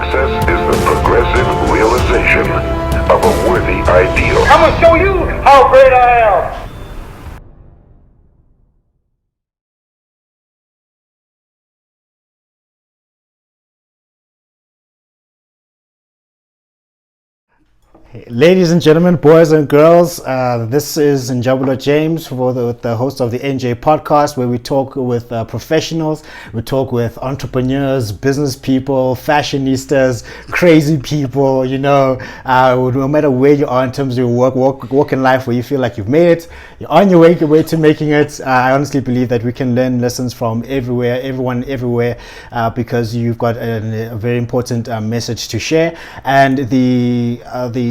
Success is the progressive realization of a worthy ideal. I'm gonna show you how great I am. Ladies and gentlemen, boys and girls, this is Njabulo James, the host of the NJ podcast, where we talk with professionals, we talk with entrepreneurs, business people, fashionistas, crazy people, no matter where you are in terms of your walk in life, where you feel like you've made it, you're on your way to making it. I honestly believe that we can learn lessons from everyone, everywhere, because you've got a very important message to share. And the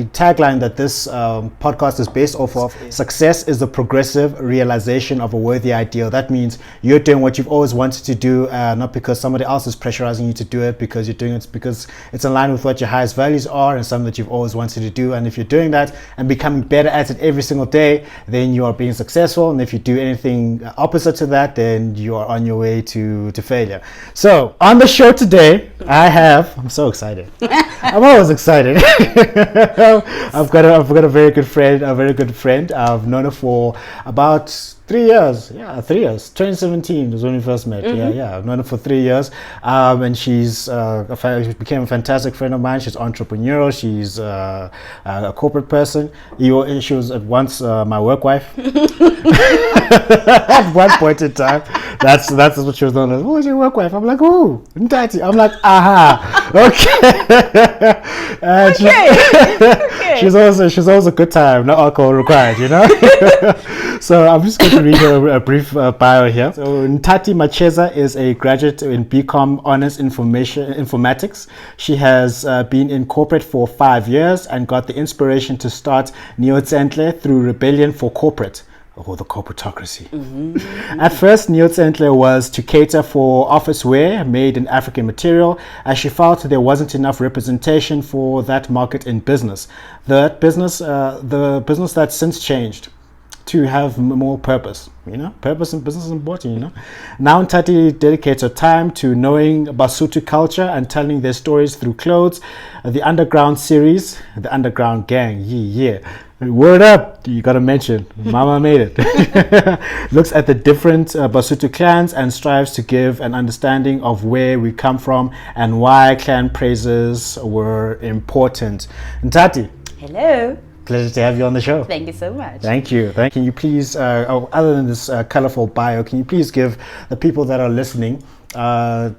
tagline that this podcast is based off of: success is the progressive realization of a worthy ideal. That means you're doing what you've always wanted to do, not because somebody else is pressurizing you to do it, because you're doing it because it's in line with what your highest values are and something that you've always wanted to do. And if you're doing that and becoming better at it every single day, then you are being successful. And if you do anything opposite to that, then you are on your way to failure. So on the show today, I'm so excited. I'm always excited. I've got a very good friend. I've known her for about 3 years. 3 years. 2017 was when we first met. I've known her for 3 years. And she's she became a fantastic friend of mine. She's entrepreneurial. She's a corporate person. She was at once my work wife. At one point in time, that's what she was known as. Who's your work wife? I'm like, oh, Nthati. I'm like, aha, okay. And Okay. She's also a good time, no alcohol required, So I'm just going to read her a brief bio here. So Nthati Machesa is a graduate in Bcom Hons Informatics. She has been in corporate for 5 years and got the inspiration to start Neotsentle through rebellion for corporate. Oh, the corporatocracy. At first, Neotsentle was to cater for office wear made in African material, as she felt there wasn't enough representation for that market in business. The business that's since changed to have more purpose. Purpose in business is important. Now Nthati dedicates her time to knowing Basotho culture and telling their stories through clothes. The Underground series, the Underground Gang, word up, you gotta mention, Mama made it. Looks at the different Basotho clans and strives to give an understanding of where we come from and why clan praises were important. Nthati. Hello. Pleasure to have you on the show. Thank you so much. Thank you. Can you please, other than this colorful bio, can you please give the people that are listening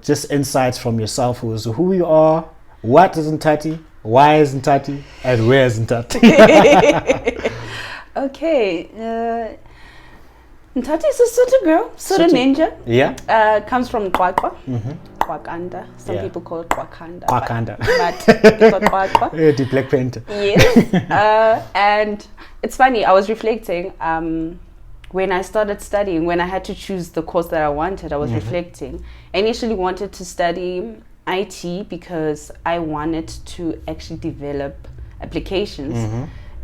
just insights from yourself, who you are, what is Nthati, why is Nthati, and where is Nthati? Okay. Nthati is a Sotho girl, Sotho ninja. Yeah. Comes from Kwakwa. Kwakanda. Some people call it Kwakanda. Kwakanda. But the Black Panther. Yes. And it's funny, I was reflecting when I started studying, when I had to choose the course that I wanted, I was reflecting. I initially wanted to study IT because I wanted to actually develop applications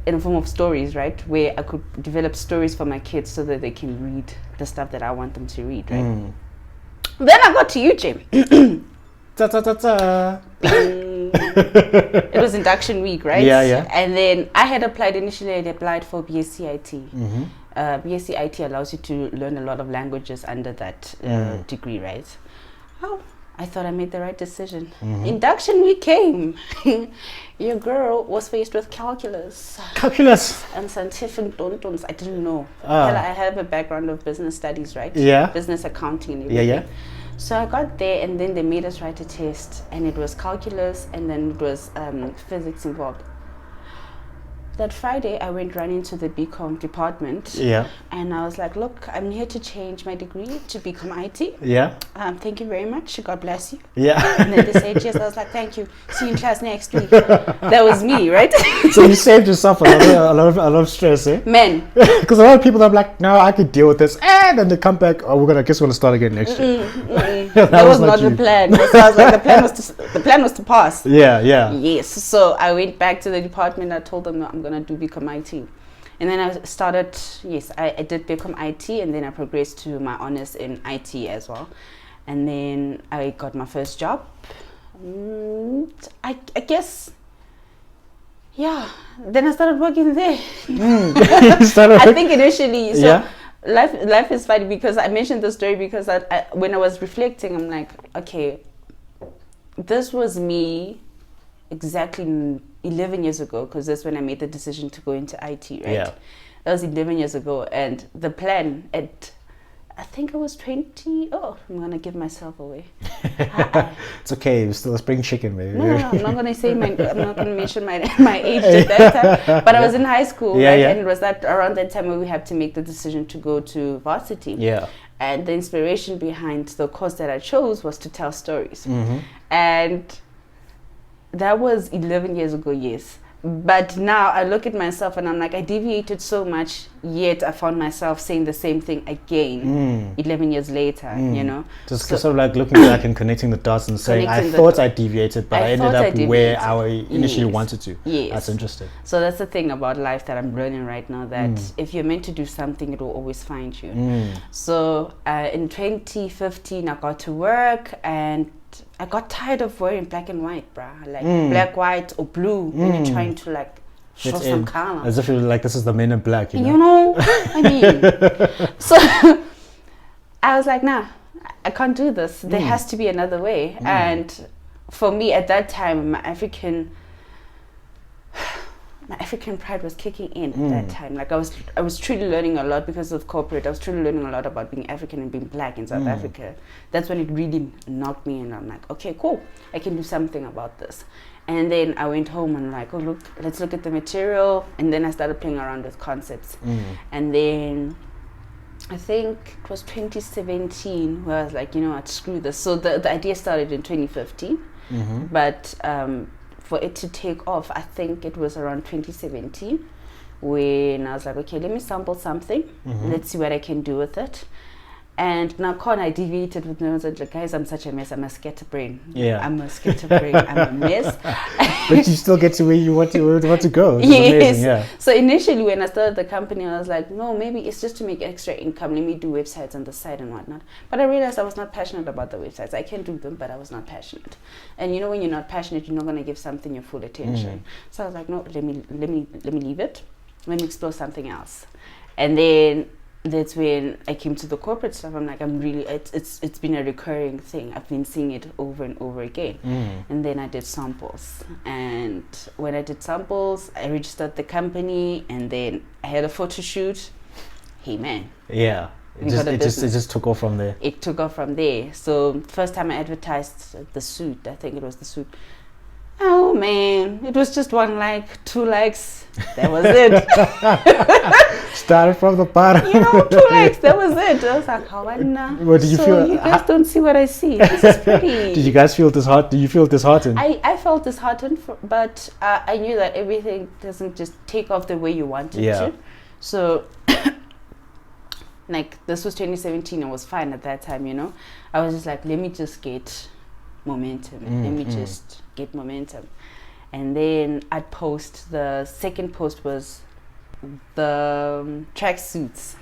in the form of stories, right? Where I could develop stories for my kids so that they can read the stuff that I want them to read, right? Then I got to UGM. Ta ta ta ta. It was induction week, right? Yeah. And then I had applied initially. I applied for BSc IT. BSc IT allows you to learn a lot of languages under that degree, right? Oh, I thought I made the right decision. Induction week came. Your girl was faced with calculus. And scientific tontons. I didn't know. I have a background of business studies, right? Yeah. Business accounting and everything. Yeah. So I got there, and then they made us write a test, and it was calculus, and then it was physics involved. That Friday, I went running to the Bcom department. Yeah. And I was like, look, I'm here to change my degree to Bcom IT. Yeah. Thank you very much. God bless you. Yeah. And then they said yes. I was like, thank you. See you in class next week. That was me, right? So you saved yourself a lot of stress, eh? Men. Because a lot of people are like, no, I could deal with this. And then they come back, oh, we're going to start again next year. That was not the plan. So I was like, the plan was to pass. Yeah. Yes. So I went back to the department. I told them I'm going to do Bcom IT. And then I started, I did Bcom IT, and then I progressed to my honors in IT as well. And then I got my first job. I guess, yeah. Then I started working there. I think initially, so life is funny because I mentioned the story because when I was reflecting, I'm like, okay, this was me exactly 11 years ago, because that's when I made the decision to go into IT, right? Yeah. That was 11 years ago, and the plan I think I was 20. Oh, I'm gonna give myself away. It's okay. You're still a spring chicken, baby. No, I'm not gonna say I'm not gonna mention my age at that time. But I was in high school, right? And it was around that time where we had to make the decision to go to varsity. Yeah. And the inspiration behind the course that I chose was to tell stories, Mm-hmm. and that was 11 years ago. Yes. But now I look at myself and I'm like, I deviated so much, yet I found myself saying the same thing again 11 years later, you know. Just sort of like looking back and connecting the dots and saying, I thought I deviated, but I ended up where I initially wanted to. Yes. That's interesting. So that's the thing about life that I'm learning right now, that if you're meant to do something, it will always find you. So in 2015, I got to work and I got tired of wearing black and white, bruh. Like black, white, or blue, and you're trying to like show some color. As if you're like, this is the Men in Black, you know? You know, I mean, so I was like, nah, I can't do this. There has to be another way. And for me at that time, my African pride was kicking in at that time. Like I was truly learning a lot because of corporate. I was truly learning a lot about being African and being black in South Africa. That's when it really knocked me, and I'm like, okay, cool, I can do something about this. And then I went home and like, oh look, let's look at the material. And then I started playing around with concepts. And then I think it was 2017 where I was like, you know what, screw this. So the idea started in 2015, but for it to take off, I think it was around 2017 when I was like, okay, let me sample something. Let's see what I can do with it. And now, I deviated with Neotsentle. Guys, I'm such a mess. I'm a scatterbrain. Yeah. I'm a scatterbrain. I'm a mess. But you still get to where you want to go. It's yes. amazing, yeah. So initially, when I started the company, I was like, no, maybe it's just to make extra income. Let me do websites on the side and whatnot. But I realized I was not passionate about the websites. I can do them, but I was not passionate. And you know, when you're not passionate, you're not going to give something your full attention. So I was like, no, let me leave it. Let me explore something else. And then that's when I came to the corporate stuff. I'm like, it's been a recurring thing. I've been seeing it over and over again. And then I did samples. And when I did samples, I registered the company, and then I had a photo shoot. Hey man. Yeah. It just took off from there. It took off from there. So first time I advertised the suit, I think it was the suit. Oh man, it was just 1 like, 2 likes. That was it. Started from the bottom. You know, 2 likes. That was it. I was like, how what did you feel? You guys don't see what I see. This is pretty. Did you guys feel disheartened? Did you feel disheartened? I felt disheartened, but I knew that everything doesn't just take off the way you want it to. So, like, this was 2017. I was fine at that time, you know. I was just like, let me just get momentum. Let me just get momentum. And then I'd post, the second post was the track suits.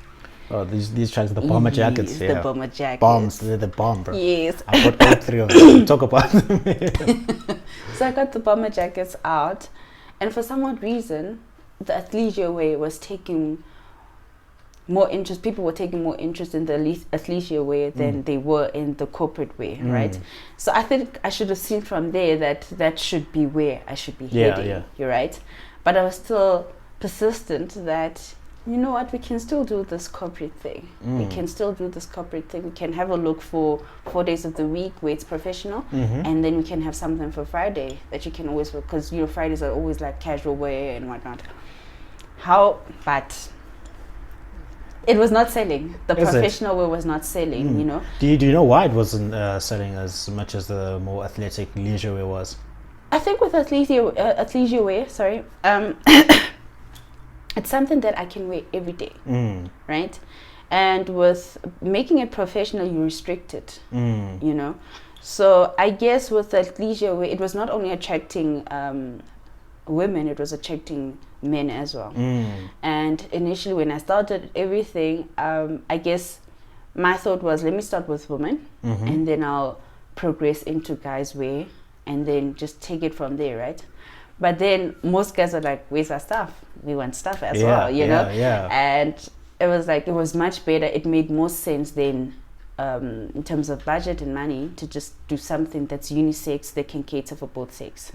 Oh, these tracks, the bomber jackets. The bomber jackets. Bombs, they're the bomb, bro. Yes. I bought all 3 of them. Talk about them. So I got the bomber jackets out, and for some odd reason, the athleisure way was taking more interest. People were taking more interest in the athleisure way than they were in the corporate way, right? So I think I should have seen from there that should be where I should be heading. Yeah. You're right. But I was still persistent that, you know what, we can still do this corporate thing. We can still do this corporate thing. We can have a look for 4 days of the week where it's professional, and then we can have something for Friday that you can always work, because, you know, Fridays are always like casual wear and whatnot. But it was not selling. The professional wear was not selling, you know. Do you know why it wasn't selling as much as the more athletic leisure wear was? I think with athleisure wear, it's something that I can wear every day, right? And with making it professional, you restrict it, you know. So I guess with athleisure wear, it was not only attracting women, it was attracting men as well. And initially when I started everything, I guess my thought was, let me start with women, and then I'll progress into guys wear, and then just take it from there, right? But then most guys are like, where's our stuff? We want stuff as well, you know? Yeah. And it was like, it was much better. It made more sense then, in terms of budget and money, to just do something that's unisex that can cater for both sex.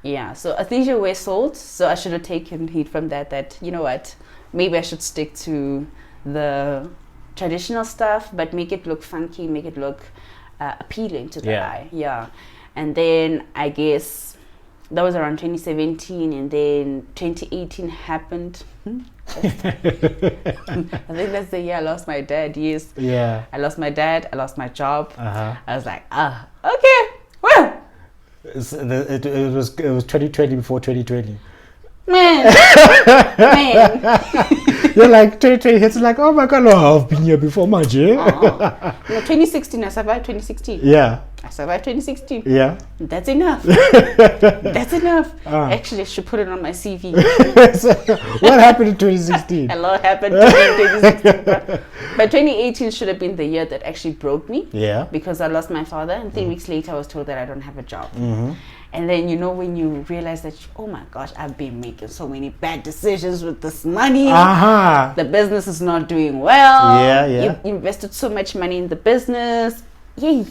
Yeah, so athleisure wear sold, so I should have taken heat from that, you know what, maybe I should stick to the traditional stuff, but make it look funky, make it look appealing to the eye. Yeah. And then I guess that was around 2017, and then 2018 happened. I think that's the year I lost my dad. Yes. Yeah. I lost my dad, I lost my job. Uh-huh. I was like, okay, well. It was 2020 before 2020. Man. You're like 2020 hits, like, oh my god, no, I've been here before, my G. No, 2016, I survived 2016. Yeah. I survived 2016. Yeah. That's enough. That's enough. Actually, I should put it on my CV. What happened in 2016? A lot happened in 2016. But 2018 should have been the year that actually broke me. Yeah. Because I lost my father, and 3 weeks later, I was told that I don't have a job. And then, you know, when you realize that, oh my gosh, I've been making so many bad decisions with this money. The business is not doing well. Yeah. You invested so much money in the business. Yay.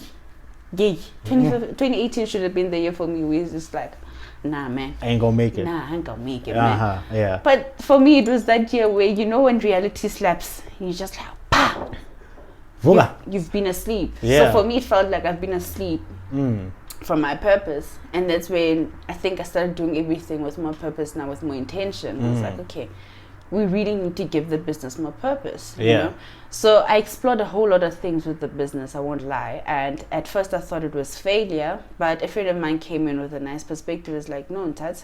2018 should have been the year for me. We was just like, nah, man. I ain't gonna make it. Nah, I ain't gonna make it, man. Yeah. But for me, it was that year where, you know, when reality slaps, you just like, pow. You've been asleep. Yeah. So for me, it felt like I've been asleep from my purpose. And that's when I think I started doing everything with more purpose now, with more intention. I was like, okay, we really need to give the business more purpose. You know? So I explored a whole lot of things with the business, I won't lie. And at first I thought it was failure, but a friend of mine came in with a nice perspective. It's like, no, Nthati,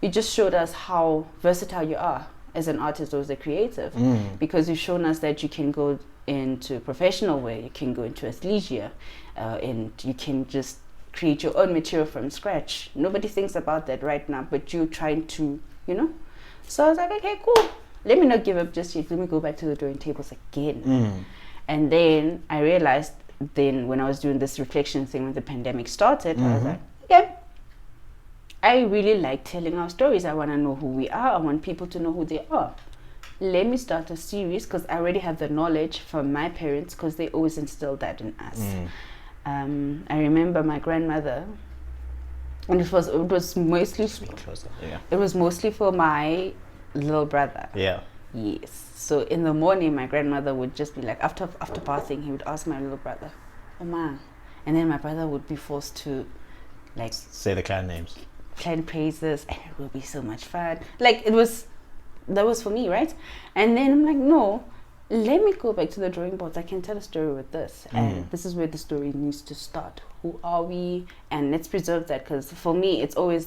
you just showed us how versatile you are as an artist or as a creative, because you've shown us that you can go into professional way, you can go into athleisure, and you can just create your own material from scratch. Nobody thinks about that right now, but you're trying to, you know. So I was like, okay, cool. Let me not give up just yet. Let me go back to the drawing tables again. And then I realized, then when I was doing this reflection thing when the pandemic started, I was like, okay, I really like telling our stories. I want to know who we are. I want people to know who they are. Let me start a series, because I already have the knowledge from my parents, because they always instilled that in us. I remember my grandmother, and it was mostly it was mostly for my little brother. Yes. So in the morning, my grandmother would just be like, after bathing, he would ask my little brother, "Oma," and then my brother would be forced to, like, say the clan names, clan praises, and it will be so much fun. Like, that was for me, right? And then I'm like, no, let me go back to the drawing boards. I can tell a story with this, and this is where the story needs to start. Who are we? And let's preserve that, because for me, it's always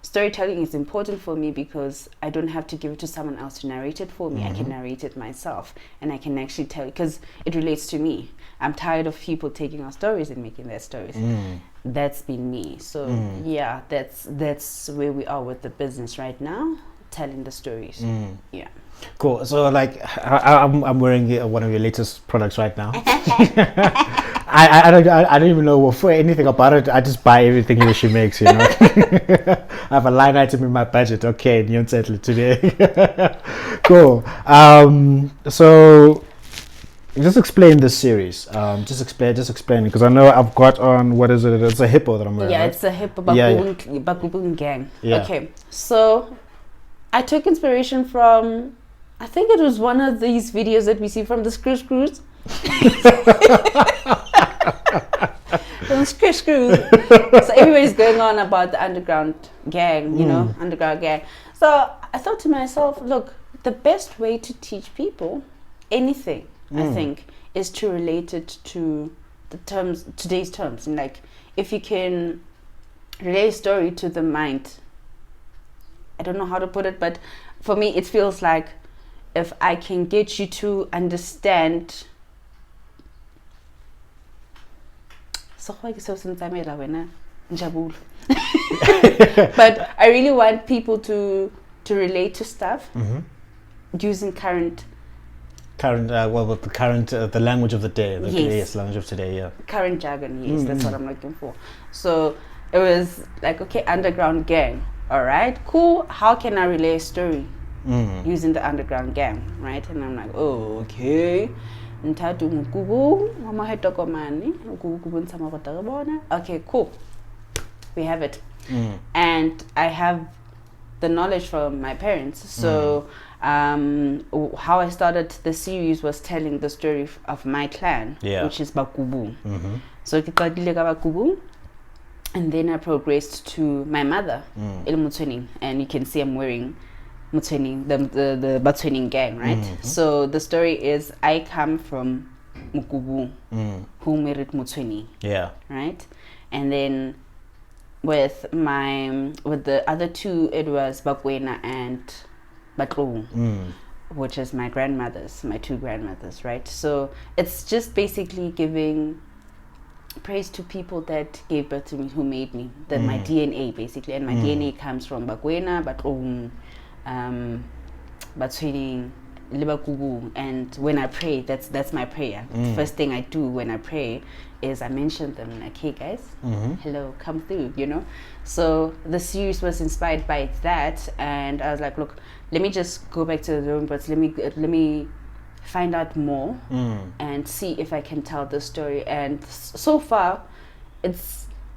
storytelling is important for me, because I don't have to give it to someone else to narrate it for me. I can narrate it myself, and I can actually tell, because it relates to me. I'm tired of people taking our stories and making their stories. That's been me. So yeah, that's where we are with the business right now, telling the stories. Yeah. Cool. So, like, I'm wearing one of your latest products right now. I don't even know for anything about it. I just buy everything that she makes, you know. I have a line item in my budget. Okay, Neotsentle today. Cool. So just explain this series. Just explain, because I know I've got on, what is it? It's a hippo that I'm wearing. Yeah, right? it's a hippo Bakubun gang. Yeah. Okay, so I took inspiration from, I think it was one of these videos that we see from the Screws. From Screws. So everybody's going on about the underground gang, you know, underground gang. So I thought to myself, look, the best way to teach people anything, I think, is to relate it to the terms, today's terms. And like, if you can relate a story to the mind, I don't know how to put it, but for me, it feels like if I can get you to understand. But I really want people to relate to stuff using the language of the day. Yes. Language of today. Yeah. Current jargon. Yes, that's what I'm looking for. So it was like, okay, underground gang. All right, cool. How can I relay a story using the underground gang, right? And I'm like, oh, okay. Nthati Machesa, mama hetokomani, ukubu ntama kotakabona. Okay, cool. We have it. And I have the knowledge from my parents. So how I started the series was telling the story of my clan, which is Bakubu. So Bakubu, and then I progressed to my mother, El Mutweni, and you can see I'm wearing Mutweni, the Batweni gang, right? So the story is I come from Mukubu, who married Mutweni, right? And then with the other two, it was Bakwena and Batlu, which is my grandmothers, my two grandmothers, right? So it's just basically giving praise to people that gave birth to me, who made me, that my DNA basically, and my DNA comes from Bakwena, Batlu, Batweni, Libakubu. And when I pray, that's my prayer. First thing I do when I pray is I mention them, like, hey guys, hello, come through, you know. So the series was inspired by that, and I was like, look, let me just go back to the room, but let me find out more and see if I can tell the story. And so far,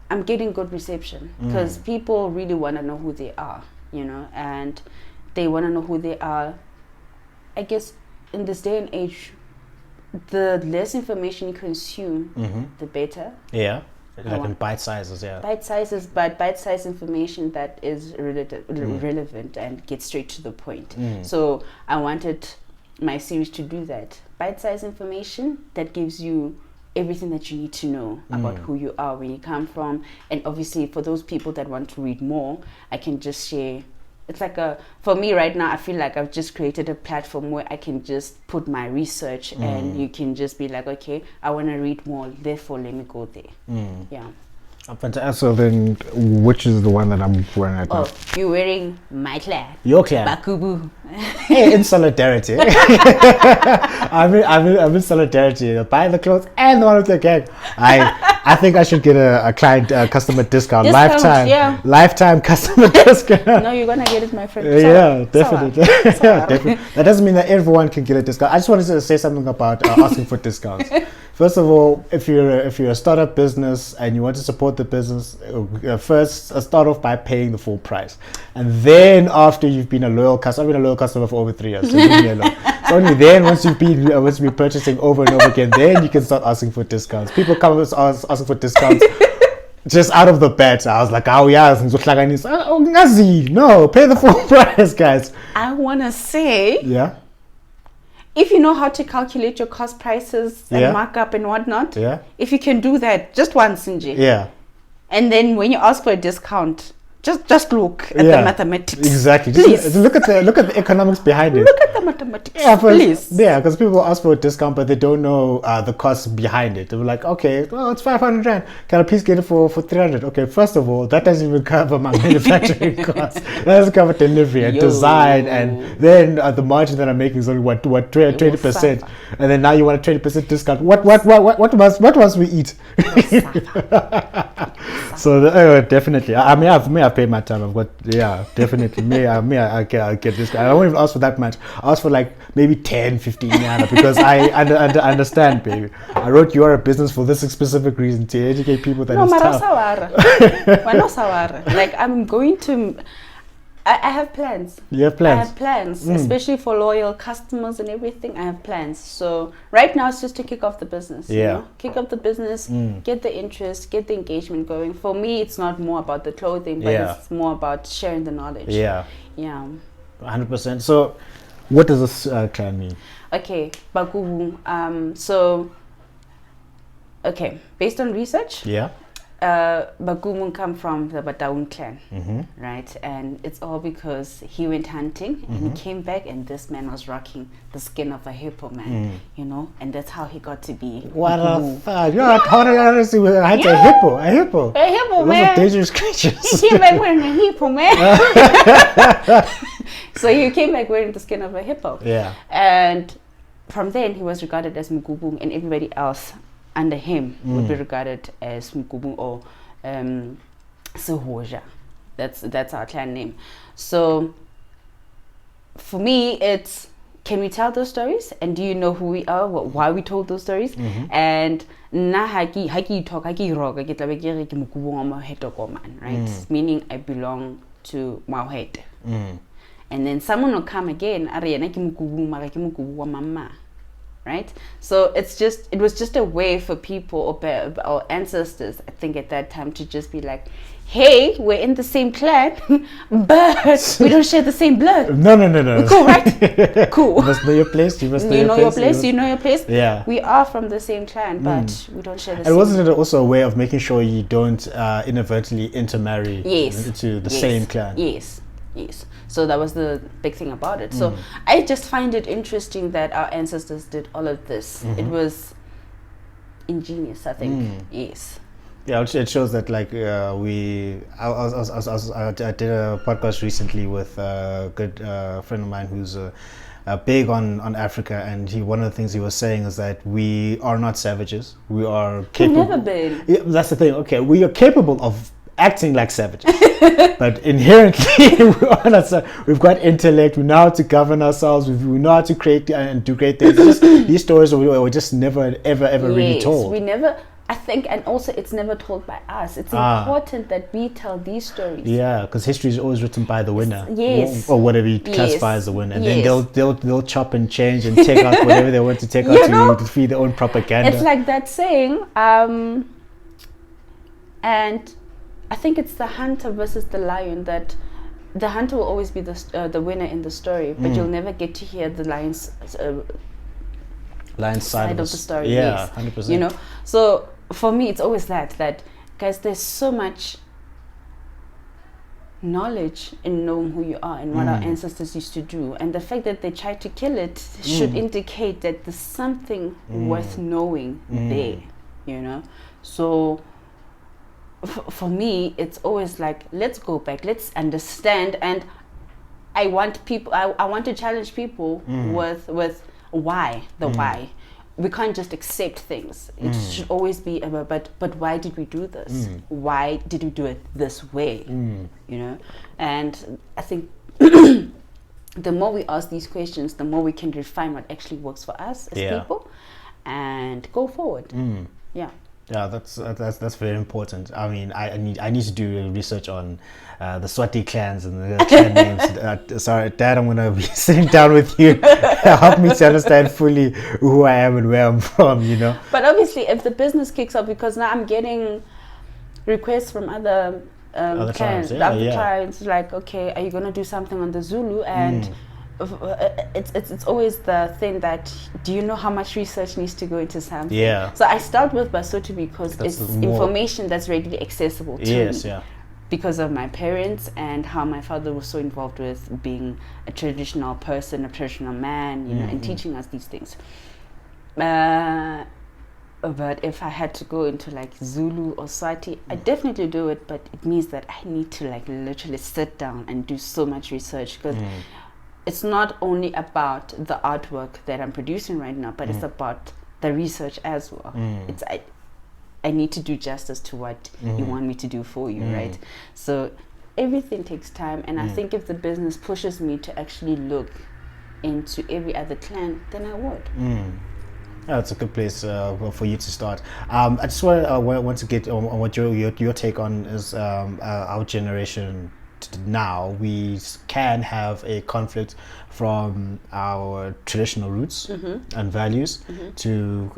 I'm getting good reception, because people really want to know who they are, you know, and they want to know who they are. I guess in this day and age, the less information you consume, the better. Yeah, like in bite sizes, Bite sizes, but bite-sized information that is relevant and gets straight to the point. So I wanted my series to do that. Bite-sized information that gives you everything that you need to know about who you are, where you come from. And obviously for those people that want to read more, I can just share. It's like for me right now, I feel like I've just created a platform where I can just put my research and you can just be like, okay, I want to read more, therefore let me go there. Yeah. Fantastic. So then, which is the one that I'm wearing right now? Oh, you're wearing my clan. Your clan. Bakubu. Hey, in solidarity. I'm in solidarity. Buy the clothes and the one with the gang. I think I should get a client customer discount. Lifetime customer discount. No, you're gonna get it, my friend. Yeah, definitely. Definitely. That doesn't mean that everyone can get a discount. I just wanted to say something about asking for discounts. First of all, if you're a startup business and you want to support the business, first start off by paying the full price, and then after you've been a loyal customer, I've been a loyal customer for over 3 years. So leave me alone. It's only then, once you've been purchasing over and over again, then you can start asking for discounts. People come and asking for discounts just out of the bat. I was like, oh yeah, no, pay the full price, guys. I wanna say, yeah. If you know how to calculate your cost prices and markup and whatnot, if you can do that just once, Nji. Yeah. And then when you ask for a discount, just look at the mathematics. Exactly. Just look at the economics behind it. Look at the mathematics. Yeah, please. Yeah, because people ask for a discount, but they don't know the cost behind it. They were like, okay, well, it's 500 rand. Can I please get it for 300? Okay, first of all, that doesn't even cover my manufacturing costs. That doesn't cover delivery and design, and then the margin that I'm making is only what 20%, and then now you want a 20% discount. What must we eat? So definitely, I mean, I've paid my time. I've got definitely. I get this. I won't even ask for that much. I asked for like maybe 10, 15 yana, because I understand, baby. I wrote you are a business for this specific reason, to educate people that it's tough. Like I'm going to. I have plans. You have plans? I have plans, especially for loyal customers and everything. I have plans. So right now it's just to kick off the business. Yeah. You know? Kick off the business, get the interest, get the engagement going. For me, it's not more about the clothing, but it's more about sharing the knowledge. Yeah. Yeah. 100%. So what does this clan mean? Okay, Bakubu. Based on research. Yeah. Bakumu come from the Bataun clan, right? And it's all because he went hunting and he came back, and this man was rocking the skin of a hippo, man, you know, and that's how he got to be. What the fuck? You're honestly, I had a hippo, man. Those are dangerous creatures. He came back wearing a hippo, man. So he came back wearing the skin of a hippo. Yeah. And from then he was regarded as Mukubung, and everybody else under him would be regarded as Mukubung or Sehoja. That's our clan name. So for me, it's, can we tell those stories? And do you know who we are? Why we told those stories? And na haki talk haki roga ke tlabe ke re ke mokubong wa Maheto man, right? Meaning I belong to Maheto. And then someone will come again, are yena ke mokubong mara ke mokubu wa mama. Right? So it was just a way for people or our ancestors, I think at that time, to just be like, hey, we're in the same clan, but we don't share the same blood. No. Cool, right? Cool. You must know your place. You know your place. You know your place. Yeah. We are from the same clan, but we don't share the same. And wasn't it also a way of making sure you don't inadvertently intermarry into the same clan? Yes. So that was the big thing about it. So I just find it interesting that our ancestors did all of this. It was ingenious, I think. Yes. Yeah, it shows that like I did a podcast recently with a good friend of mine who's big on Africa, and one of the things he was saying is that we are not savages. We are capable. We've never been. Yeah, that's the thing. Okay, we are capable of acting like savages, but inherently we are not. We've got intellect. We know how to govern ourselves. We know how to create and do great things. Just, these stories were just never ever really told. We never. I think, and also it's never told by us. It's important that we tell these stories. Yeah, because history is always written by the winner. Yes. Or whatever you classify as the winner. And then they'll chop and change and take out whatever they want to take out to feed their own propaganda. It's like that saying, and I think it's the hunter versus the lion, that the hunter will always be the winner in the story, but you'll never get to hear the lion's side of the story. Yeah, yes. 100%. You know, so for me it's always that guys, there's so much knowledge in knowing who you are and what our ancestors used to do, and the fact that they tried to kill it should indicate that there's something worth knowing there, you know. So for me it's always like, let's go back, let's understand. And I want people, I want to challenge people with why. We can't just accept things. It should always be about, but why did we do this? Why did we do it this way? You know? And I think the more we ask these questions, the more we can refine what actually works for us as people and go forward. Yeah, that's very important. I mean, I need to do research on the Swati clans and the clan names. Sorry, Dad, I'm gonna be sitting down with you. Help me to understand fully who I am and where I'm from. You know. But obviously, if the business kicks off, because now I'm getting requests from other clans, other tribes, like, okay, are you gonna do something on the Zulu? And it's always the thing that, do you know how much research needs to go into something? Yeah. So I start with Basotho because it's information that's readily accessible to me. Because of my parents and how my father was so involved with being a traditional person, a traditional man, you know, and teaching us these things. But if I had to go into like Zulu or Swati, I definitely do it, but it means that I need to like literally sit down and do so much research, because it's not only about the artwork that I'm producing right now, but it's about the research as well. It's I need to do justice to what you want me to do for you, right? So everything takes time, and I think if the business pushes me to actually look into every other clan, then I would. Yeah, it's a good place for you to start. I just want to get on what your take on is our generation. Now we can have a conflict from our traditional roots and values to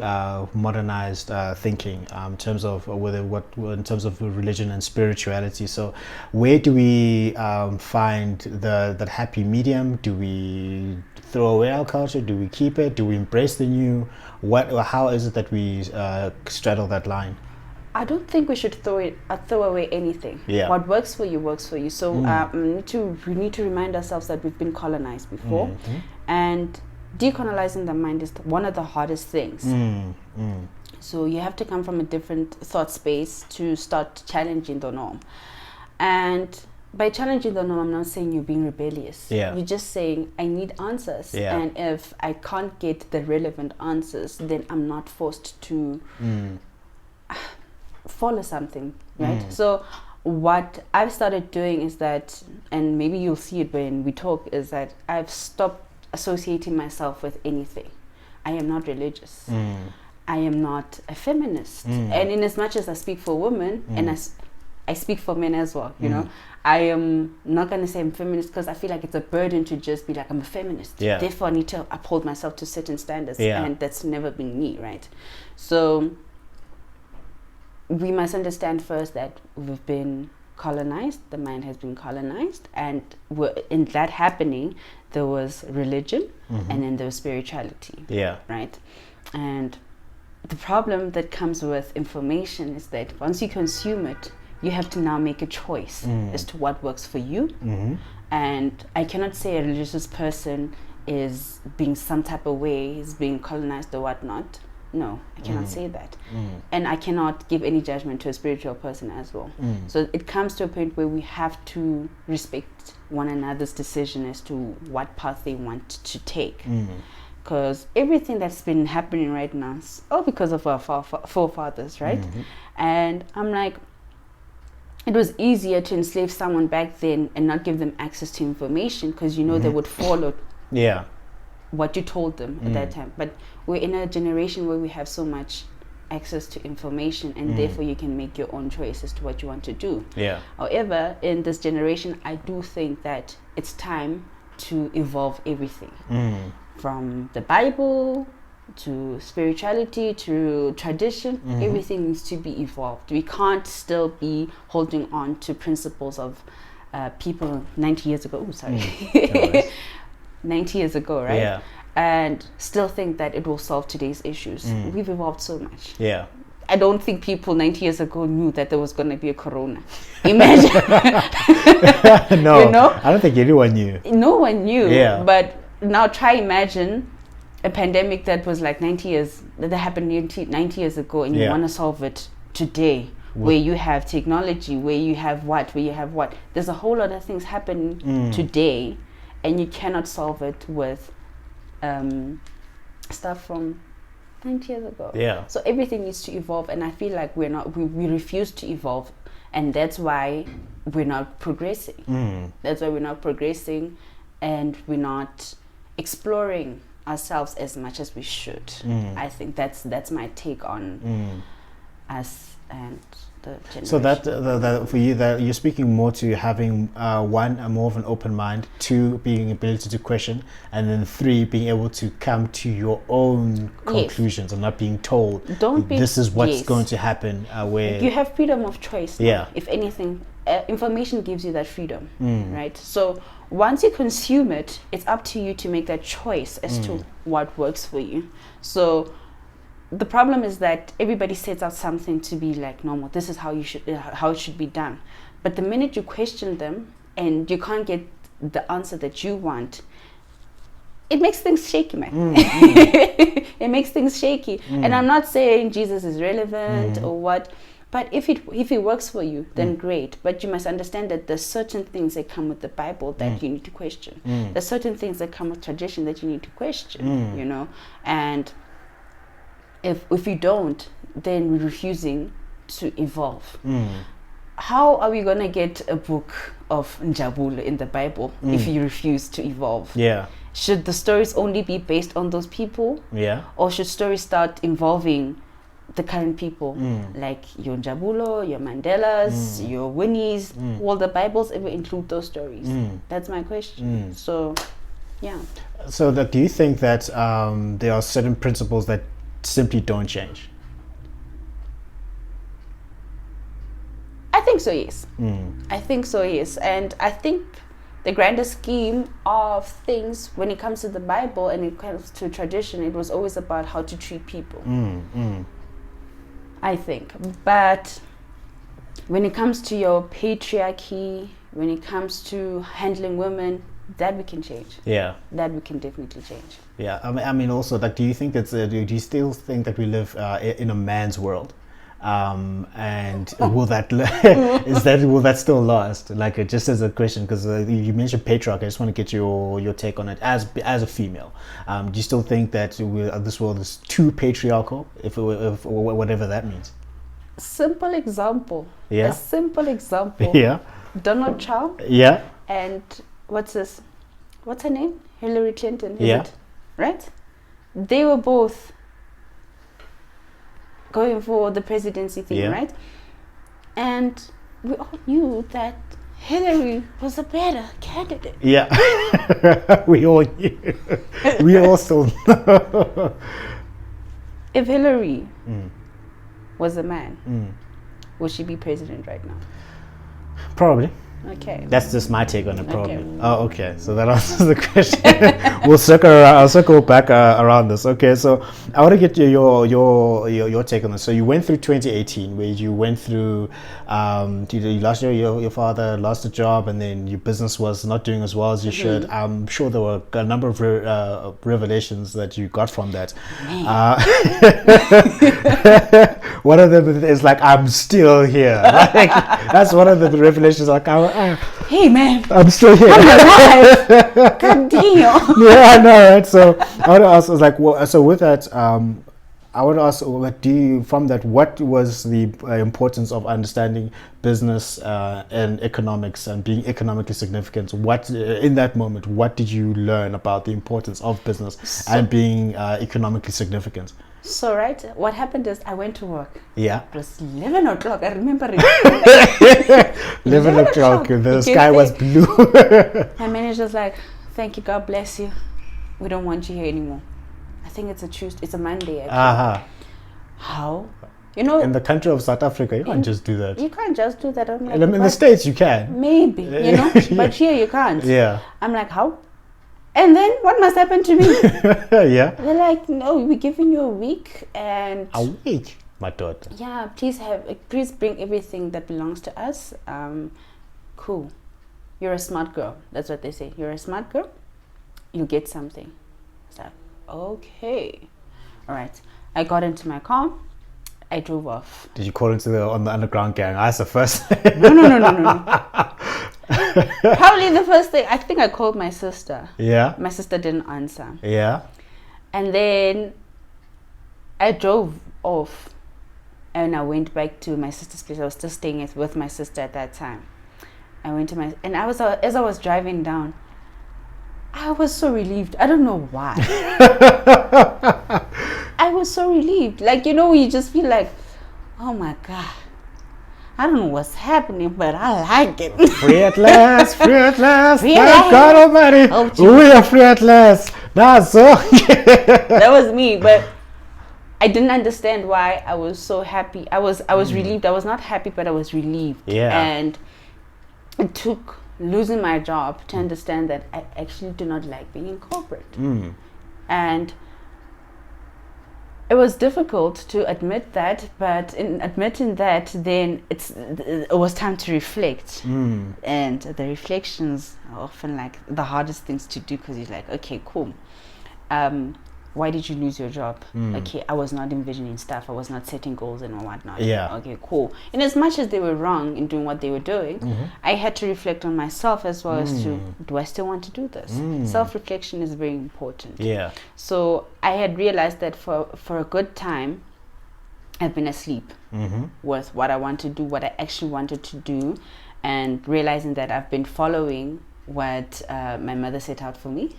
modernized thinking in terms of in terms of religion and spirituality. So where do we find that happy medium? Do we throw away our culture? Do we keep it? Do we embrace the new? How is it that we straddle that line? I don't think we should throw away anything. Yeah. What works for you works for you. So we need to remind ourselves that we've been colonized before, and decolonizing the mind is one of the hardest things. So you have to come from a different thought space to start challenging the norm. And by challenging the norm, I'm not saying you're being rebellious. You're just saying, I need answers. And if I can't get the relevant answers, then I'm not forced to follow something, right? So what I've started doing is that, and maybe you'll see it when we talk, is that I've stopped associating myself with anything. I am not religious. I am not a feminist. And in as much as I speak for women, and I speak for men as well, you know, I am not going to say I'm feminist because I feel like it's a burden to just be like, I'm a feminist. Yeah. Therefore, I need to uphold myself to certain standards. Yeah. And that's never been me, right? So we must understand first that we've been colonized, the mind has been colonized, and in that happening, there was religion and then there was spirituality. Yeah. Right? And the problem that comes with information is that once you consume it, you have to now make a choice as to what works for you. And I cannot say a religious person is being some type of way, is being colonized or whatnot. No, I cannot say that. And I cannot give any judgment to a spiritual person as well. So it comes to a point where we have to respect one another's decision as to what path they want to take. Because everything that's been happening right now is all because of our forefathers, right? And I'm like, it was easier to enslave someone back then and not give them access to information because you know they would follow what you told them at that time. But we're in a generation where we have so much access to information, and therefore you can make your own choice as to what you want to do. However, in this generation, I do think that it's time to evolve everything, from the Bible to spirituality to tradition. Everything needs to be evolved. We can't still be holding on to principles of people 90 years ago. 90 years ago, right? Yeah. And still think that it will solve today's issues. We've evolved so much. Yeah. I don't think people 90 years ago knew that there was going to be a corona. Imagine. No, you know? I don't think anyone knew. No one knew. Yeah. But now try imagine a pandemic that was like 90 years, that happened 90 years ago, and you want to solve it today, where you have technology, where you have what. There's a whole lot of things happening today, and you cannot solve it with stuff from 90 years ago. Yeah. So everything needs to evolve, and I feel like we refuse to evolve, and that's why we're not progressing. That's why we're not progressing, and we're not exploring ourselves as much as we should. I think that's my take on us and the generation. So that for you, that you're speaking more to having one, more of an open mind, two, being ability to question, and then three, being able to come to your own conclusions and not being told this is what's going to happen. Where you have freedom of choice. Yeah. If anything, information gives you that freedom, right? So once you consume it, it's up to you to make that choice as to what works for you. So the problem is that everybody sets out something to be like normal. This is how it should be done. But the minute you question them and you can't get the answer that you want, it makes things shaky, man. It makes things shaky. And I'm not saying Jesus is relevant or what, but if it works for you, then great. But you must understand that there's certain things that come with the Bible that you need to question. There's certain things that come with tradition that you need to question, you know. And if you don't, then we're refusing to evolve. How are we going to get a book of Njabulo in the Bible if you refuse to evolve? Yeah. Should the stories only be based on those people? Yeah. Or should stories start involving the current people, like your Njabulo, your Mandelas, your Winnies? Will the Bibles ever include those stories? That's my question. So, yeah. So do you think that there are certain principles that simply don't change? I think so, yes. I think so, yes. And I think the grander scheme of things, when it comes to the Bible and it comes to tradition, it was always about how to treat people. I think. But when it comes to your patriarchy, when it comes to handling women, that we can change. Yeah. That we can definitely change. Yeah. I mean also, like, do you think that do you still think that we live in a man's world? And will that will that still last? Like, just as a question, because you mentioned patriarchy, I just want to get your take on it as a female. Do you still think that this world is too patriarchal, if whatever that means? Simple example. Yeah. A simple example. Yeah. Donald Trump Yeah. and what's her name? Hillary Clinton. Is Yeah. it? Right? They were both going for the presidency thing, Yeah. right? And we all knew that Hillary was a better candidate. Yeah. We all knew. We all still know. If Hillary was a man, would she be president right now? Probably. Okay. That's just my take on it, probably. Okay. Oh, okay. So that answers the question. We'll circle around. I'll circle back around this. Okay. So I want to get your take on this. So you went through 2018, where you went through, you lost your father, lost a job, and then your business was not doing as well as you should. I'm sure there were a number of revelations that you got from that. One of them is like, I'm still here. Like, that's one of the revelations. Like, Hey man, I'm still here. I'm alive. God damn. Yeah, I know, right? So I want to ask, like, well, so with that, I want to ask, what do you, from that, what was the importance of understanding business and economics and being economically significant? What, in that moment, what did you learn about the importance of business and being economically significant? So right, what happened is I went to work. Yeah. It was 11 o'clock. I remember it. 11 o'clock, the Okay, sky was blue. My manager's like, "Thank you, God bless you. We don't want you here anymore." I think it's a Tuesday. It's a Monday. Actually. Uh-huh. How? You know, In the country of South Africa, you can't just do that. you can't just do that. I'm like, In the "But States, you can. maybe, you know, but here you can't." Yeah. I'm like, how? And then what must happen to me? Yeah. They're like, "No, we're giving you a week, and A week, my daughter. yeah, please bring everything that belongs to us." Cool. You're a smart girl. That's what they say. You're a smart girl. You get something. It's like, okay, all right. I got into my car. I drove off. Did you call into the underground gang? That's the first. No. Probably the first thing. I think I called my sister. Yeah. My sister didn't answer. Yeah. And then I drove off and I went back to my sister's place. I was still staying with my sister at that time. I went to and I was, as I was driving down, I was so relieved. I don't know why. I was so relieved. Like, you know, you just feel like, oh my God. I don't know what's happening, but I like it. Free at last, free at last. Free Thank at last. God Almighty. Oh, We are free at last. That's so. That was me, but I didn't understand why I was so happy. I was relieved. I was not happy, but I was relieved. Yeah. And it took losing my job to understand that I actually do not like being in corporate. And it was difficult to admit that, but in admitting that, then it was time to reflect. And the reflections are often like the hardest things to do, because you're like, okay, cool. Why did you lose your job? Okay, I was not envisioning stuff. I was not setting goals and whatnot. Yeah. Okay, cool. And as much as they were wrong in doing what they were doing, I had to reflect on myself as well as to, do I still want to do this? Self-reflection is very important. Yeah. So I had realized that for a good time, I've been asleep with what I want to do, what I actually wanted to do, and realizing that I've been following what my mother set out for me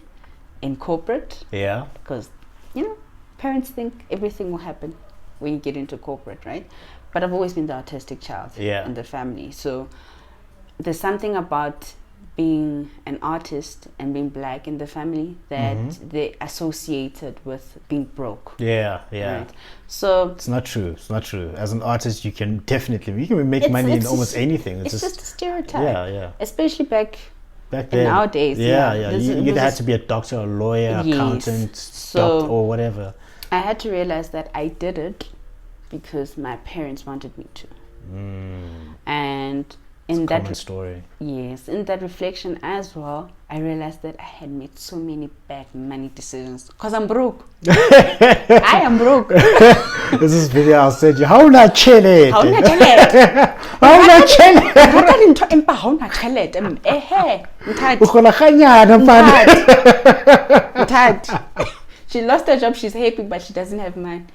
in corporate. Yeah. Because, you know, parents think everything will happen when you get into corporate, right? But I've always been the autistic child in the family. So there's something about being an artist and being black in the family that they associated with being broke. Yeah. Yeah. Right? So It's not true. It's not true. As an artist, you can make money in almost anything. It's just a stereotype. Yeah. Yeah. Especially back then. nowadays. Yeah. This You either had to be a doctor, a lawyer, Yes. accountant, So doctor, or whatever. I had to realize that I did it because my parents wanted me to. And in that Common story. Yes, in that reflection as well, I realized that I had made so many bad money decisions because I'm broke. I am broke. This is video I'll send you. How not chile? How na tjhelete? How not chile? Rata dintho empa ha ona tjhelete. Ehe, Nthati. O kgona ganyana mfana. Nthati. She lost her job, she's happy, but she doesn't have money.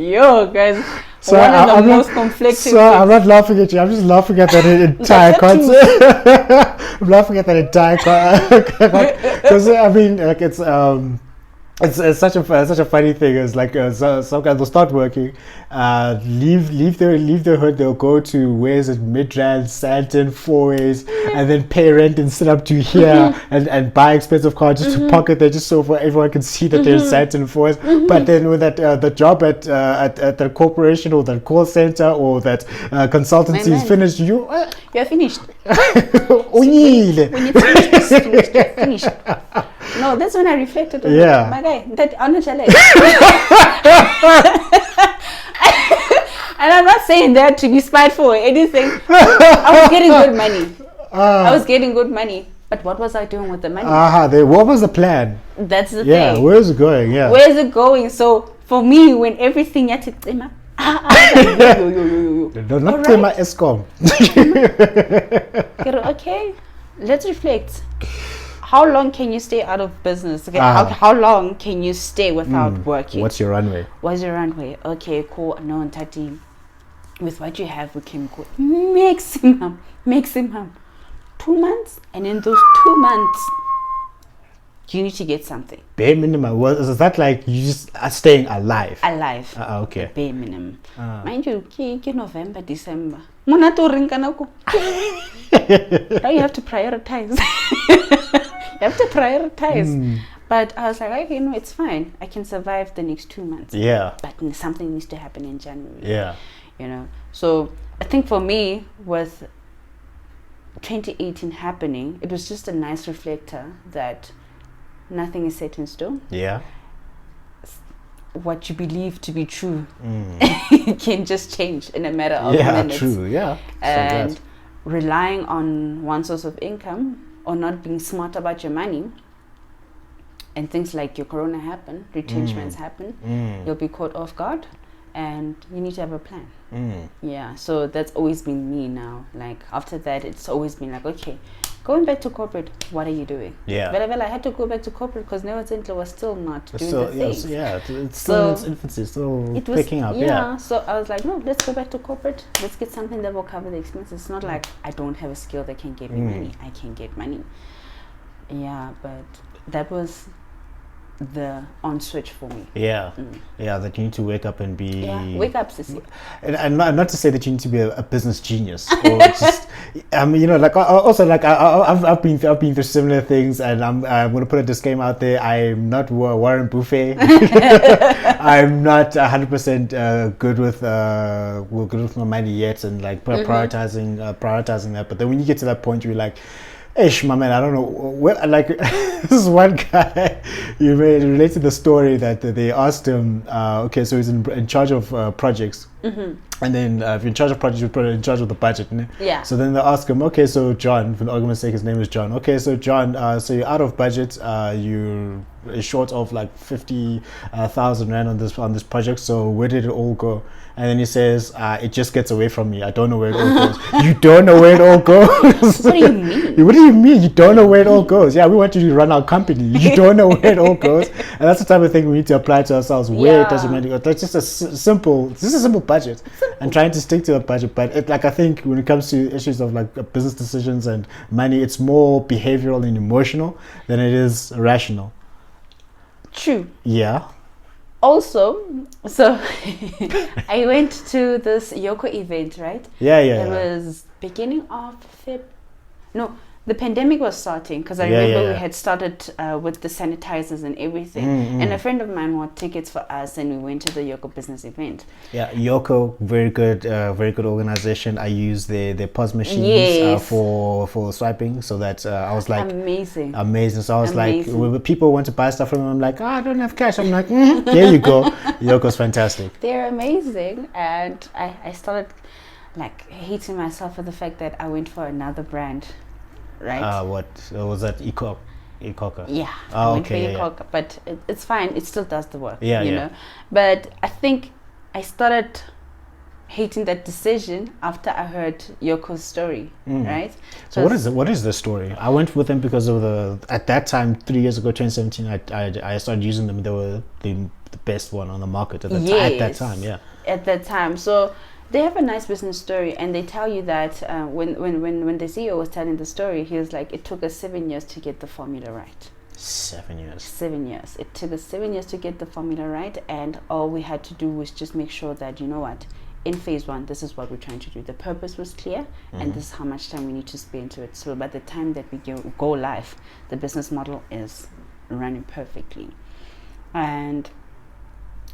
Yo, guys, So one of the I'm most not, conflicting so I'm things. not laughing at you. I'm just laughing at that entire That's the concept. I'm laughing at that entire because I mean, like it's such a funny thing. It's like some guys will start working, leave their hood. They'll go to where's it, Midrand, Sandton, Fourways, and then pay rent and sit up to here and buy expensive cars just to pocket there, just so for everyone can see that there's Sandton, Fourways. But then when that the job at the corporation or that call center or that consultancy is finished, you're finished. Unyile. When it's finished, you're finished. No, that's when I reflected on Yeah. my guy. That on a challenge. And I'm not saying that to be spiteful or anything. I was getting good money. I was getting good money. But what was I doing with the money? What was the plan? That's the Yeah, thing. where's it going? Yeah. Where's it going? So for me, when everything had to climb, No, not All my ESCOM. okay, let's reflect. How long can you stay out of business? Okay, Ah. how long can you stay without working? What's your runway? What's your runway? Okay, cool. No, Nthati, with what you have, we can go maximum 2 months, and in those 2 months, you need to get something Bare minimum. Is that like you just are staying alive? alive. Okay. Bare minimum. Mind you, ke November, December. Mona to ring kanako. Now you have to prioritize. You have to prioritize. But I was like, okay, no, it's fine. I can survive the next 2 months. Yeah. But something needs to happen in January. Yeah. You know. So I think for me, with 2018 happening, it was just a nice reflector that nothing is set in stone. Yeah. What you believe to be true can just change in a matter of Yeah. minutes. True. Yeah. And relying on one source of income or not being smart about your money, and things like your corona happen, retrenchments happen, you'll be caught off guard, and you need to have a plan. Yeah, so that's always been me now. Like after that, it's always been like, okay, going back to corporate, what are you doing? Yeah. But I had to go back to corporate because Neotsentle was still not doing the thing. It's still in its infancy, still picking up. Yeah. So I was like, no, let's go back to corporate. Let's get something that will cover the expenses. It's not like I don't have a skill that can get me money. I can get money. Yeah, but that was the on switch for me. Yeah. Yeah, that you need to wake up and be... Yeah, wake up, sissy. And not to say that you need to be a business genius or just... I mean, you know, like also like I've been through similar things, and I'm going to put a disclaimer out there. I'm not Warren Buffett. I'm not 100% good with my money yet, and like prioritizing that. But then when you get to that point, you're like, ish, my man, I don't know. Well, like, this is one guy, you may relate to the story that they asked him, okay, so he's in charge of projects. And then if you're in charge of projects, you're in charge of the budget. Yeah. So then they ask him, okay, so John, for the argument's sake, his name is John. Okay, so John, so you're out of budget, you're short of like 50,000 rand on this project. So where did it all go? And then he says, it just gets away from me. I don't know where it all goes. You don't know where it all goes? What do you mean? What do you mean? You don't know where it all goes? Yeah, we want you to run our company. You don't know where it all goes? And that's the type of thing we need to apply to ourselves. Where does your money go? That's just a simple budget. And trying to stick to a budget. But like, I think when it comes to issues of like business decisions and money, it's more behavioral and emotional than it is rational. True. Yeah. Also, so I went to this Yoko event, right? Yeah. It was beginning of the pandemic was starting, because I remember we had started with the sanitizers and everything. And a friend of mine bought tickets for us, and we went to the Yoko business event. Yeah, Yoko, very good organization. I use their POS machines for swiping, so that I was like amazing. So I was like, when people want to buy stuff from them, I'm like, I don't have cash. I'm like, there you go. Yoko's fantastic. They're amazing, and I started like hating myself for the fact that I went for another brand. Right. What was that? Ecoca. Yeah. Okay. Ecoca, but it's fine. It still does the work. Yeah. You know. But I think I started hating that decision after I heard Yoko's story, right? So what is the story? I went with them because of at that time, 3 years ago, 2017, I started using them. They were the best one on the market at that time, yeah. At that time. So they have a nice business story, and they tell you that when the CEO was telling the story, he was like, it took us 7 years to get the formula right. 7 years. 7 years. It took us 7 years to get the formula right, and all we had to do was just make sure that, you know what, in phase one, this is what we're trying to do. The purpose was clear, and this is how much time we need to spend to it. So by the time that we go live, the business model is running perfectly. And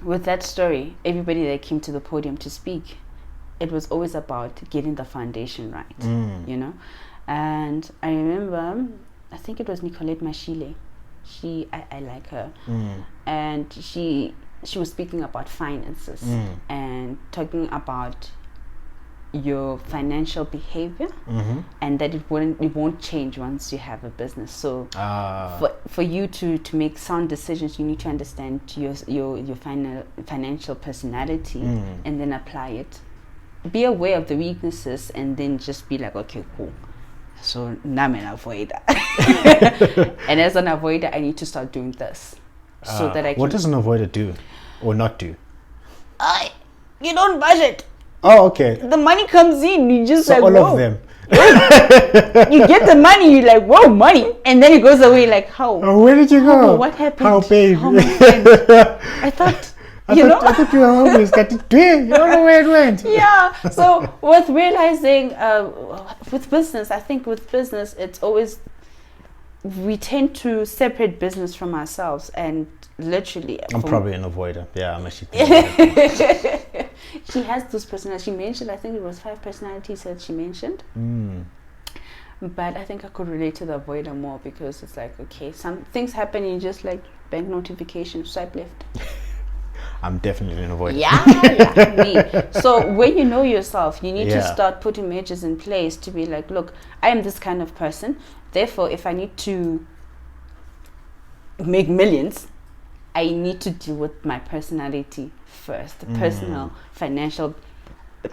with that story, everybody that came to the podium to speak, it was always about getting the foundation right, you know. And I remember, I think it was Nicolette Mashile. I like her, and she was speaking about finances and talking about your financial behavior, and that it won't change once you have a business. So for you to make sound decisions, you need to understand your financial personality and then apply it. Be aware of the weaknesses and then just be like, okay, cool. So now I'm an avoider. And as an avoider, I need to start doing this. So that I can... What does an avoider do or not do? You don't budget. Oh, okay. The money comes in, you just So like, all whoa. of them. You get the money, you're like, whoa, money. And then it goes away like, how? Oh, where did you go? What happened? How, babe? How, my friend? I thought... I thought you were always got it. You don't know where it went. Yeah. So with realizing, with business, I think with business, it's always, we tend to separate business from ourselves, and literally. I'm probably an avoider. Yeah, I'm actually. She has those personalities. She mentioned, I think it was 5 personalities that she mentioned. But I think I could relate to the avoider more, because it's like, okay, some things happen, and you just like bank notification, swipe left. I'm definitely an avoider. Yeah, me. So when you know yourself, you need to start putting measures in place to be like, look, I am this kind of person. Therefore, if I need to make millions, I need to deal with my personality first, the personal, financial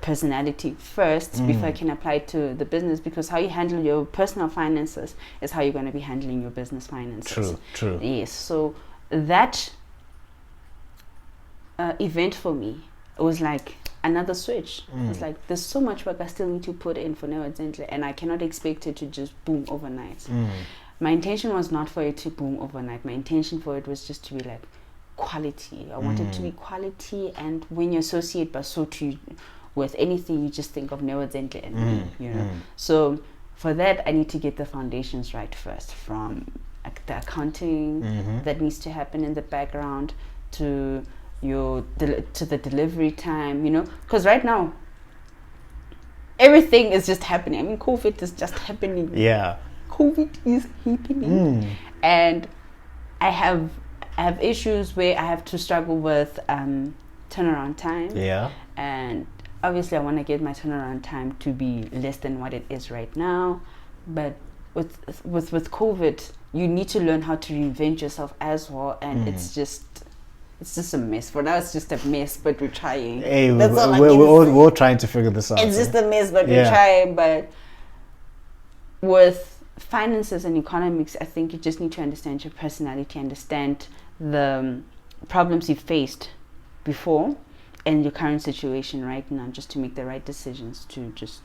personality first, before I can apply it to the business. Because how you handle your personal finances is how you're going to be handling your business finances. True. Yes. So that event for me, it was like another switch. It's like, there's so much work I still need to put in for Neotsentle, and I cannot expect it to just boom overnight. My intention was not for it to boom overnight. My intention for it was just to be like quality. I wanted to be quality, and when you associate Basotho with anything, you just think of Neotsentle and me, you know. So for that, I need to get the foundations right first, from the accounting that needs to happen in the background, to to the delivery time, you know, because right now everything is just happening. I mean, COVID is just happening. Yeah, COVID is happening, and I have issues where I have to struggle with turnaround time. Yeah, and obviously I want to get my turnaround time to be less than what it is right now, but with COVID, you need to learn how to reinvent yourself as well, and it's just a mess. For now, it's just a mess, but we're trying. Hey, we're all trying to figure this out. It's just a mess, but we're trying. But with finances and economics, I think you just need to understand your personality, understand the problems you faced before, and your current situation right now, just to make the right decisions to just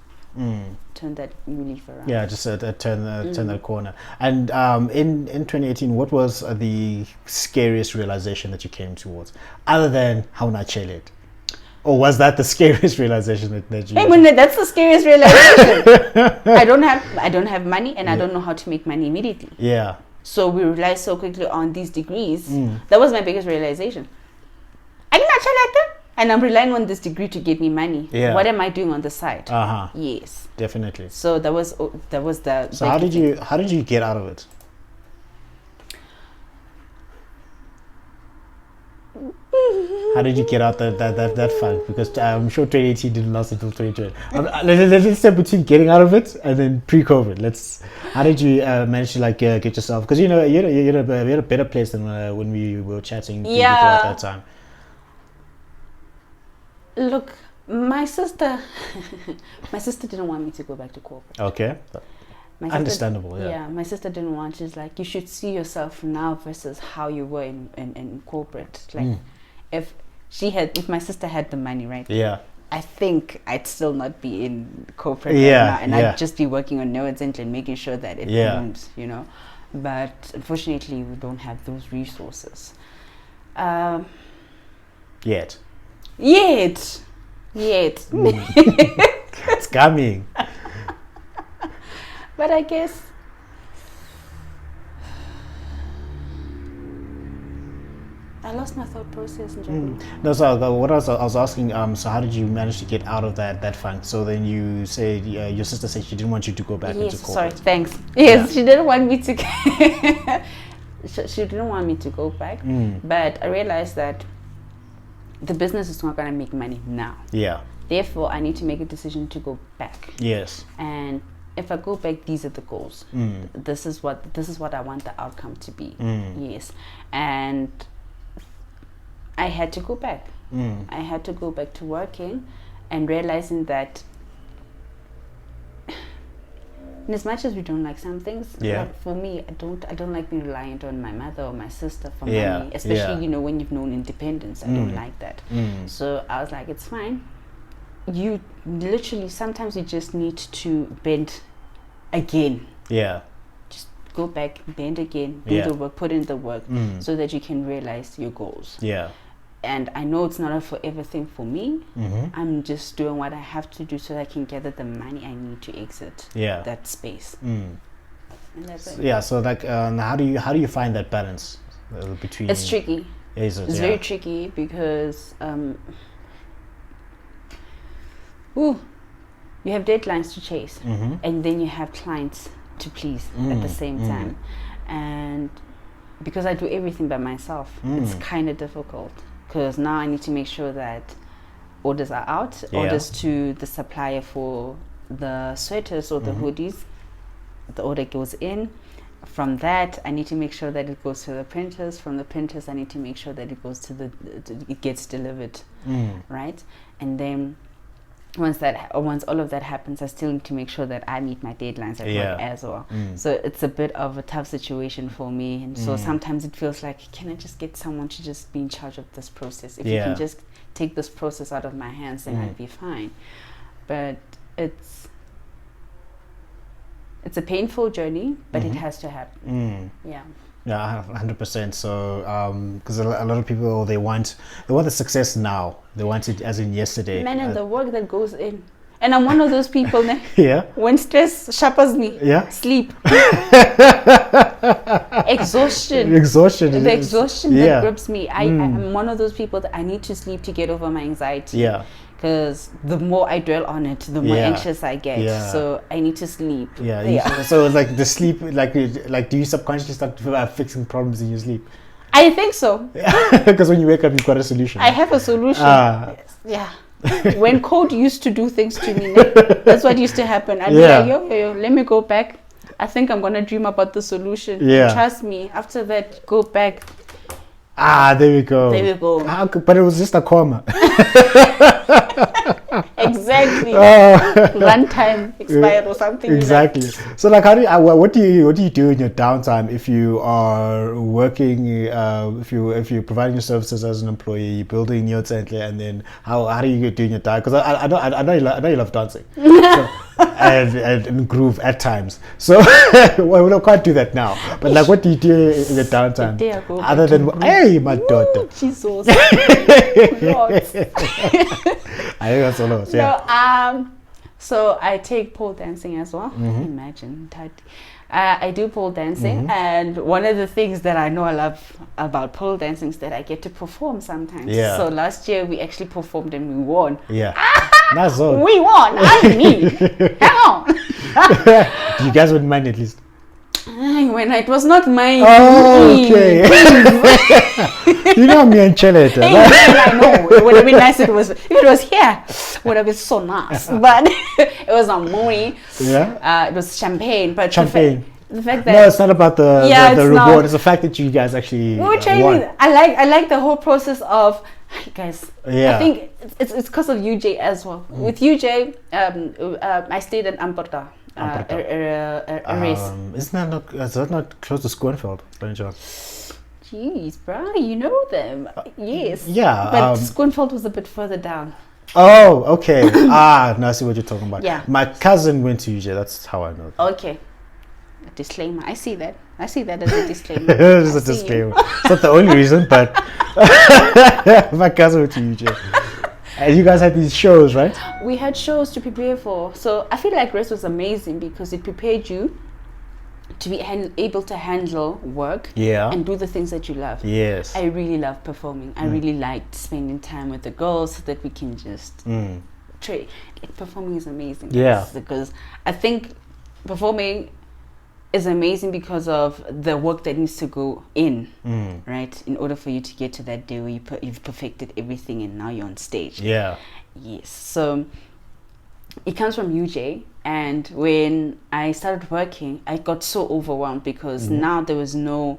turn that new leaf around. Yeah, just turn that corner. And in 2018, what was the scariest realization that you came towards, other than how not it? Or was that the scariest realization that you? Hey, when that's the scariest realization. I don't have money, and I don't know how to make money immediately. Yeah. So we rely so quickly on these degrees. That was my biggest realization. I cannot try like that, and I'm relying on this degree to get me money. Yeah. What am I doing on the side? Yes. Definitely. So that was the. So how did you get out of it? How did you get out that funk? Because I'm sure 2018 didn't last until 2020. Let's say between getting out of it and then pre-COVID. How did you manage to get yourself? Because you're a better place than when we were chatting at that time. Look, My sister, my sister didn't want me to go back to corporate. Okay. My sister, Understandable, yeah. Yeah, my sister didn't want. She's like, you should see yourself now versus how you were in corporate. Like, if my sister had the money, right? Yeah. I think I'd still not be in corporate Yeah, right now, and yeah. I'd just be working on Neotsentle and making sure that it booms, you know. But unfortunately, we don't have those resources. Yet. Yet. It's coming. But I guess I lost my thought process in general. No, so what I was asking, so how did you manage to get out of that funk? So then you said your sister said she didn't want you to go back into Yes, corporate. sorry, thanks. Yes, she didn't want me to. She didn't want me to go back, but I realized that the business is not going to make money now. Yeah. Therefore, I need to make a decision to go back. Yes. And if I go back, these are the goals. This is what I want the outcome to be. Yes, and I had to go back. I had to go back to working, and realizing that, and as much as we don't like some things, like for me, I don't like being reliant on my mother or my sister for money, especially you know when you've known independence. I don't like that. So I was like, it's fine. You literally sometimes you just need to bend again. Yeah. Just go back, bend again, do the work, put in the work, so that you can realize your goals. Yeah. And I know it's not a forever thing for me. I'm just doing what I have to do so that I can gather the money I need to exit that space. And that's it. Yeah. So like, how do you find that balance between? It's tricky. It's very tricky because you have deadlines to chase, and then you have clients to please at the same time. And because I do everything by myself, it's kind of difficult. Because now I need to make sure that orders are out, orders to the supplier for the sweaters or the hoodies, the order goes in. From that, I need to make sure that it goes to the printers. From the printers, I need to make sure that it goes to it gets delivered, right? And then once all of that happens, I still need to make sure that I meet my deadlines at work as well. So it's a bit of a tough situation for me, and so sometimes it feels like, can I just get someone to just be in charge of this process? If you can just take this process out of my hands, then I'd be fine. But it's a painful journey, but it has to happen. Yeah, 100%. So, because a lot of people they want the success now. They want it as in yesterday. Man, and the work that goes in, and I'm one of those people. Yeah. When stress sharpens me, sleep, exhaustion. The exhaustion that grips me. I'm one of those people that I need to sleep to get over my anxiety. Yeah. Because the more I dwell on it, the more anxious I get. Yeah. So I need to sleep. So it's like the sleep, like do you subconsciously start fixing problems in your sleep? I think so. Because when you wake up, you've got a solution. I have a solution. Yeah. When code used to do things to me, that's what used to happen. I'd be like, yo, let me go back. I think I'm gonna dream about the solution. Yeah. Trust me. After that, go back. There we go. But it was just a comma. Exactly. Runtime expired or something. Exactly. Like so, like, what do you do in your downtime if you are working? If you're providing your services as an employee, building Neotsentle, and then how do you do in your time? Because I know you love dancing. So, and groove at times. So well, we don't quite do that now. But like, what do you do in the downtime? Other than hey, my daughter. Jesus. I think that's a lot. Yeah. So I take pole dancing as well. Imagine that. I do pole dancing, and one of the things that I know I love about pole dancing is that I get to perform sometimes. Yeah. So last year we actually performed and we won. Yeah. That's all. We won. I mean, hell on. You guys wouldn't mind at least. When it was not mine. Oh, okay. You know me and Chelet. I know. It would have been nice if it was here. It would have been so nice. But it was on Moe. Yeah. It was champagne. But champagne. The fact that it's not about the reward. It's the fact that you guys actually won. I like the whole process of Guys, Yeah. I think it's because of UJ as well. With UJ, I stayed in Amperta. Is that not close to Schoonveld, by any chance? Jeez, bro, you know them. Yes. Yeah. But Schoonveld was a bit further down. Oh, okay. No, I see what you're talking about. Yeah. My cousin went to UJ. That's how I know that. Okay. A disclaimer. I see that as a disclaimer. It's a disclaimer. It's not the only reason, but my cousin went to UJ. And you guys had these shows, right? We had shows to prepare for. So I feel like Rest was amazing because it prepared you to be able to handle work and do the things that you love. Yes. I really love performing. I really liked spending time with the girls so that we can just trade. Performing is amazing. Yeah. Because I think performing is amazing because of the work that needs to go in, right? In order for you to get to that day where you've perfected everything and now you're on stage. Yeah. Yes. So it comes from UJ, and when I started working, I got so overwhelmed because now there was no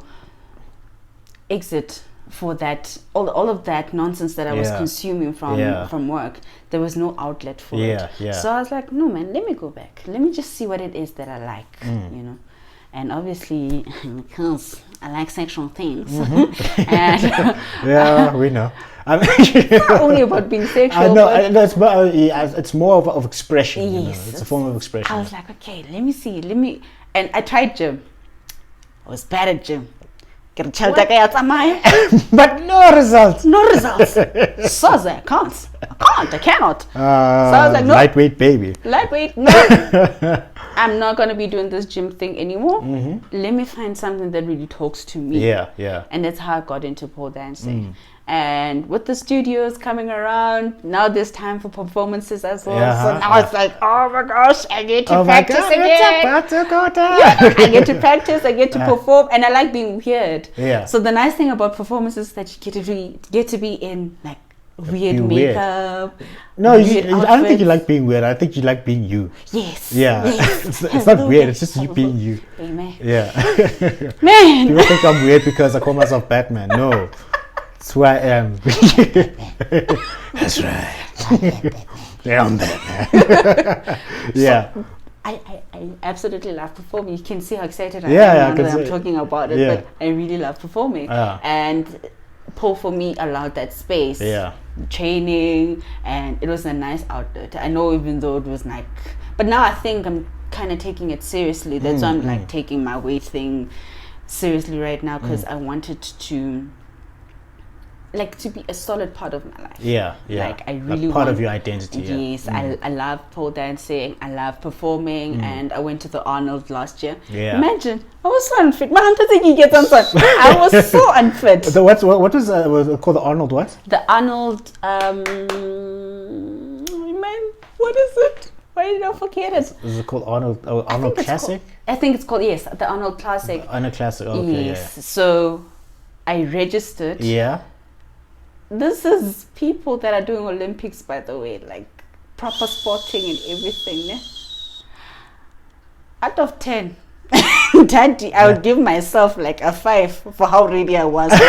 exit for that, all of that nonsense that I was consuming from work. There was no outlet for it. Yeah. So I was like, no man, let me go back. Let me just see what it is that I like, you know. And obviously, because I like sexual things, and yeah, we know. it's not only about being sexual. I know, it's more of expression. Yes, you know? It's a form of expression. I was like, okay, let me see, and I tried gym. I was bad at gym. But no results. No results. So I can't. I cannot. So I was like, no. Lightweight baby. Lightweight, no. I'm not going to be doing this gym thing anymore. Let me find something that really talks to me. Yeah. And that's how I got into pole dancing. And with the studios coming around, now there's time for performances as well. So now it's like, oh my gosh, I get to practice again. It's about to go down. I get to practice, I get to perform, and I like being weird. Yeah. So the nice thing about performances is that you get to be in like weird makeup. No, I don't think you like being weird. I think you like being you. Yes. Yeah. Yes. It's not weird. It's just you being you. Amen. Yeah. Man. People think I'm weird because I call myself Batman. No. That's who I am. That's right. Yeah, I'm Batman. Yeah. So, I absolutely love performing. You can see how excited I am when I'm talking about it. But I really love performing. And pole for me allowed that space. Yeah. Training, and it was a nice outlet. I know, even though it was like, but now I think I'm kind of taking it seriously. That's why I'm like taking my weight thing seriously right now, because I wanted to be a solid part of my life. Yeah. Like I really part of your identity. Yes, I love pole dancing. I love performing, and I went to the Arnold last year. Yeah. Imagine, I was so unfit. I was so unfit. So what was it called? The Arnold what? The Arnold. What is it? Why did I forget it? Is it called Arnold? Arnold Classic? I think it's called the Arnold Classic. Arnold Classic. Okay. Yes. Yeah. So I registered. Yeah. This is people that are doing Olympics, by the way, like proper sporting and everything. Yeah? Out of 10, Daddy, I would give myself like a 5 for how ready I was. But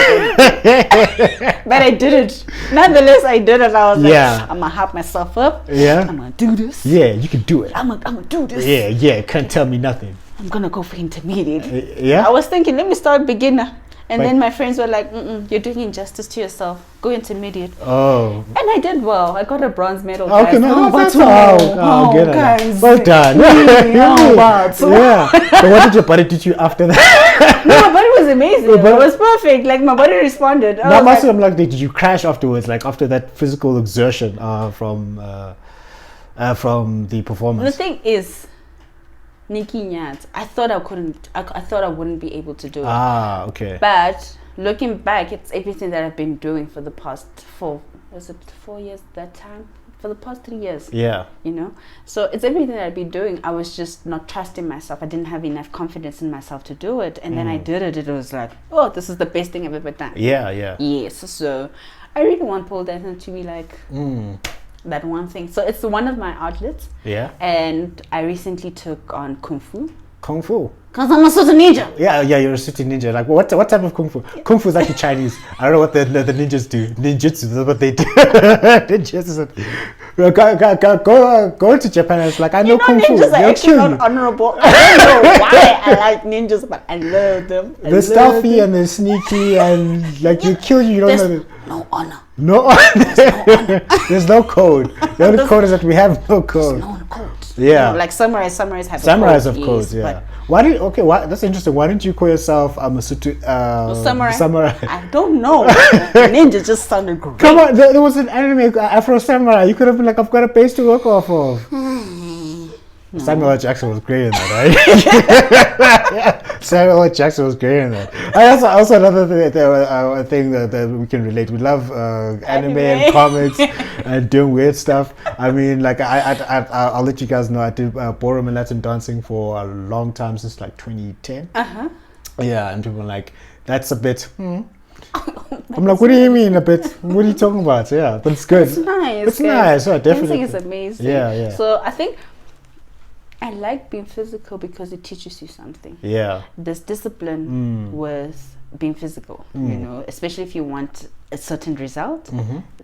I did it. Nonetheless, I did it. I was like, I'm going to hype myself up. Yeah. I'm going to do this. Yeah, you can do it. I'm going to do this. Yeah. Can't tell me nothing. I'm going to go for intermediate. Yeah. I was thinking, let me start beginner. And then my friends were like, you're doing injustice to yourself. Go intermediate. Oh. And I did well. I got a bronze medal. Okay, guys. Guys. Well done. Yeah. So what did your body teach you after that? No, my body was amazing. It was perfect. Like, my body responded. I'm like, did you crash afterwards? Like, after that physical exertion from the performance? The thing is, Nikki Nyat, I thought I wouldn't be able to do it. Okay. But looking back, it's everything that I've been doing for the past 4 years that time? For the past 3 years. Yeah. You know? So it's everything that I've been doing. I was just not trusting myself. I didn't have enough confidence in myself to do it. And then I did it. It was like, oh, this is the best thing I've ever done. Yeah. Yes. So I really want pole dancing to be like that one thing. So it's one of my outlets. Yeah. And I recently took on Kung Fu. Kung Fu. Because I'm a Sotho ninja. Yeah, you're a city ninja. Like, what type of Kung Fu? Kung Fu is actually Chinese. I don't know what the ninjas do. Ninjutsu, that's what they do. Ninjutsu. Go to Japan and it's like, I know Kung Fu. Ninjas are They'll actually kill not you. honorable. I don't know why I like ninjas, but I love them. They're stealthy and they're sneaky and like you kill you. You don't know. There's no honor. No, there's no code. The only code is that we have no code. No code. Yeah. Like samurais have Samurais a of code. course, yeah. But Why did that's interesting. Why didn't you call yourself a samurai? Samurai. I don't know. Ninja just sounded great. Come on, there was an anime Afro Samurai. You could have been like, I've got a base to work off of. Samuel L. Jackson was great in that, right? Samuel L. Jackson was great in that. That's also another thing that we can relate. We love anime and comics and doing weird stuff. I mean, like I'll let you guys know I did ballroom and Latin dancing for a long time, since like 2010. Yeah, and people are like, that's a bit. I'm like, what do you mean a bit? What are you talking about? Yeah, but it's good. It's nice. It's nice. Yeah, definitely. Dancing is amazing. Yeah. So I think I like being physical because it teaches you something. Yeah. There's discipline with being physical, you know, especially if you want a certain result.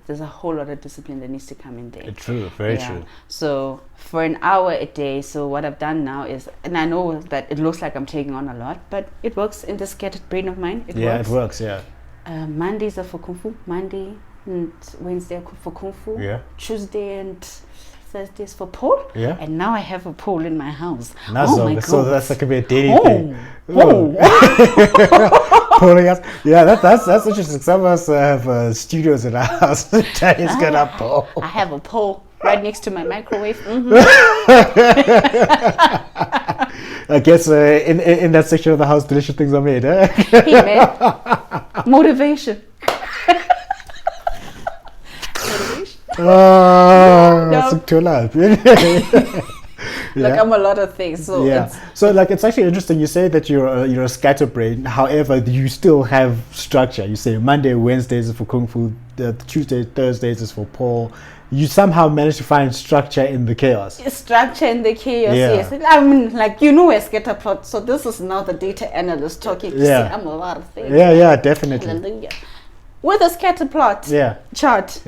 There's a whole lot of discipline that needs to come in there. True, very true. So for an hour a day, so what I've done now is, and I know that it looks like I'm taking on a lot, but it works in the scattered brain of mine. It works. Yeah. Mondays are for Kung Fu. Monday and Wednesday are for Kung Fu. Yeah. Tuesday and Thursdays for pole. Yeah. And now I have a pole in my house. Oh my God. So that's like a daily thing. Pulling us. Yeah, that's interesting. Some of us have studios in our house. Daddy's got a pole. I have a pole right next to my microwave. I guess in that section of the house, delicious things are made. Eh? Hey man, motivation. That's too loud. Like I'm a lot of things. So it's actually interesting. You say that you're a scatterbrain. However, you still have structure. You say Monday, Wednesdays is for Kung Fu. Tuesday, Thursdays is for Paul. You somehow manage to find structure in the chaos. Structure in the chaos, yes. I mean, like, you know, a scatterplot. So this is now the data analyst talking. To say I'm a lot of things. Yeah, definitely. Hallelujah. With a scatterplot chart,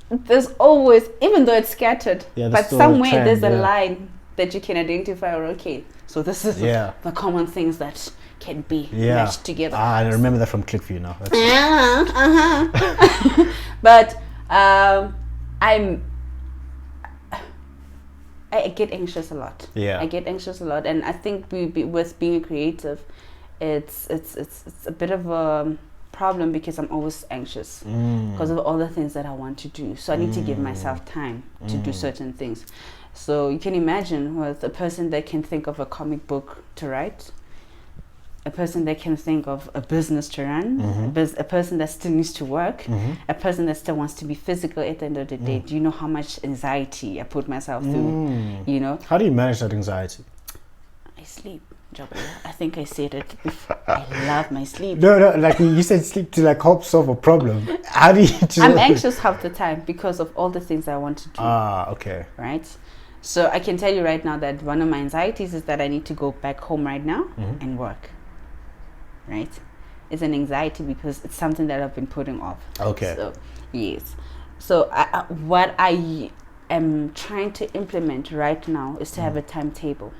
there's always, even though it's scattered, but somewhere there's a line that you can identify. Or okay, so this is the common things that can be matched together. I remember that from ClickView now. But I get anxious a lot. I get anxious a lot, and I think with being a creative, it's a bit of a problem because I'm always anxious because of all the things that I want to do. So I need to give myself time to do certain things. So you can imagine with a person that can think of a comic book to write, a person that can think of a business to run, a person that still needs to work, a person that still wants to be physical at the end of the day. Do you know how much anxiety I put myself through? You know? How do you manage that anxiety? I sleep. I think I said it before. I love my sleep. No, like you said sleep to like help solve a problem. How do you do I'm anxious half the time because of all the things I want to do. Okay. Right? So I can tell you right now that one of my anxieties is that I need to go back home right now and work. Right? It's an anxiety because it's something that I've been putting off. Okay. So, yes. So what I am trying to implement right now is to have a timetable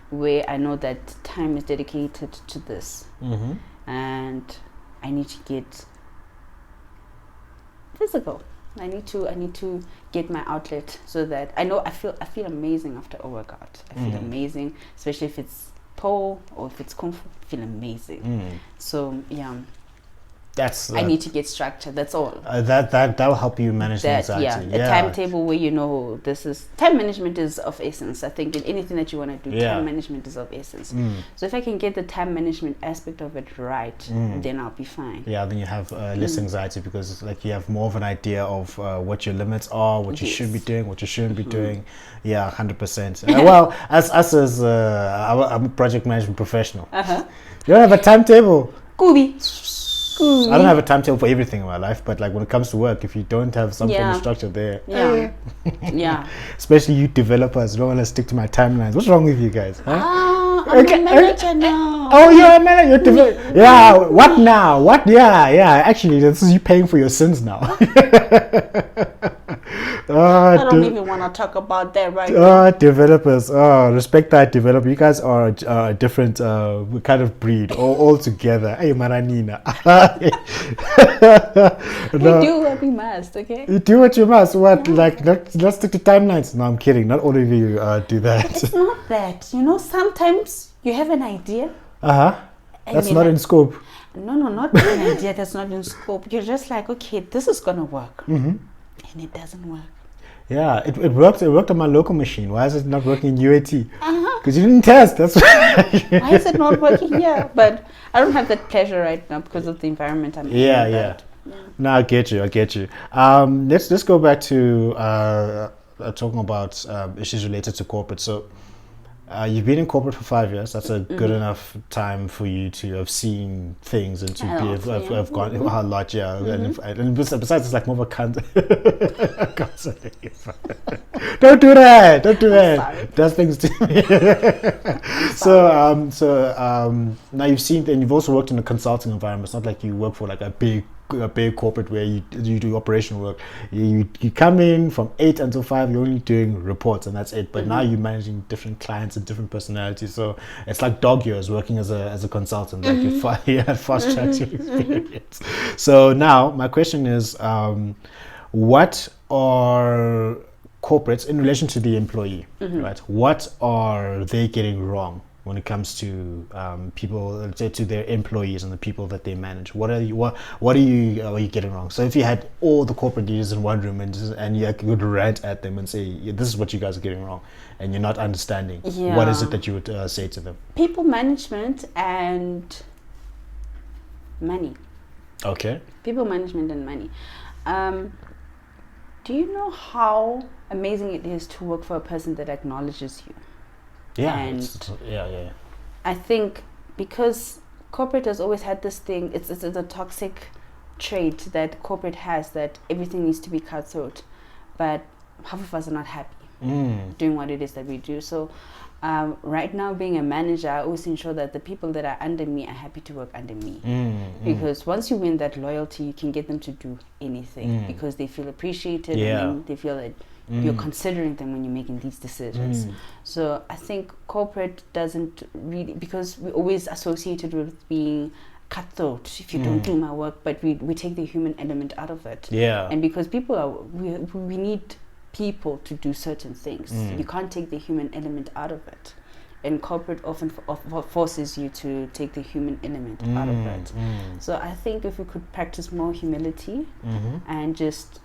where I know that time is dedicated to this, and I need to get physical. I need to get my outlet so that I know I feel amazing after a workout. I feel amazing, especially if it's pole or if it's kung fu. I feel amazing. So I need to get structure. That's all. That will help you manage the anxiety. A timetable where you know this is time management is of essence. I think in anything that you want to do, time management is of essence. So if I can get the time management aspect of it right, then I'll be fine. Yeah, then you have less anxiety because like you have more of an idea of what your limits are, what you should be doing, what you shouldn't be doing. Yeah, 100%. Well, as I'm a project management professional. You don't have a timetable. Gooby. I don't have a timetable for everything in my life, but like when it comes to work, if you don't have some form of structure there, yeah. Especially you developers, don't want to stick to my timelines. What's wrong with you guys? Huh? I'm a manager now. Oh, you're a manager. Yeah. What now? What? Yeah. Actually, this is you paying for your sins now. I don't even want to talk about that right now. Developers. Respect that developer. You guys are a different kind of breed all together. Hey, Maranina. We do what we must, okay? You do what you must. What? Yeah. Like, let's stick to timelines. No, I'm kidding. Not all of you do that. It's not that. Sometimes you have an idea. That's not in scope. No, not an idea that's not in scope. You're just like, okay, this is going to work. Mm-hmm. And it doesn't work. Yeah, it worked. It worked on my local machine. Why is it not working in UAT? Because you didn't test. That's why. Why is it not working here? But I don't have that pleasure right now because of the environment I'm in. Yeah. No, I get you. Let's go back to talking about issues related to corporate. So, you've been in corporate for 5 years. That's a good enough time for you to have seen things and to have gone a lot. Yeah, and besides, it's like more of a counseling. Don't do that. Sorry. Does things to me. So now you've seen, and you've also worked in a consulting environment. It's not like you work for like a big corporate where you do operational work. You come in from 8 until 5. You're only doing reports and that's it. But now you're managing different clients and different personalities. So it's like dog years working as a consultant. Like you had fast tracked your experience. So now my question is, what are corporates in relation to the employee, right? What are they getting wrong when it comes to people, to their employees and the people that they manage? What are you getting wrong? So if you had all the corporate leaders in one room and you could rant at them and say, this is what you guys are getting wrong, and you're not understanding, what is it that you would say to them? People management and money. Okay. People management and money. Do you know how amazing it is to work for a person that acknowledges you? Yeah, yeah. I think because corporate has always had this thing, it's a toxic trait that corporate has, that everything needs to be cutthroat, but half of us are not happy doing what it is that we do. So right now, being a manager, I always ensure that the people that are under me are happy to work under me. Because once you win that loyalty, you can get them to do anything because they feel appreciated and they feel that you're considering them when you're making these decisions. So I think corporate doesn't really, because we're always associated with being cutthroat if you don't do my work, but we take the human element out of it. Yeah. And because we need people to do certain things. You can't take the human element out of it. And corporate often forces you to take the human element out of it. So I think if we could practice more humility and just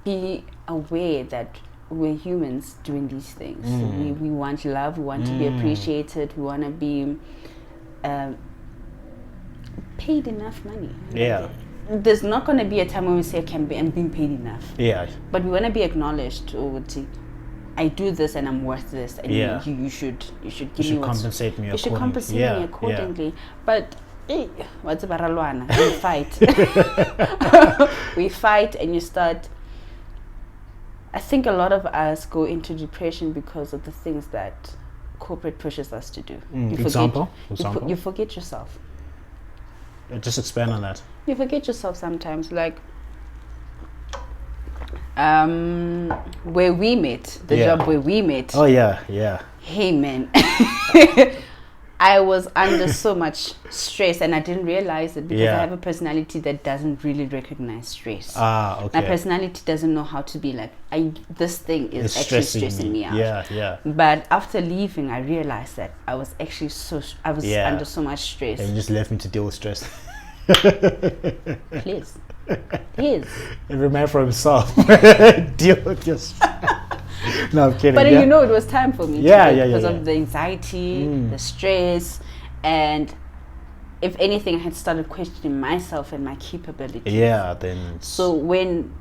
be aware that we're humans doing these things. We want love, we want to be appreciated, we want to be paid enough money. Yeah. There's not going to be a time when we say, okay, I'm being paid enough. Yeah. But we want to be acknowledged. I do this and I'm worth this, and you should give me compensate me. You should compensate me accordingly. Yeah. But what's baralwana? We fight. We fight, and you start. I think a lot of us go into depression because of the things that corporate pushes us to do. Example? You forget yourself. Just expand on that. You forget yourself sometimes, like where we met, the job where we met. Oh yeah. Hey man, I was under so much stress and I didn't realize it because I have a personality that doesn't really recognize stress. Okay. My personality doesn't know how to be like, this thing is actually stressing me out. Yeah. But after leaving, I realized that I was actually under so much stress. And you just left me to deal with stress. Please. Every man for himself. Deal with your stress. No, I'm kidding. But you know, it was time for me because of the anxiety, the stress, and if anything, I had started questioning myself and my capabilities. Yeah, then. So when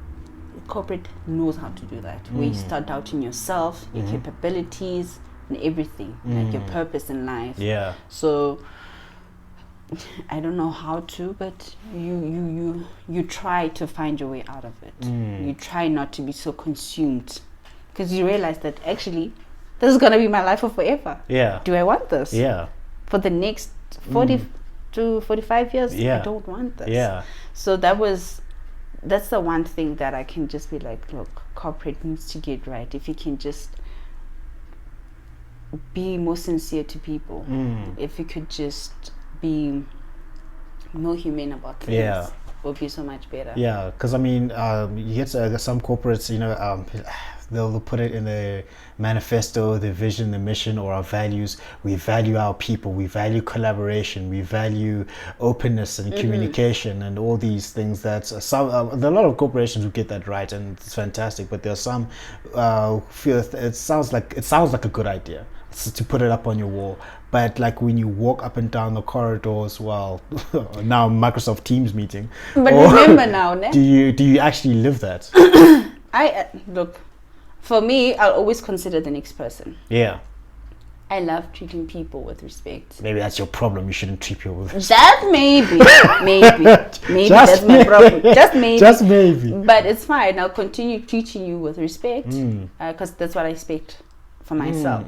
corporate knows how to do that, where you start doubting yourself, your capabilities, and everything, like your purpose in life. Yeah. So I don't know how to, but you try to find your way out of it. You try not to be so consumed. Because you realize that actually this is gonna be my life for forever. Yeah. Do I want this? Yeah. For the next 40 to 45 years, Yeah. I don't want this. Yeah. So that's the one thing that I can just be like, look, corporate needs to get right. If you can just be more sincere to people, if you could just be more humane about things, Yeah. it would be so much better. Yeah, because I mean, you get some corporates, they'll put it in the manifesto, the vision, the mission, or our values. We value our people, we value collaboration, we value openness and communication, and all these things. That there are a lot of corporations who get that right, and it's fantastic. But there are some who feel it sounds like a good idea to put it up on your wall. But like when you walk up and down the corridors, well, now Microsoft Teams meeting. But remember now, ne? Do you actually live that? Look, for me, I'll always consider the next person. Yeah. I love treating people with respect. Maybe that's your problem. You shouldn't treat people with respect. That maybe that's my problem. Just maybe. But it's fine. I'll continue treating you with respect because that's what I expect for myself.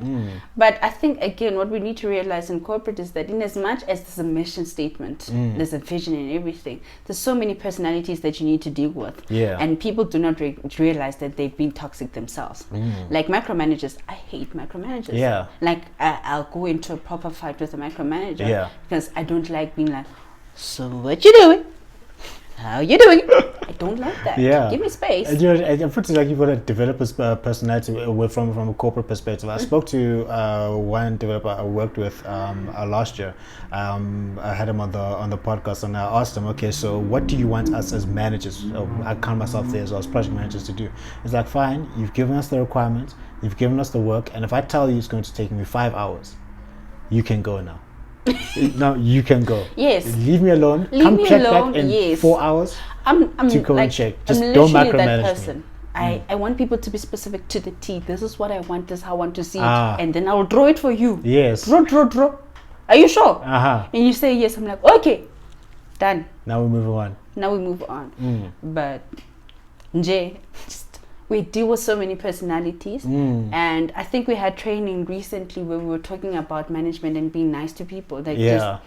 But I think again, what we need to realize in corporate is that in as much as there's a mission statement, there's a vision and everything, there's so many personalities that you need to deal with. Yeah. And people do not realize that they've been toxic themselves. Like micromanagers, I hate micromanagers. Yeah. Like I'll go into a proper fight with a micromanager because I don't like being like, so what you doing? How you doing? I don't like that. Yeah. Give me space. And I'm pretty like you've got a developer's personality from a corporate perspective. I spoke to one developer I worked with last year. I had him on the podcast, and I asked him, okay, so what do you want us as managers? I count myself there as well as project managers to do. It's like, fine, you've given us the requirements, you've given us the work, and if I tell you it's going to take me 5 hours, you can go now. No, you can go. Yes. Leave me alone. Come check back in 4 hours. I'm to go like, and check. Just I'm don't literally micromanage that person. me. I want people to be specific to the T. This is what I want. This is how I want to see it, Ah. and then I will draw it for you. Yes. Draw. Are you sure? Uh-huh. And you say yes. I'm like, okay, done. Now we move on. But Nje, we deal with so many personalities, and I think we had training recently where we were talking about management and being nice to people. Like just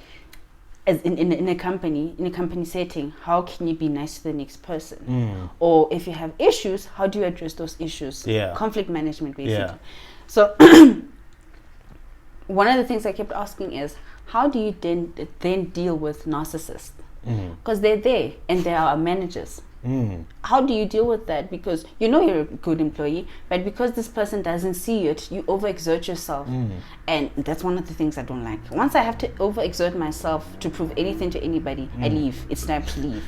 as in a company setting, how can you be nice to the next person? Or if you have issues, how do you address those issues? Conflict management, basically. So one of the things I kept asking is, how do you then deal with narcissists? Because they're there and they are managers. How do you deal with that? Because you know you're a good employee, but because this person doesn't see it, you overexert yourself. And that's one of the things I don't like. Once I have to overexert myself to prove anything to anybody, I leave. It's time to leave.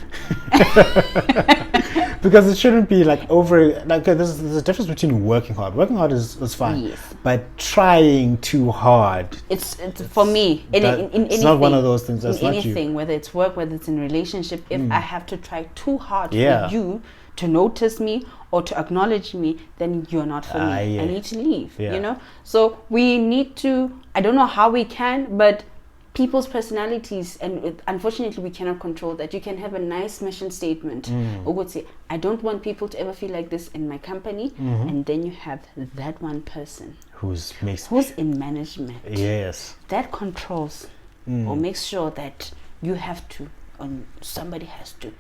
Because it shouldn't be like there's a difference between working hard. Working hard is fine. Yes. But trying too hard. It's for me, in anything. It's not one of those things. That's in not anything, you. whether it's work, whether it's in relationship, if I have to try too hard for Yeah. you to notice me or to acknowledge me, then you're not for me. Yeah. I need to leave. Yeah. You know. So we need to. I don't know how we can, but people's personalities, and unfortunately we cannot control that. You can have a nice mission statement or would say, I don't want people to ever feel like this in my company, and then you have that one person who's in management that controls or makes sure that you have to, or somebody has to,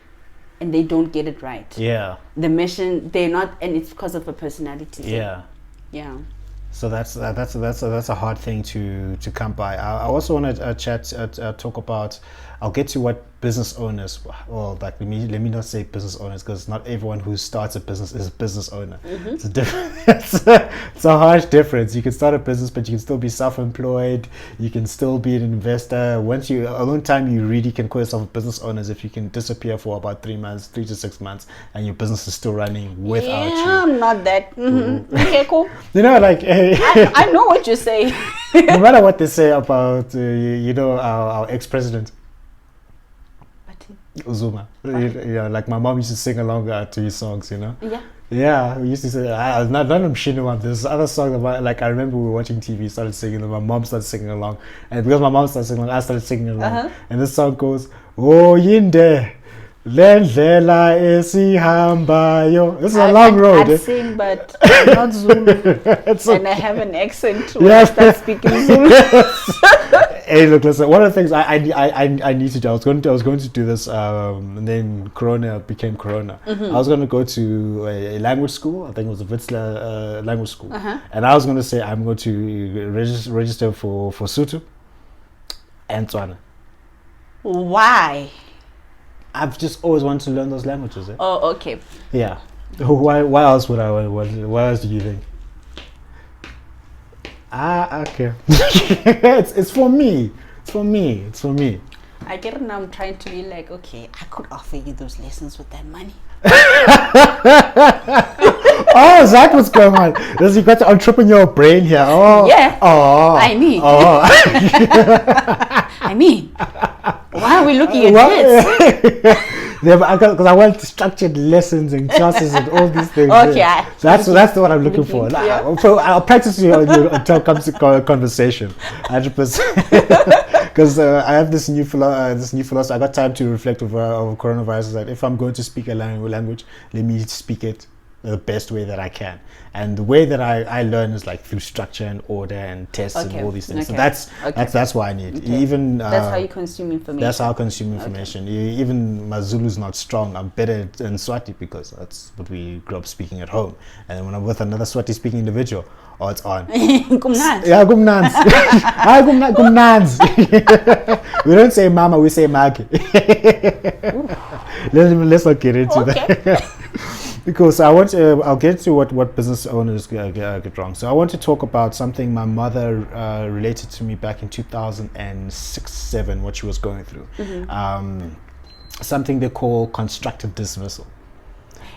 and they don't get it right. The mission, they're not, and it's because of a personality thing. So that's a hard thing to come by. I also want to talk about. I'll get to what business owners. Well, like let me not say business owners, because not everyone who starts a business is a business owner. It's a different. It's a harsh difference. You can start a business, but you can still be self-employed. You can still be an investor. A long time you really can call yourself a business owner if you can disappear for about 3 to 6 months, and your business is still running without you. I'm not that. Okay, cool. You know, like I know what you're saying. No matter what they say about our ex-president Zuma, like my mom used to sing along to his songs, we used to say, not I'm shitting on this other song about, like, I remember we were watching TV, started singing, and my mom started singing along, and because my mom started singing along, I started singing along, and this song goes, oh Yinde, Lendlela esihambayo. This is a long road. I'd sing, but I'm not Zulu. And I have an accent when Yeah. I start speaking Zulu. Hey, look, listen. One of the things I need to do. I was going to do this, and then Corona became Corona. I was going to go to a language school. I think it was a Witsla language school, and I was going to say I'm going to register for Sotho and Tswana. Why? I've just always wanted to learn those languages. Oh, okay. Yeah. Why else would I? What else do you think? Okay. it's for me. It's for me. It's for me. I get it now. I'm trying to be like, okay, I could offer you those lessons with that money. Oh, is that what's going on? You got the entrepreneur brain here. Oh. Yeah. Oh. I mean. Oh. I mean. Why are we looking at this? Because I want structured lessons and classes and all these things. Okay, yeah. That's what I'm looking for. Yeah. So I'll practice you until it comes to conversation, 100%. Because I have this new philosophy. I got time to reflect over coronavirus. That if I'm going to speak a language, let me speak it the best way that I can. And the way that I learn is like through structure and order and tests and all these things. So that's what I need. Okay. Even that's how you consume information. That's how I consume information. Even my Zulu's not strong. I'm better in Swati because that's what we grew up speaking at home. And then when I'm with another Swati speaking individual, oh, it's on. Kumnans. Yeah, Kumnans. Hi, Kumnans. We don't say mama, we say magi. Let's not get into that. Because I'll get to what business owners get wrong. So I want to talk about something my mother related to me back in 2006-07, what she was going through. Something they call constructive dismissal.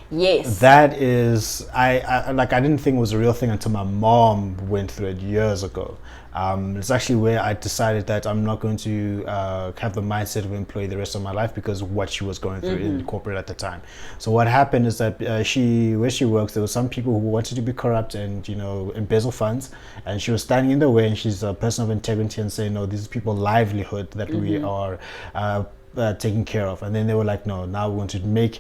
Yes. That is, I didn't think it was a real thing until my mom went through it years ago. It's actually where I decided that I'm not going to have the mindset of an employee the rest of my life because of what she was going through in corporate at the time. So what happened is that where she works, there were some people who wanted to be corrupt and embezzle funds, and she was standing in the way, and she's a person of integrity and saying, no, these are people's livelihood that we are taking care of. And then they were like, no, now we want to make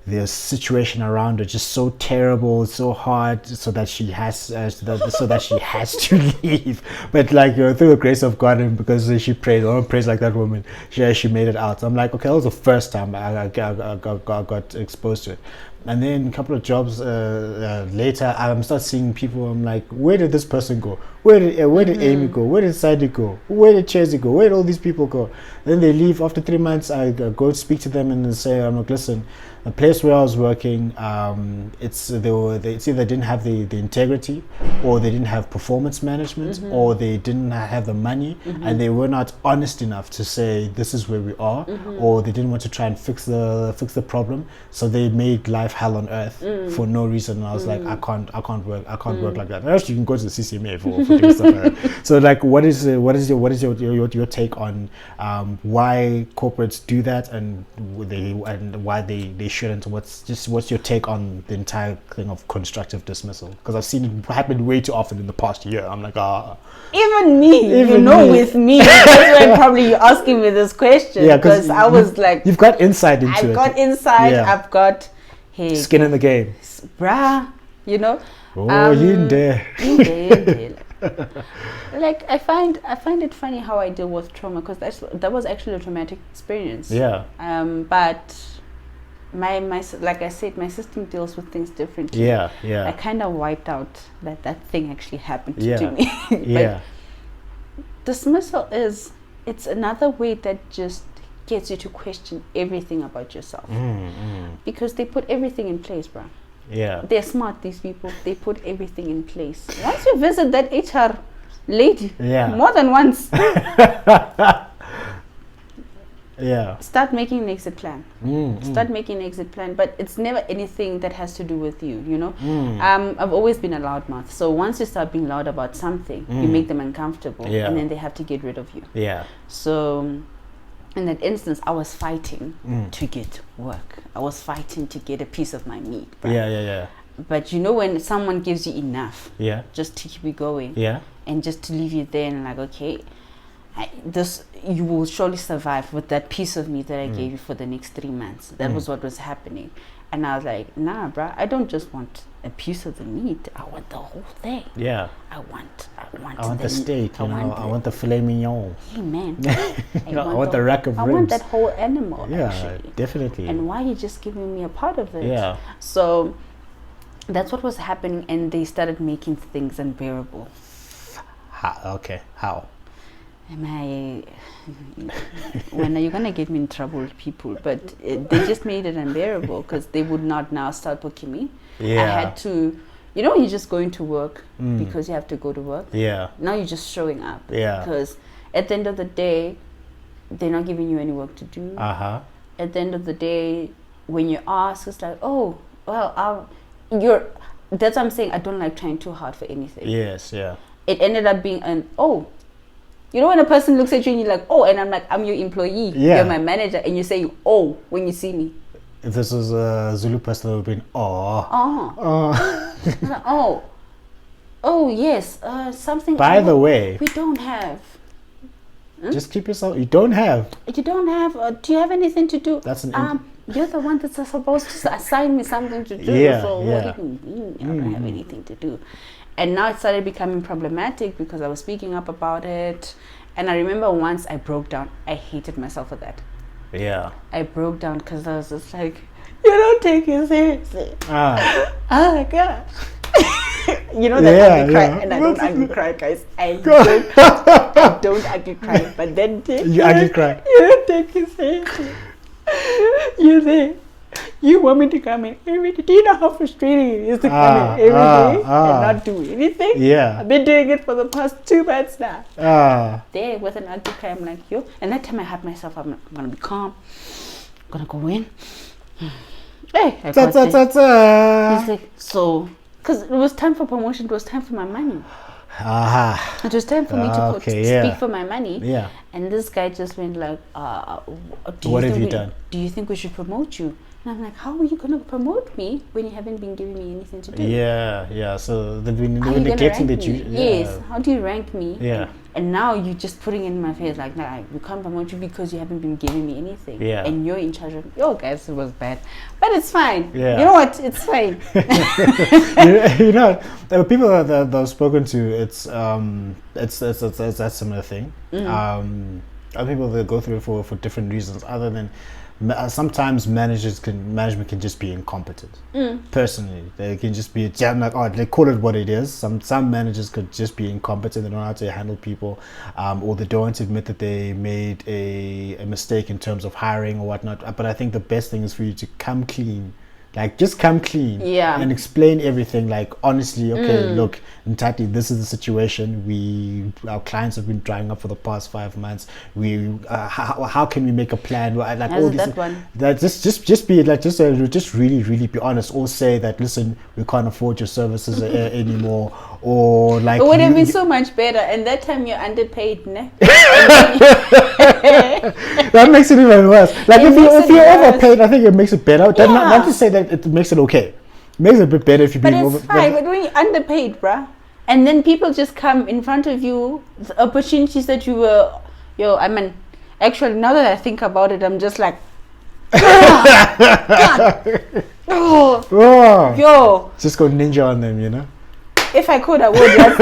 the situation around her just so terrible, so hard, so that she has to leave. But like through the grace of God and because she prayed, I don't praise like that woman, she made it out. So I'm like, okay, that was the first time I got exposed to it. And then a couple of jobs later, I'm start seeing people. I'm like, where did this person go? Where did Amy go? Where did Sadie go? Where did Chelsea go? Where did all these people go? Then they leave. After 3 months, I go speak to them and say, I'm like, listen, the place where I was working, it's either they didn't have the integrity, or they didn't have performance management, or they didn't have the money, and they were not honest enough to say this is where we are, or they didn't want to try and fix the problem. So they made life hell on earth for no reason. And I was like, I can't work like that. Actually, you can go to the CCMA for doing stuff like that. So like, what is your take on why corporates do that and why they shouldn't? What's your take on the entire thing of constructive dismissal? Because I've seen it happen way too often in the past year. I'm like, Even me. With me. That's why probably you're asking me this question. Yeah, because I was like, you've got insight into it. I've got insight. Yeah. I've got skin in the game, bruh. Oh, you there? Like I find it funny how I deal with trauma, because that was actually a traumatic experience. Yeah. But my like I said, my system deals with things differently. Yeah. I kind of wiped out that thing actually happened to me. Yeah. Dismissal it's another way that just gets you to question everything about yourself. Because they put everything in place, bro. Yeah. They're smart, these people. They put everything in place. Once you visit that HR lady, more than once, start making an exit plan. Start making an exit plan, but it's never anything that has to do with you, I've always been a loudmouth, so once you start being loud about something, you make them uncomfortable, and then they have to get rid of you. So in that instance, I was fighting to get work. I was fighting to get a piece of my meat. Right? But when someone gives you enough, just to keep you going, and just to leave you there and like, okay, you will surely survive with that piece of meat that I gave you for the next 3 months. That was what was happening. And I was like, nah, bruh, I don't just want a piece of the meat. I want the whole thing. Yeah. I want the steak, I want the filet mignon. Hey, man. I want the rack of ribs. I want that whole animal, yeah, actually. Definitely. And why are you just giving me a part of it? Yeah. So that's what was happening, and they started making things unbearable. How? When are you gonna get me in trouble with people? But they just made it unbearable because they would not now start booking me. Yeah. I had to, you're just going to work because you have to go to work. Yeah. Now you're just showing up. Yeah. Because at the end of the day, they're not giving you any work to do. Uh-huh. At the end of the day, when you ask, it's like, oh, well, that's what I'm saying. I don't like trying too hard for anything. Yes, yeah. It ended up being when a person looks at you and you're like, oh, and I'm like, I'm your employee, you're my manager, and you say, oh, when you see me. If this was a Zulu person, it would have been, oh, yes, something. By the way, we don't have. Just keep yourself. You don't have. Do you have anything to do? That's an. You're the one that's supposed to assign me something to do. Yeah, so what do you mean I don't have anything to do? And now it started becoming problematic because I was speaking up about it. And I remember once I broke down. I hated myself for that. Yeah. I broke down because I was just like, you don't take it seriously. Oh my God. You know that ugly cry, and I don't ugly cry, guys. I don't ugly cry, but then you ugly cry. You don't take it seriously. You say, you want me to come in every day. Do you know how frustrating it is to come in every day and not do anything? Yeah. I've been doing it for the past 2 months now. There with an ugly cry, I'm like, yo. And that time I had myself, I'm going to be calm. I'm going to go in. Hey, I got this. He's like, so, because it was time for promotion, it was time for my money. It was time for me to speak for my money. Yeah. And this guy just went like, what have you done? Do you think we should promote you? And I'm like, how are you going to promote me when you haven't been giving me anything to do? Yeah. So they've been neglecting that you. Yes. How do you rank me? Yeah. And now you're just putting it in my face like, nah, we can't promote you because you haven't been giving me anything. Yeah. And you're in charge of. Oh, guys, it was bad, but it's fine. Yeah. You know what? It's fine. The people that I've spoken to, it's that similar thing. Other people that go through it for different reasons, other than. Sometimes management can just be incompetent. Personally, they can just be like, they call it what it is. Some managers could just be incompetent. They don't know how to handle people, or they don't want to admit that they made a mistake in terms of hiring or whatnot. But I think the best thing is for you to come clean. Like, just come clean and explain everything. Like, honestly, okay, look, Nthati, this is the situation. Our clients have been drying up for the past 5 months. How can we make a plan? Like, all these, that just be like, just really, really be honest. Or say that, listen, we can't afford your services anymore. Or like, it would have been so much better. And that time you're underpaid, ne? That makes it even worse. Like, if you're overpaid, I think it makes it better. Not to say that it makes it okay. It makes it a bit better if you're being overpaid. But it's fine. But when you're underpaid, bruh, and then people just come in front of you, the opportunities that you were, actually, now that I think about it, I'm just like, just go ninja on them, If I could, I would, yes.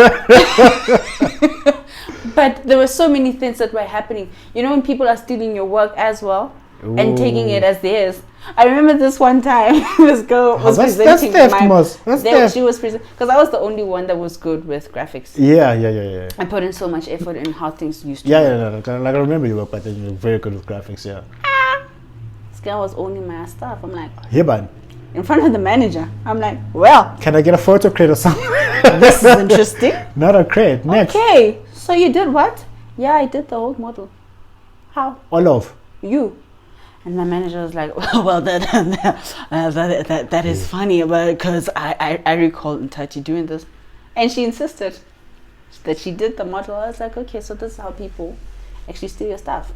But there were so many things that were happening. When people are stealing your work as well and taking it as theirs. I remember this one time, this girl was presenting. That's theft. She was presenting, because I was the only one that was good with graphics. Yeah. I put in so much effort in how things used to work. Like, I remember you were, but then you were very good with graphics, This girl was owning my stuff. I'm like, man. In front of the manager. I'm like, well. Can I get a photo crate or something? This is interesting. Not a crate. Next. Okay. So you did what? Yeah, I did the whole model. How? All of you. And my manager was like, well, that is funny, because I recall Nthati doing this. And she insisted that she did the model. I was like, okay, so this is how people actually steal your stuff.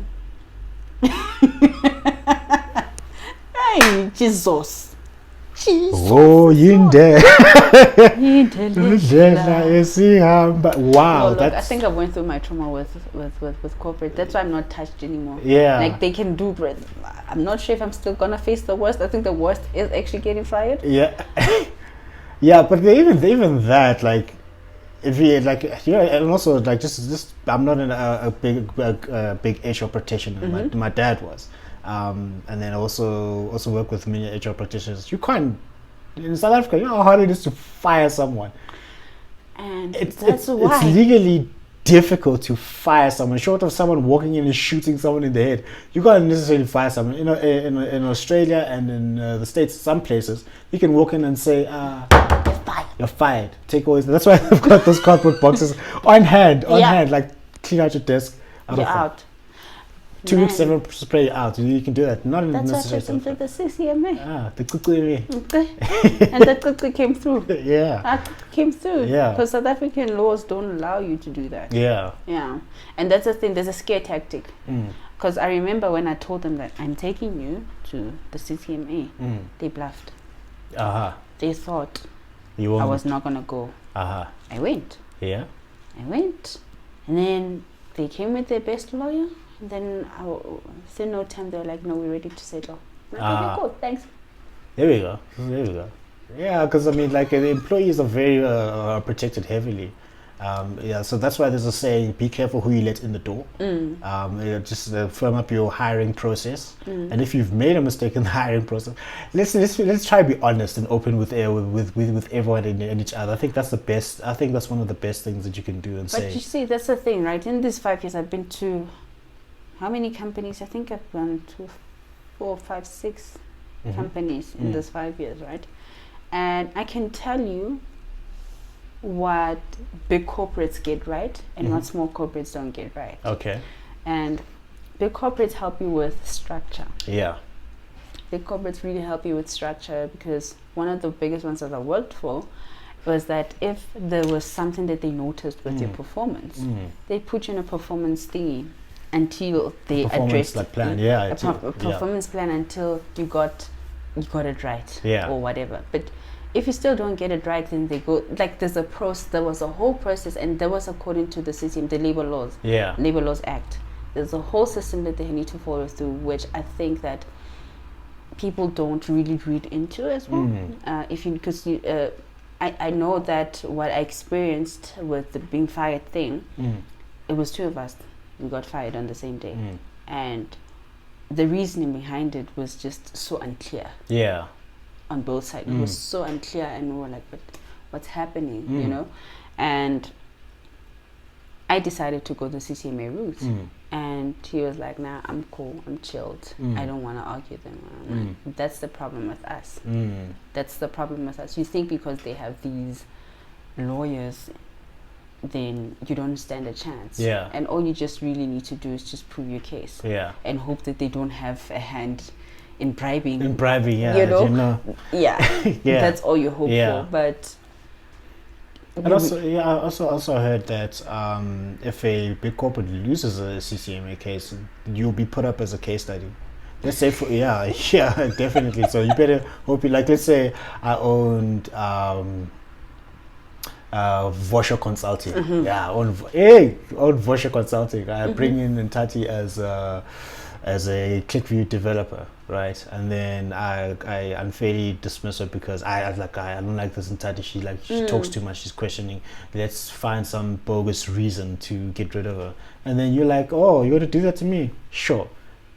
Hey, Jesus. Oh, yinde. But wow, No, look, I that's think I went through my trauma with corporate. That's why I'm not touched anymore. Yeah. Like they can do, but I'm not sure if I'm still gonna face the worst. I think the worst is actually getting fired. yeah. Yeah, but even that, like, if you like, and also like just I'm not in a big HR practitioner. My dad was, and then also work with many HR practitioners. You can't in South Africa. You know how hard it is to fire someone. And It's that's why. it's legally difficult to fire someone. Short of someone walking in and shooting someone in the head, you can't necessarily fire someone. You know, in Australia and in the States, some places you can walk in and say, "You're fired. Take away." That's why I've got those cardboard boxes on hand, like clean out your desk. You're out. 2 weeks, Man. 7 spray out. You can do that. Not in That's why I necessary. took them to the CCMA. The kukui. Okay. And that quickly came through. Yeah. That came through. Yeah. Because South African laws don't allow you to do that. Yeah. Yeah. And that's the thing. There's a scare tactic. Because I remember when I told them that I'm taking you to the CCMA, they bluffed. They thought You I won't. was not going to go. I went. Yeah. I went. And then they came with their best lawyer. And then within no time, they were like, no, we're ready to settle. I'm like, okay, cool, thanks. There we go. Yeah, because I mean, like the employees are very protected heavily. Yeah, so that's why there's a saying: be careful who you let in the door. Just firm up your hiring process. And if you've made a mistake in the hiring process, let's try to be honest and open with everyone and each other. I think that's the best. I think that's one of the best things that you can do and say. But you see, that's the thing, right? In these 5 years, I've been to how many companies? I think I've gone to 4, 5, 6 companies in these 5 years, right? And I can tell you what big corporates get right and what small corporates don't get right. Okay. And big corporates help you with structure. Yeah. Big corporates really help you with structure, because one of the biggest ones that I worked for was that if there was something that they noticed with your performance, they put you in a performance thingy until they addressed like plan. a performance plan until you got it right, or whatever. But if you still don't get it right, then they go like there was a whole process, and that was according to the system, the labor laws, Labor Laws Act. There's a whole system that they need to follow through, which I think that people don't really read into as well. I know that what I experienced with the being fired thing, it was 2 of us. We got fired on the same day, and the reasoning behind it was just so unclear. Yeah. On both sides, it was so unclear, and we were like, "But what's happening?" You know, and I decided to go the CCMA route, and he was like, "Nah, I'm cool, I'm chilled. I don't want to argue them." Like, that's the problem with us. That's the problem with us. You think because they have these lawyers, then you don't stand a chance. Yeah. And all you just really need to do is just prove your case. Yeah. And hope that they don't have a hand in bribing. Yeah. You know? Yeah. That's all you hope for. But and also, I also heard that if a big corporate loses a CCMA case, you'll be put up as a case study. Let's say definitely. So you better hope let's say I owned Vosho Consulting. Own Vosho Consulting. I bring in Nthati as a ClickView developer, right? And then I unfairly dismiss her because I don't like this Nthati. She talks too much. She's questioning. Let's find some bogus reason to get rid of her. And then you're like, oh, you want to do that to me? Sure.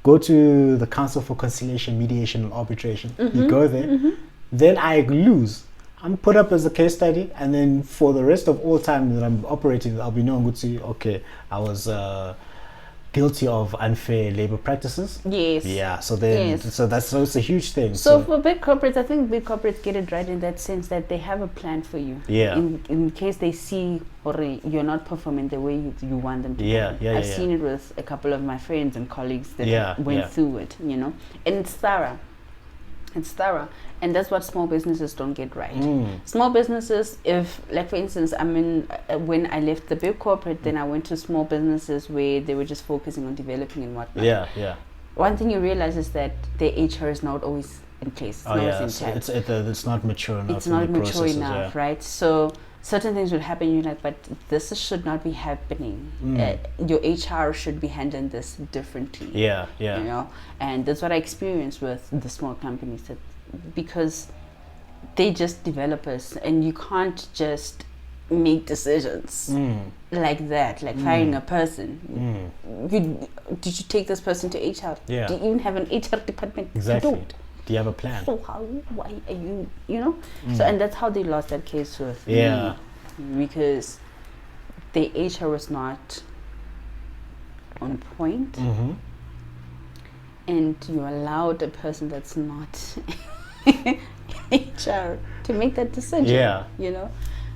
Go to the Council for Conciliation, Mediation, and Arbitration. You go there. Then I lose. I'm put up as a case study, and then for the rest of all time that I'm operating, I'll be known good to okay, I was guilty of unfair labor practices. Yes. Yeah. So then, so it's a huge thing. So for big corporates, I think big corporates get it right in that sense that they have a plan for you. Yeah. In case they see or you're not performing the way you want them to. I've seen it with a couple of my friends and colleagues that went through it. You know, and it's thorough. And that's what small businesses don't get right. Small businesses, if like for instance, when I left the big corporate, then I went to small businesses where they were just focusing on developing and whatnot. One thing you realize is that their HR is not always in place. It's Oh not yeah, always intact. it's not mature enough. It's in not the mature processes, enough, right? So certain things will happen. You're like, but this should not be happening. Your HR should be handling this differently. Yeah, yeah. You know, and that's what I experienced with the small companies, that because they just developers, and you can't just make decisions like that, like firing a person. Did you take this person to HR? Yeah. Do you even have an HR department? You Exactly. don't. Do you have a plan? So why are you, So, and that's how they lost that case with Yeah. me, because the HR was not on point, and you allowed a person that's not HR to make that decision. Yeah.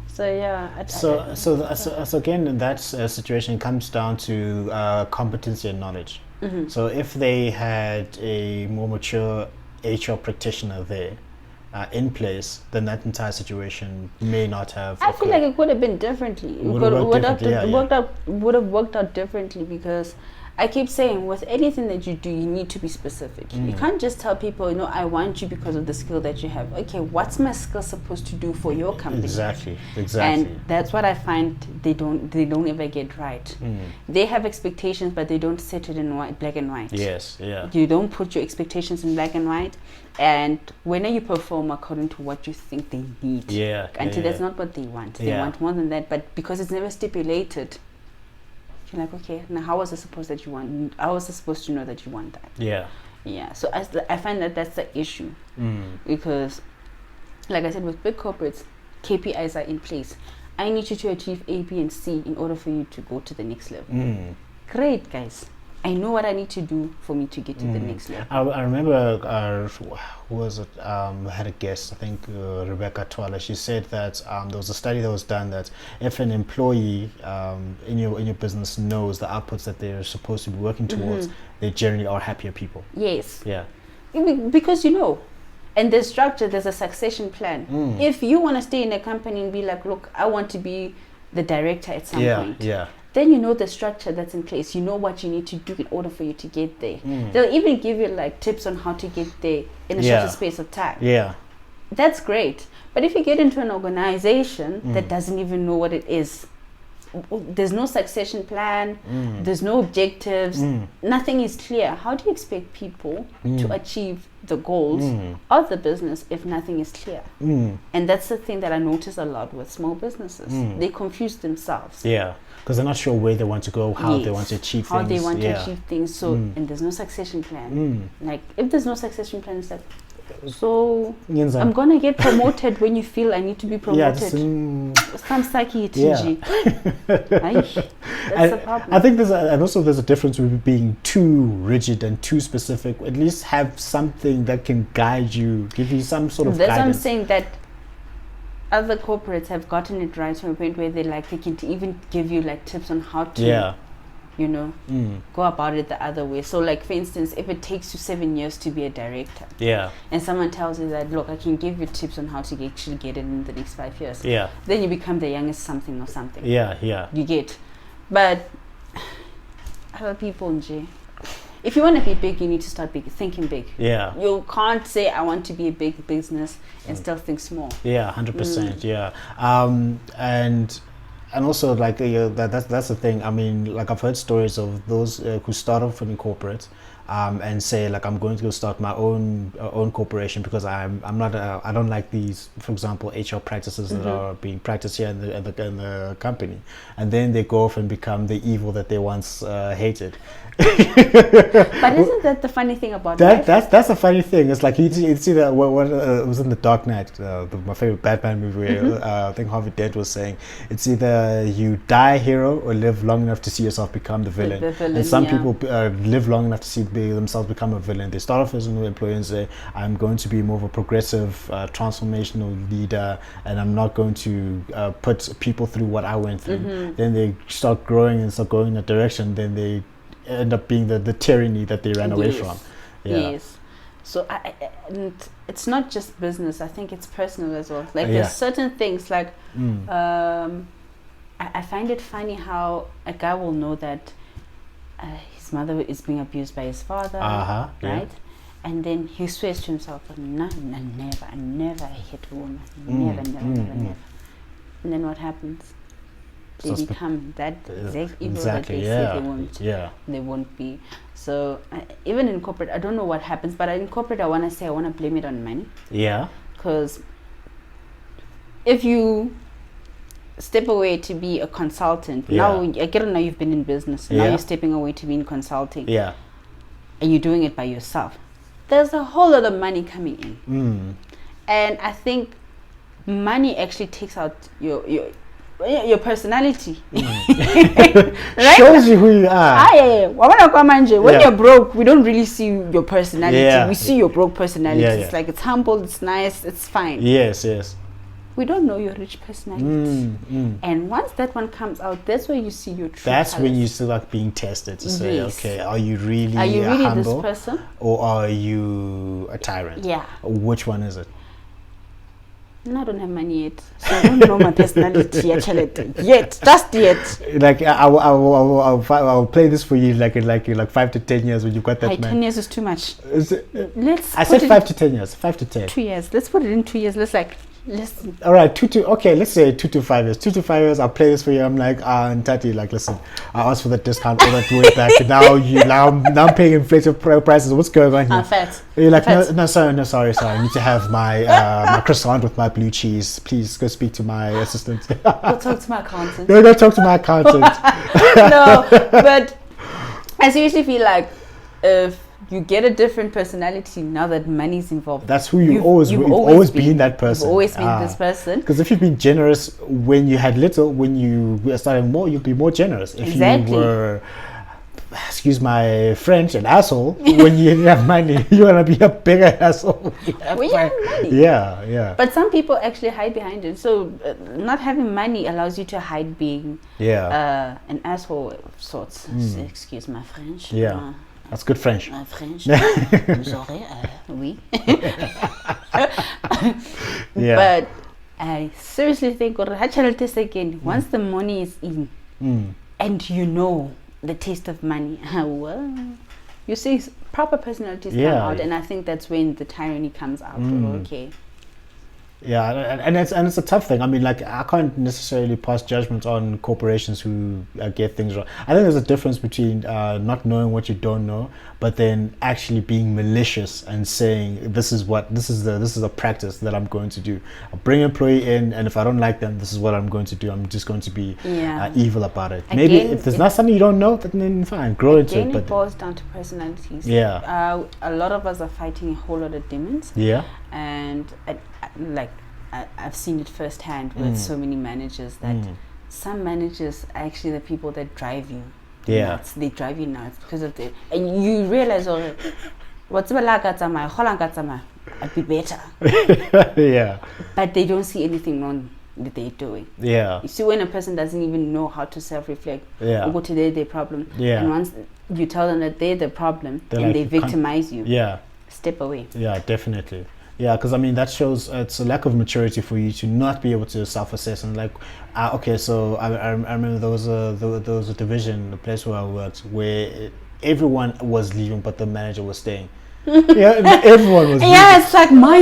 So yeah. So again, in that situation, it comes down to competency and knowledge. So if they had a more mature HR practitioner there in place, then that entire situation may not have. I feel like it could have been differently. It would have worked out differently, because I keep saying, with anything that you do, you need to be specific. You can't just tell people, I want you because of the skill that you have. Okay, what's my skill supposed to do for your company? Exactly. And that's what I find they don't ever get right. They have expectations, but they don't set it in black and white. Yes, yeah. You don't put your expectations in black and white, and when you perform according to what you think they need. Until that's not what they want. They want more than that, but because it's never stipulated, you're like, okay, now how was I supposed to know that you want that? Yeah. So I find that that's the issue, because, like I said, with big corporates, KPIs are in place. I need you to achieve A, B, and C in order for you to go to the next level. Great, guys. I know what I need to do for me to get to the next level. I remember, who was it? Had a guest, I think Rebecca Twala. She said that there was a study that was done that if an employee in your business knows the outputs that they're supposed to be working towards, they generally are happier people. Yes. Yeah. Because and there's structure, there's a succession plan. If you want to stay in a company and be like, look, I want to be the director at some point. Then you know the structure that's in place. You know what you need to do in order for you to get there. They'll even give you like tips on how to get there in a shorter space of time. Yeah. That's great. But if you get into an organization that doesn't even know what it is, there's no succession plan, there's no objectives, nothing is clear. How do you expect people to achieve the goals of the business if nothing is clear? And that's the thing that I notice a lot with small businesses. They confuse themselves. Yeah, because they're not sure where they want to go, how they want to achieve things. How they want to achieve things. So, and there's no succession plan. Like, if there's no succession plan, it's like, so I'm gonna get promoted when you feel I need to be promoted. Some psyche TG. That's the problem. I think there's a difference between being too rigid and too specific. At least have something that can guide you, give you some sort of guidance. That's what I'm saying, that other corporates have gotten it right to a point where they can even give you like tips on how to go about it the other way. So like, for instance, if it takes you 7 years to be a director, and someone tells you that, look, I can give you tips on how to actually get it in the next 5 years, then you become the youngest something or something. You get. But other people, Nje, if you want to be big, you need to start thinking big. You can't say I want to be a big business and still think small. 100%. And also, like, that's the thing. I mean, like, I've heard stories of those who start off in corporate and say, like, I'm going to go start my own corporation because I don't like these, for example, HR practices that are being practiced here in the company, and then they go off and become the evil that they once hated. But isn't that the funny thing about that? That's the funny thing. It's like you see that what it was in The Dark Knight, my favorite Batman movie. I think Harvey Dent was saying it's either you die a hero or live long enough to see yourself become the villain. And some people live long enough to see themselves become a villain. They start off as a new employee and say, I'm going to be more of a progressive, transformational leader, and I'm not going to put people through what I went through. Then they start growing and start going in that direction. Then they end up being the tyranny that they ran away from. Yes. So and it's not just business. I think it's personal as well. Like there's certain things like I find it funny how a guy will know that his mother is being abused by his father, right? And then he swears to himself, no, I never hit a woman. Never. And then what happens? They become that exact evil that they say they won't. Yeah. They won't be. So even in corporate, I don't know what happens, but in corporate, I want to blame it on money. Yeah. Because if you step away to be a consultant, now you've been in business, now you're stepping away to be in consulting. Yeah. And you're doing it by yourself. There's a whole lot of money coming in. And I think money actually takes out your personality. Right? Shows you who you are. When you're broke, we don't really see your personality. Yeah. We see your broke personality. Yeah, It's like, it's humble, it's nice, it's fine. Yes. We don't know your rich personality. And once that one comes out, that's where you see your true That's colors. when you still like being tested to say, Yes. okay, are you really this humble, person? or are you a tyrant? Yeah. Which one is it? No, I don't have money yet, so I don't know my personality just yet. Like I'll play this for you like in 5 to 10 years when you've got that man. 10 years is too much. I said 5 to 10 years. 5 to 10. 2 years. Let's put it in 2 years. Listen. All right, let's say 2 to 5 years. 2 to 5 years, I'll play this for you. I'm like, Nthati, like, listen, I asked for the discount all that way back. Now I'm paying inflated prices. What's going on here? I'm fat. You're like, no, sorry. I need to have my my croissant with my blue cheese. Please go speak to my assistant. Go talk to my accountant. Go talk to my accountant. No, but I seriously feel like if you get a different personality now that money's involved. That's who you've always been that person. You've always been this person. Because if you've been generous when you had little, when you were starting more, you'll be more generous. If you were, excuse my French, an asshole, when you didn't have money, you want to be a bigger asshole. When you have money. Yeah. But some people actually hide behind it. So not having money allows you to hide being an asshole of sorts. Excuse my French. Yeah. That's good French. French. I'm sorry. Oui. Yeah. But I seriously think once the money is in and you know the taste of money, well, you see proper personalities come out, and I think that's when the tyranny comes out. Okay. Yeah, and it's a tough thing. I mean, like, I can't necessarily pass judgment on corporations who get things wrong. I think there's a difference between not knowing what you don't know, but then actually being malicious and saying this is a practice that I'm going to do. I'll bring an employee in, and if I don't like them, this is what I'm going to do. I'm just going to be evil about it. Maybe if there's not something you don't know, then fine, grow into it. But it boils down to personalities. Yeah. A lot of us are fighting a whole lot of demons. Yeah. And I've seen it firsthand with so many managers that some managers are actually the people that drive you nuts. They drive you nuts because of the, and you realize, what's I'd be better. Yeah. But they don't see anything wrong that they're doing. Yeah. You see, when a person doesn't even know how to self-reflect, go to their problem. Yeah. And once you tell them that they're the problem, they're and like, they victimize you. Yeah. Step away. Yeah, definitely. Yeah, because I mean that shows it's a lack of maturity for you to not be able to self-assess and like, okay, so I remember there was a division, a place where I worked, where everyone was leaving but the manager was staying. Yeah, everyone was leaving. Yeah, it's like my.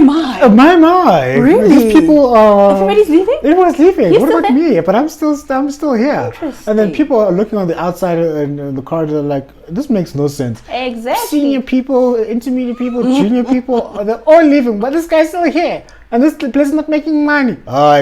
Really? These people are. Everybody's leaving? Everyone's leaving. You're what still about there? me? But I'm still here. Interesting. And then people are looking on the outside and the corridor like, this makes no sense. Exactly. Senior people, intermediate people, junior people, they're all leaving, but this guy's still here. And this place is not making money.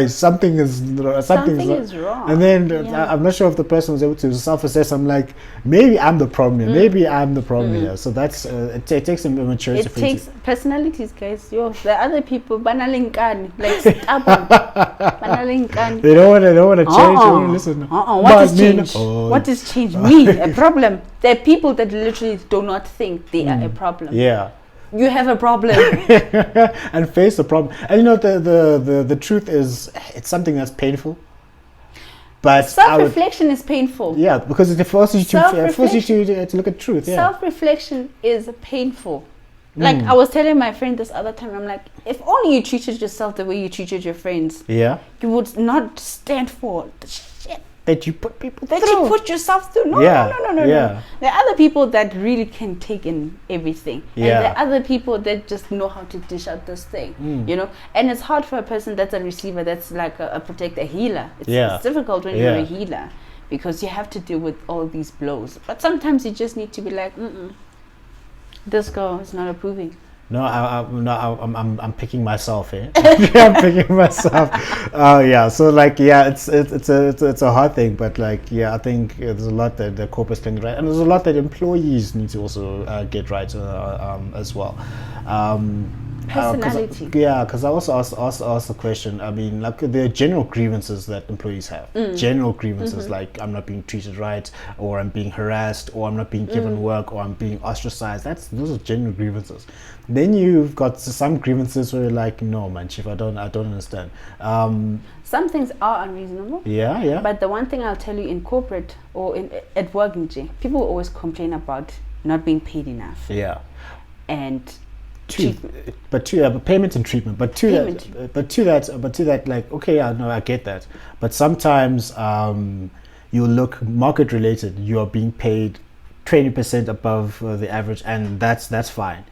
Something is wrong. And then I'm not sure if the person was able to self-assess. I'm like, maybe I'm the problem here. Maybe I'm the problem here. So that's it takes some maturity. It takes personalities, guys. The other people, banalinkani, like stubborn, banalinkani. They don't want to change. They don't want to listen. What is change? What is change? Me, a problem. There are people that literally do not think they are a problem. Yeah. You have a problem. And face the problem. And you know, the truth is, it's something that's painful. But self-reflection is painful. Yeah, because it forces you to look at truth. Yeah. Self-reflection is painful. Like I was telling my friend this other time, I'm like, if only you treated yourself the way you treated your friends, you would not stand for the shit that you put people that through. you put yourself through. No, Yeah, no. yeah. There are other people that really can take in everything. Yeah. And there are other people that just know how to dish out this thing, you know. And it's hard for a person that's a receiver, that's like a protector, a healer. It's difficult when you're a healer because you have to deal with all these blows. But sometimes you just need to be like, this girl is not approving. No, I'm picking myself here. I'm picking myself. Yeah. So like, yeah, it's a hard thing, but like, yeah, I think there's a lot that the corporates can get right, and there's a lot that employees need to also get right as well. Personality. Because I also asked the question. I mean, like there are general grievances that employees have. General grievances like I'm not being treated right, or I'm being harassed, or I'm not being given work, or I'm being ostracized. Those are general grievances. Then you've got some grievances where you're like, no, man, chief, I don't understand. Some things are unreasonable. Yeah. But the one thing I'll tell you in corporate or at work, people always complain about not being paid enough. Yeah. And but payment and treatment. But to that, like, okay, yeah, no, I get that. But sometimes you look market related. You are being paid 20% above the average, and that's fine.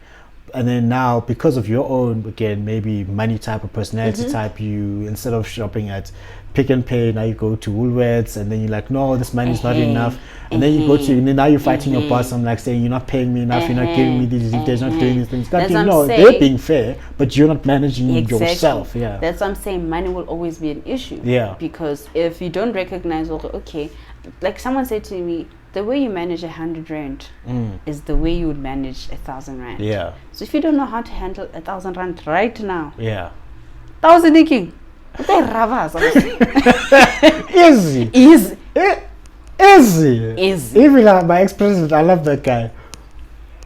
And then now, because of your own, again, maybe money type or personality type, you, instead of shopping at Pick and Pay, now you go to Woolworths, and then you're like, no, this money is not enough. And then you go to, and then now you're fighting your boss. I'm like saying, you're not paying me enough, you're not giving me these, they're not doing these things. They're being fair, but you're not managing yourself. Yeah. That's what I'm saying. Money will always be an issue. Yeah. Because if you don't recognize, okay, like someone said to me, the way you manage 100 rand is the way you would manage 1,000 rand. Yeah. So if you don't know how to handle 1,000 rand right now, yeah, 1,000 nicking, easy. Even my ex-president, I love that guy.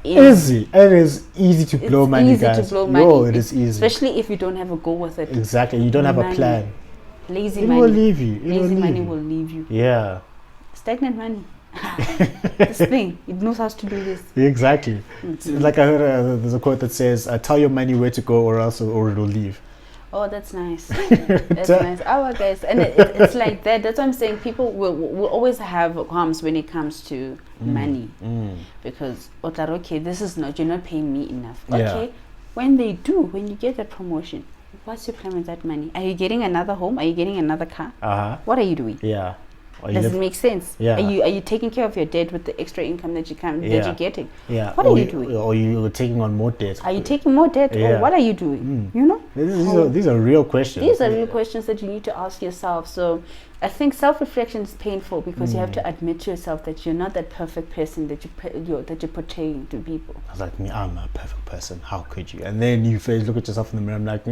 Easy. It is easy to blow money, guys. It is easy. Especially if you don't have a goal with it. Exactly. You don't have a plan. Lazy money will leave you. Lazy money will leave you. Yeah. Stagnant money. This thing, it knows how to do this. Exactly. Like I heard there's a quote that says, tell your money where to go or else or it'll leave. Oh, that's nice. That's nice. Our guys, and it's like that. That's what I'm saying. People will always have qualms when it comes to money, because okay, this is not, you're not paying me enough. Okay, when they do, when you get that promotion, what's your plan with that money? Are you getting another home? Are you getting another car? What are you doing? Yeah. Does it make sense? Yeah. Are you taking care of your debt with the extra income that you're getting? Yeah. What are you doing? Or you're taking on more debt? Are you taking more debt? Or what are you doing? You know? These are real questions. These are real questions that you need to ask yourself. So I think self-reflection is painful because you have to admit to yourself that you're not that perfect person that you're portraying to people. I was like, I'm a perfect person. How could you? And then you look at yourself in the mirror. I'm like,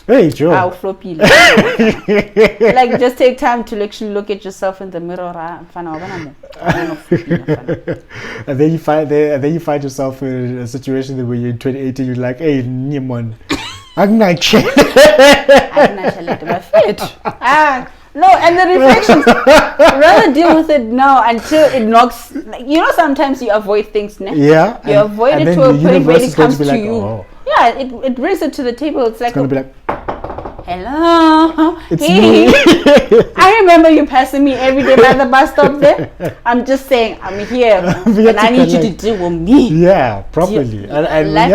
hey, Joe. How floppy. Like, just take time to actually look at yourself in the mirror. And then you find yourself in a situation where you're in 2018. You're like, hey, Nimon. No, and the reflections, rather deal with it now until it knocks. You know, sometimes you avoid things. Yeah. You avoid it to a point where it comes to you. Oh. Yeah, it brings it to the table. It's like, going to be like, hello, it's me. I remember you passing me every day by the bus stop there. I'm just saying, I'm here, and I need you to deal with me. Yeah, properly. And when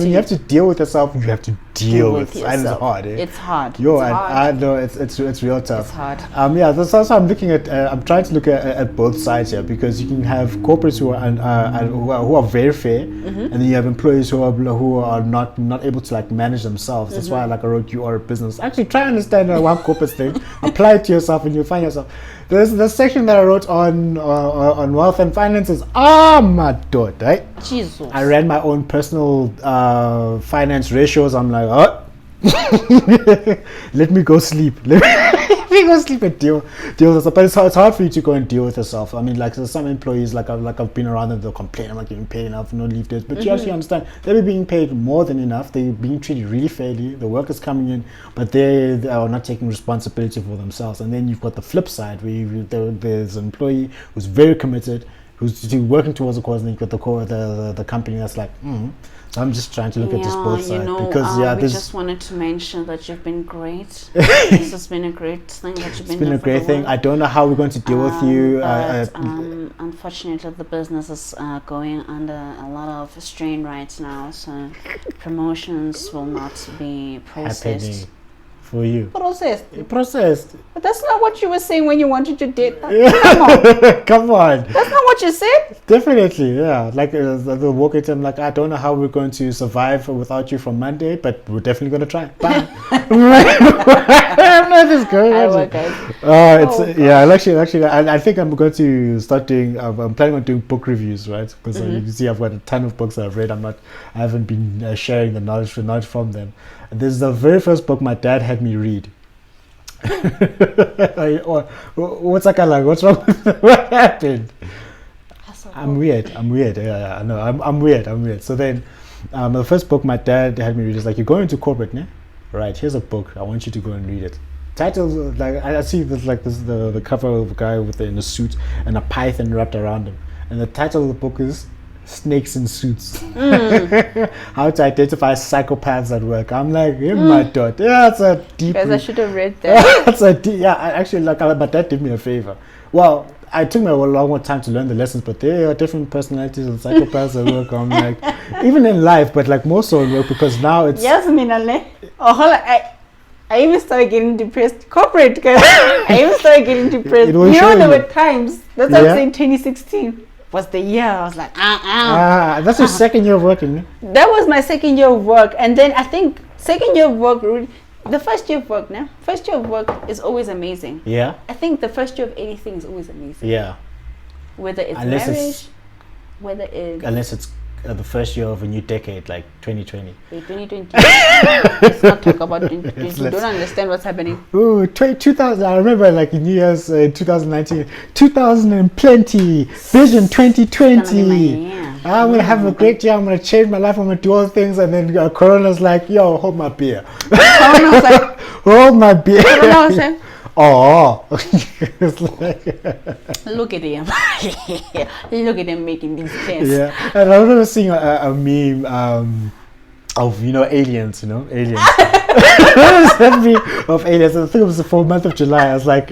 you have to deal with yourself, you have to deal with yourself. And it's hard. It's hard. I know it's real tough. It's hard. Yeah, that's also I'm looking at. I'm trying to look at both sides here, because you can have corporates who are very fair, and then you have employees who are not able to like manage themselves. That's why I wrote you are a business. Actually, try and understand one corporate thing. Apply it to yourself, and you'll find yourself. There's the section that I wrote on wealth and finances. My god, right? Jesus. I ran my own personal finance ratios. I'm like, let me go sleep. Let me go sleep and deal with yourself. But it's hard for you to go and deal with yourself. I mean, like, there's some employees, I've been around them, they'll complain, I'm not getting paid enough, no leave days. But you actually understand, they're being paid more than enough. They're being treated really fairly. The work is coming in, but they are not taking responsibility for themselves. And then you've got the flip side, where there's an employee who's very committed, who's working towards a cause, and you've got the company that's like, So I'm just trying to look at this both sides because we just wanted to mention that you've been great. This has been a great thing that you've been. It's been a great thing. I don't know how we're going to deal with you. But, unfortunately, the business is going under a lot of strain right now, so promotions will not be processed. Happening for you. Processed. But that's not what you were saying when you wanted to date. Come on. That's not what you said. Definitely, yeah. Like the walk at him, like I don't know how we're going to survive without you from Monday, but we're definitely going to try. Bye. I'm not this girl. Actually, I think I'm going to start doing. I'm planning on doing book reviews, right? Because you can see I've got a ton of books that I've read. I haven't been sharing the knowledge from them. This is the very first book my dad had me read. What's that like? What's wrong with me? What happened? I'm weird. Yeah, I know. I'm weird. So then, the first book my dad had me read is like, you're going to corporate, ne? Right. Here's a book. I want you to go and read it. Titles like I see this like this the cover of a guy in a suit and a python wrapped around him, and the title of the book is Snakes in Suits. How to identify psychopaths at work. I'm like, my dad. Yeah, it's a deep. Guys, I should have read that. That's a deep. Yeah, actually, like my dad did me a favor. Well, it took me a long time to learn the lessons, but there are different personalities and psychopaths at work. I'm like, even in life, but like more so at work because now it's. Yes, I even started getting depressed. Corporate, guys. I even started getting depressed. There were times. That's what I'm saying. 2016. Was the year I was like, that's your second year of working. That was my second year of work, and then I think second year of work, the first year of work. Now, first year of work is always amazing. Yeah. I think the first year of anything is always amazing. Yeah. Whether it's unless it's the first year of a new decade, like 2020. 2020. Let's not talk about 2020. You don't understand what's happening. Ooh, 2000. I remember like New Year's 2019, 2020, Vision 2020. I'm gonna have a great year. I'm gonna change my life. I'm gonna do all things, and then Corona's like, "Yo, hold my beer." Corona's like, "Hold my beer." Corona was like, oh. Look at him. Look at him making these tests. Yeah, and I remember seeing a meme of aliens. Aliens. Sent me of aliens. I think it was for the month of July. I was like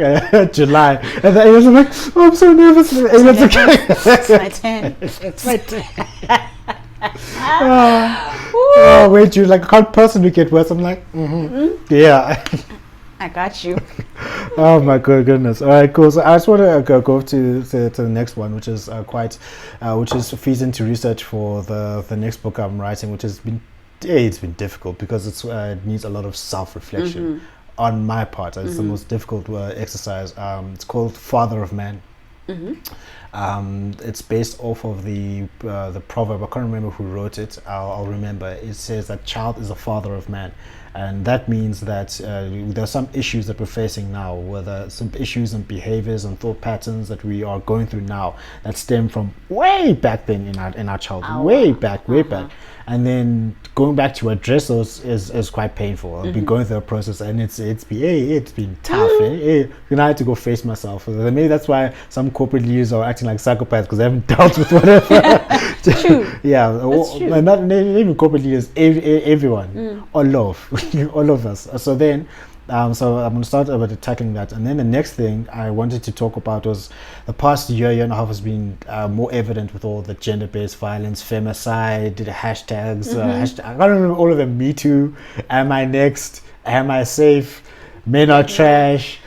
July, and the aliens are like, "Oh, I'm so nervous." Aliens It's my turn. It's my turn. Oh, wait, you like can't personally get worse. I'm like, yeah. I got you. Oh my goodness! All right, cool. So I just want to go to the next one, which is which feeds into research for the next book I'm writing, which has been it's been difficult because it needs a lot of self-reflection on my part. It's the most difficult exercise. It's called Father of Man. It's based off of the proverb. I can't remember who wrote it. I'll remember. It says that child is the father of man. And that means that there are some issues that we're facing now, whether some issues and behaviors and thought patterns that we are going through now that stem from way back then in our childhood, way back. And then going back to address those is quite painful. I've been going through a process, and it's been tough. I had to go face myself. Maybe that's why some corporate leaders are acting like psychopaths, because they haven't dealt with whatever. True. Yeah, that's true. Not even corporate leaders, everyone, all of us. So then, so I'm going to start about tackling that, and then the next thing I wanted to talk about was the past year and a half has been more evident with all the gender-based violence, femicide, hashtags. I can't remember all of them. Me Too, Am I Next, Am I Safe, Men Are Trash.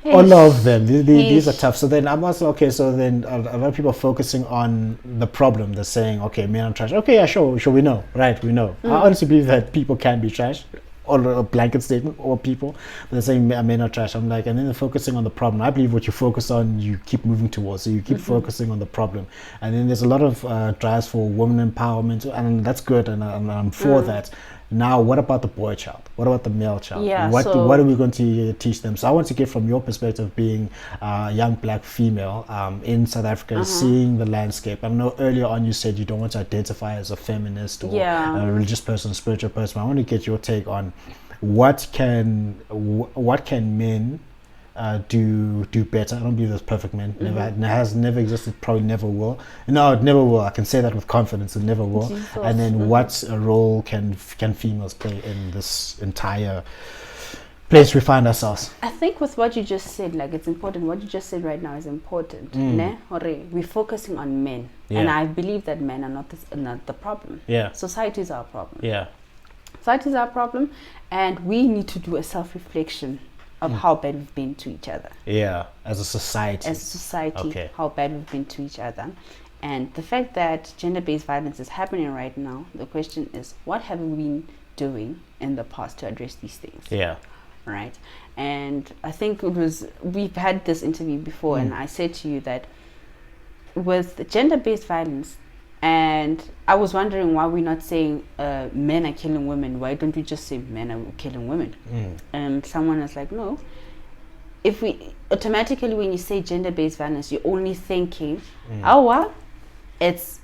All of them. These are tough. So then I'm also so then a lot of people are focusing on the problem. They're saying, okay, men are trash. Okay, yeah, sure, we know, right? We know. I honestly believe that people can be trash, or a blanket statement, or people. But they're saying men are trash. I'm like, and then they're focusing on the problem. I believe what you focus on, you keep moving towards. So you keep focusing on the problem. And then there's a lot of drives for women empowerment, and that's good, and I'm for that. Now, what about the boy child? What about the male child? Yeah, what are we going to teach them? So I want to get from your perspective, being a young black female in South Africa, seeing the landscape. I know earlier on you said you don't want to identify as a feminist or a religious person, a spiritual person. I want to get your take on what can men do better. I don't believe there's perfect men. Never existed, probably never will. No, it never will. I can say that with confidence. It never will. Jesus. And then what role can females play in this entire place we find ourselves? I think with what you just said, like, it's important. What you just said right now is important. Ne? We're focusing on men, and I believe that men are not the problem. Yeah. Society is our problem. Yeah. Society is our problem, and we need to do a self-reflection of how bad we've been to each other. Yeah, as a society. As a society, Okay. how bad we've been to each other. And the fact that gender-based violence is happening right now, the question is, what have we been doing in the past to address these things? Yeah. Right. And I think we've had this interview before, and I said to you that with gender-based violence, and I was wondering why we're not saying men are killing women. Why don't we just say men are killing women? And someone was like, no. If we automatically, when you say gender-based violence, you're only thinking, oh, well, it's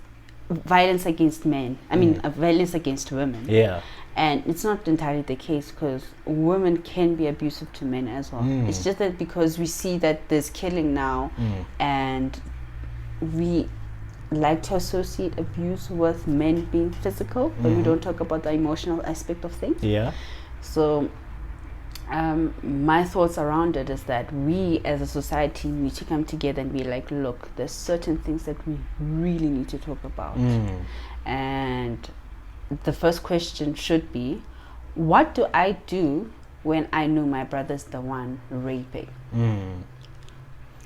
violence against men. I mean, violence against women. Yeah. And it's not entirely the case, because women can be abusive to men as well. It's just that because we see that there's killing now, and we like to associate abuse with men being physical, but we don't talk about the emotional aspect of things. Yeah. So my thoughts around it is that we as a society need to come together and be like, look, there's certain things that we really need to talk about. And the first question should be, what do I do when I know my brother's the one raping?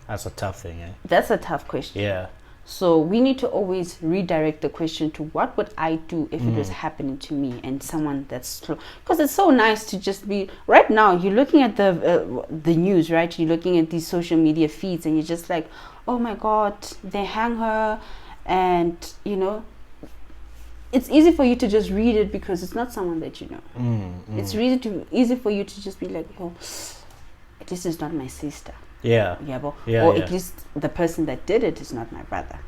That's a tough thing, eh? That's a tough question. Yeah. So we need to always redirect the question to, what would I do if it was happening to me and someone that's slow? Because it's so nice to just be, right now you're looking at the news, right? You're looking at these social media feeds and you're just like, oh my God, they hang her. And, you know, it's easy for you to just read it because it's not someone that you know. It's easy for you to just be like, oh, this is not my sister. Yeah. Or at least the person that did it is not my brother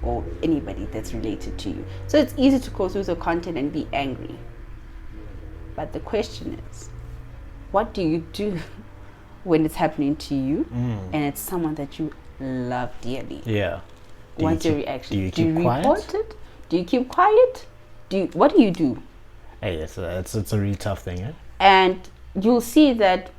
or anybody that's related to you. So it's easy to go through the content and be angry. But the question is, what do you do when it's happening to you and it's someone that you love dearly? Yeah. What's your reaction? Do you keep quiet? Report it? Do you keep quiet? What do you do? Hey, it's a really tough thing, eh? And you'll see that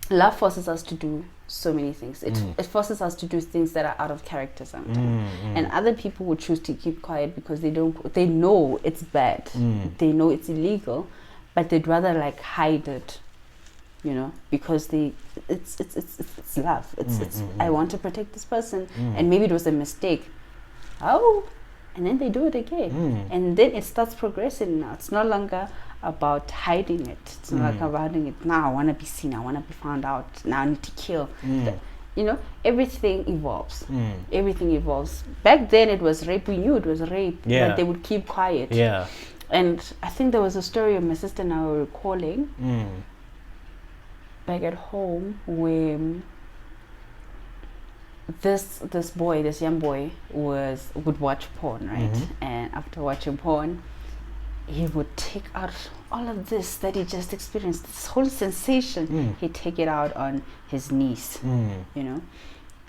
love forces us to do so many things. It forces us to do things that are out of character sometimes. And other people would choose to keep quiet because they know it's bad. They know it's illegal, but they'd rather like hide it, you know, because it's love. It's I want to protect this person, and maybe it was a mistake. Oh, and then they do it again, and then it starts progressing. Now it's no longer about hiding it. It's not like about hiding it. Now I want to be seen. I want to be found out. Now I need to kill. You know, everything evolves. Everything evolves. Back then it was rape. We knew it was rape, but they would keep quiet. Yeah. And I think there was a story of my sister and I were recalling back at home where this young boy would watch porn, right? And after watching porn, he would take out all of this that he just experienced, this whole sensation. He'd take it out on his niece, you know.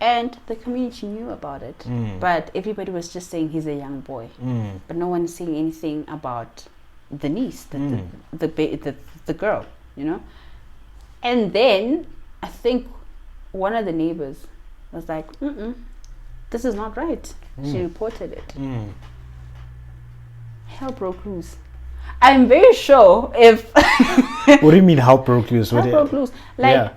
And the community knew about it, but everybody was just saying he's a young boy. But no one saying anything about the niece, the girl, you know. And then I think one of the neighbors was like, this is not right. She reported it. Hell broke loose. I'm very sure if what do you mean how broke loose? How broke loose? Like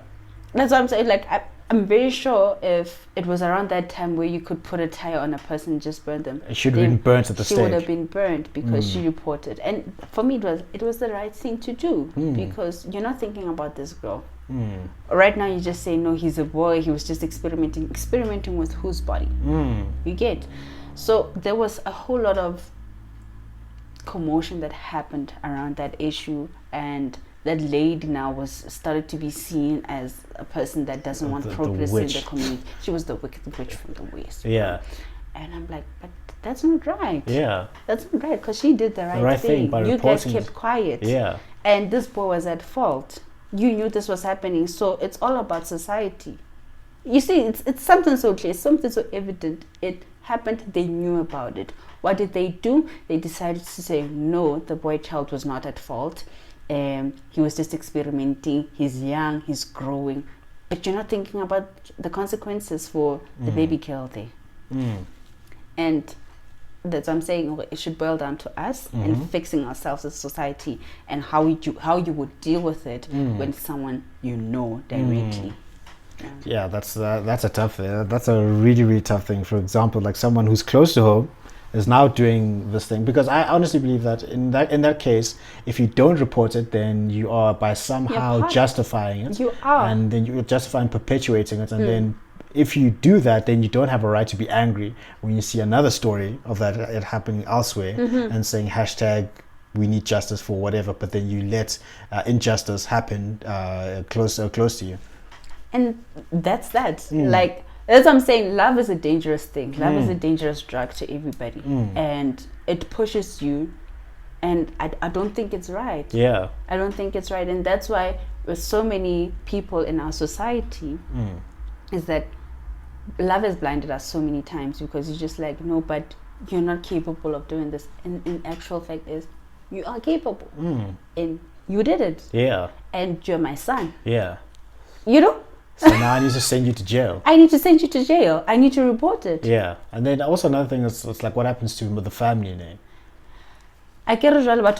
that's what I'm saying. Like I'm very sure if it was around that time where you could put a tire on a person and just burn them, it should have been burnt at the stage. She would have been burnt because she reported. And for me, it was the right thing to do because you're not thinking about this girl. Right now, you just say no. He's a boy. He was just experimenting with whose body? You get. So there was a whole lot of commotion that happened around that issue, and that lady now was started to be seen as a person that doesn't want progress in the community. She was the wicked witch from the west. Yeah. And I'm like, but that's not right. Yeah. That's not right, because she did the right thing. By you guys kept quiet. Yeah. And this boy was at fault. you knew this was happening. So it's all about society. You see, it's something so clear, something so evident. It happened, they knew about it. What did they do? They decided to say, no, the boy child was not at fault. He was just experimenting. He's young, he's growing. But you're not thinking about the consequences for the baby girl there. And that's what I'm saying. It should boil down to us and fixing ourselves as society, and how you would deal with it when someone you know directly. Yeah, that's a tough thing. That's a really, really tough thing. For example, like someone who's close to home is now doing this thing, because I honestly believe that in that case, if you don't report it, then you are by somehow justifying it. You are, and then you're justifying perpetuating it, and then if you do that, then you don't have a right to be angry when you see another story of that it happening elsewhere and saying hashtag we need justice for whatever, but then you let injustice happen close to you. And that's that. Like, as I'm saying, love is a dangerous thing. Love is a dangerous drug to everybody, and it pushes you. And I don't think it's right. Yeah, I don't think it's right, and that's why with so many people in our society, is that love has blinded us so many times, because you're just like, no, but you're not capable of doing this. And in actual fact is, you are capable, and you did it. Yeah, and you're my son. Yeah, you know. So now I need to send you to jail. I need to send you to jail. I need to report it. Yeah, and then also another thing is, it's like what happens to the family name. I get it. What are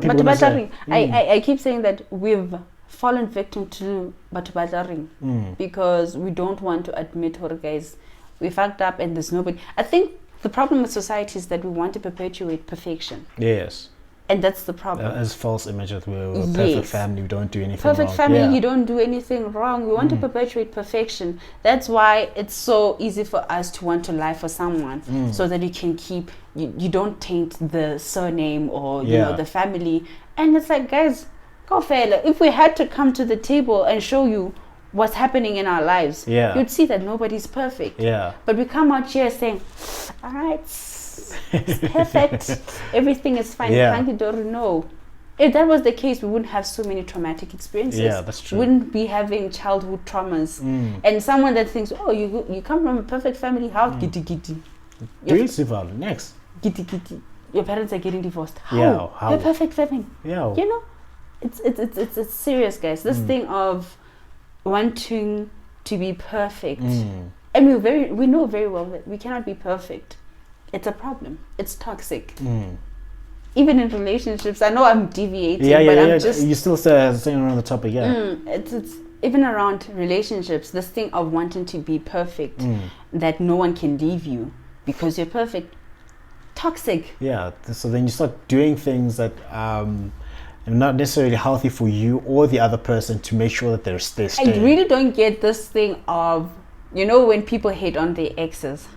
people going to say? I keep saying that we've fallen victim to Batubataring because we don't want to admit, guys, we fucked up and there's nobody. I think the problem with society is that we want to perpetuate perfection. Yes. And that's the problem. As false image that we're a perfect family, we don't do anything perfect wrong. Family, you don't do anything wrong. We want to perpetuate perfection. That's why it's so easy for us to want to lie for someone, so that you can keep, you don't taint the surname or you know, the family. And it's like, guys, go fella. If we had to come to the table and show you what's happening in our lives, you'd see that nobody's perfect. Yeah. But we come out here saying, all right, it's perfect, everything is fine. No, if that was the case, we wouldn't have so many traumatic experiences. Yeah, that's true. We wouldn't be having childhood traumas. And someone that thinks, oh, you come from a perfect family, how giddy giddy, next giddy giddy, your parents are getting divorced, how? Yeah, how? You're a perfect family. Yeah, you know, it's serious, guys. This thing of wanting to be perfect, and we know very well that we cannot be perfect. It's a problem. It's toxic. Even in relationships, I know I'm deviating, but I'm just... You still staying around the topic, It's even around relationships, this thing of wanting to be perfect, that no one can leave you because you're perfect. Toxic. Yeah, so then you start doing things that are not necessarily healthy for you or the other person to make sure that they're staying. I really don't get this thing of, you know, when people hate on their exes.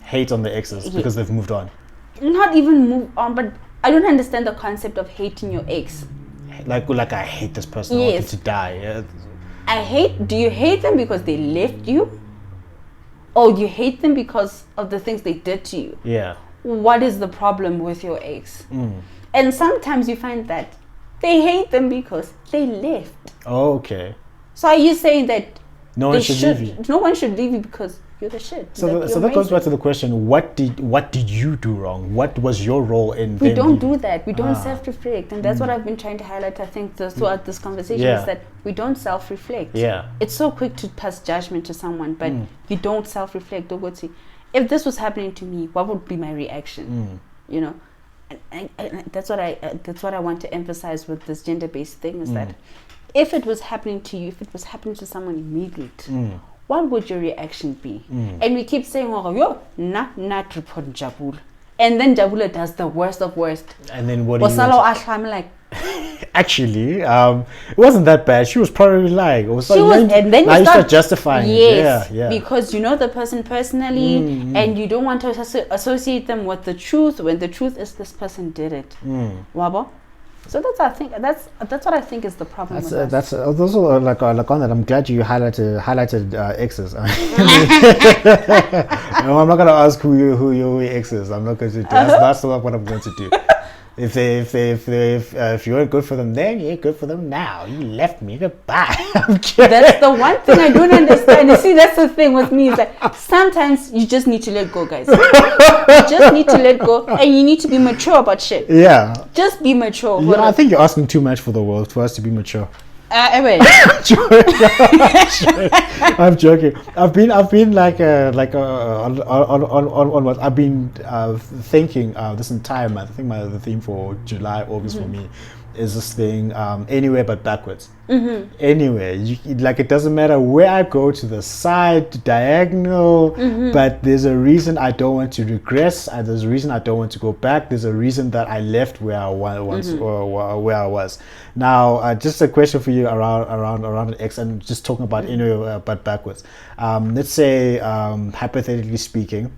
Hate on the exes because they've moved on. Not even move on, but I don't understand the concept of hating your ex. Like I hate this person. I want them to die. Do you hate them because they left you? Or do you hate them because of the things they did to you? Yeah. What is the problem with your ex? And sometimes you find that they hate them because they left. Oh, okay. So are you saying that no one should leave you? No one should leave you because you're the shit. So that goes back to the question: what did you do wrong? What was your role in? We don't do that. We don't self-reflect, and that's what I've been trying to highlight. I think throughout this conversation is that we don't self-reflect. Yeah, it's so quick to pass judgment to someone, but you don't self-reflect. Don't go see. If this was happening to me, what would be my reaction? You know, and that's what I want to emphasize with this gender-based thing is that if it was happening to you, if it was happening to someone immediate. What would your reaction be? And we keep saying, oh, yo, not report Jabula. And then Jabula does the worst of worst. And then what do you I'm like, actually, it wasn't that bad. She was probably lying. And then you start justifying it. Yeah. Because you know the person personally, and you don't want to associate them with the truth when the truth is this person did it. Wabo? So that's what I think is the problem. That's also like on that. I'm glad you highlighted exes. I'm not gonna ask who your ex is. I'm not going to do. That's not what I'm going to do. If you weren't good for them then, you're good for them now. You left me. Goodbye. I'm kidding. That's the one thing I don't understand. You see, that's the thing with me. It's like sometimes you just need to let go, guys. You just need to let go, and you need to be mature about shit. Yeah. Just be mature. Yeah, I think you're asking too much for the world for us to be mature. Anyway. I'm joking. I've been on what I've been thinking this entire month. I think the theme for July, August for me is this thing anywhere but backwards. Anywhere, like it doesn't matter where I go, to the side, diagonal, but there's a reason I don't want to regress. There's a reason I don't want to go back. There's a reason that I left where I was where I was. Now, just a question for you around X, and just talking about anywhere but backwards. Let's say hypothetically speaking,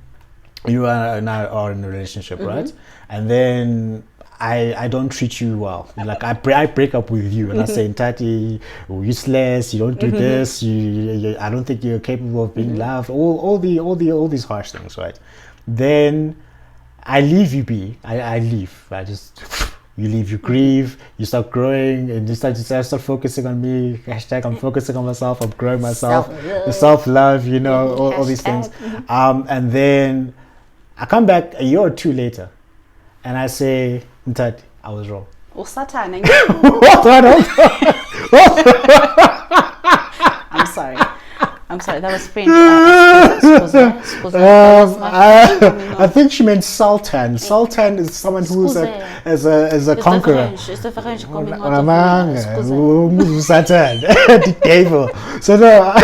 you and I are in a relationship, right? And then I don't treat you well. Like I break up with you and I say, Nthati, you're useless. You don't do this. You I don't think you're capable of being loved. All these harsh things, right? Then I leave you be. I leave. I just you leave. You grieve. You start growing, and you start focusing on me. Hashtag I'm focusing on myself. I'm growing myself. The self-love. You know, all these things. And then I come back a year or two later, and I say, Nthati, I was wrong. Oh, Satan. I'm sorry. That was French. I think she meant Sultan. Sultan is someone who's as a conqueror. Satan, the devil. So no,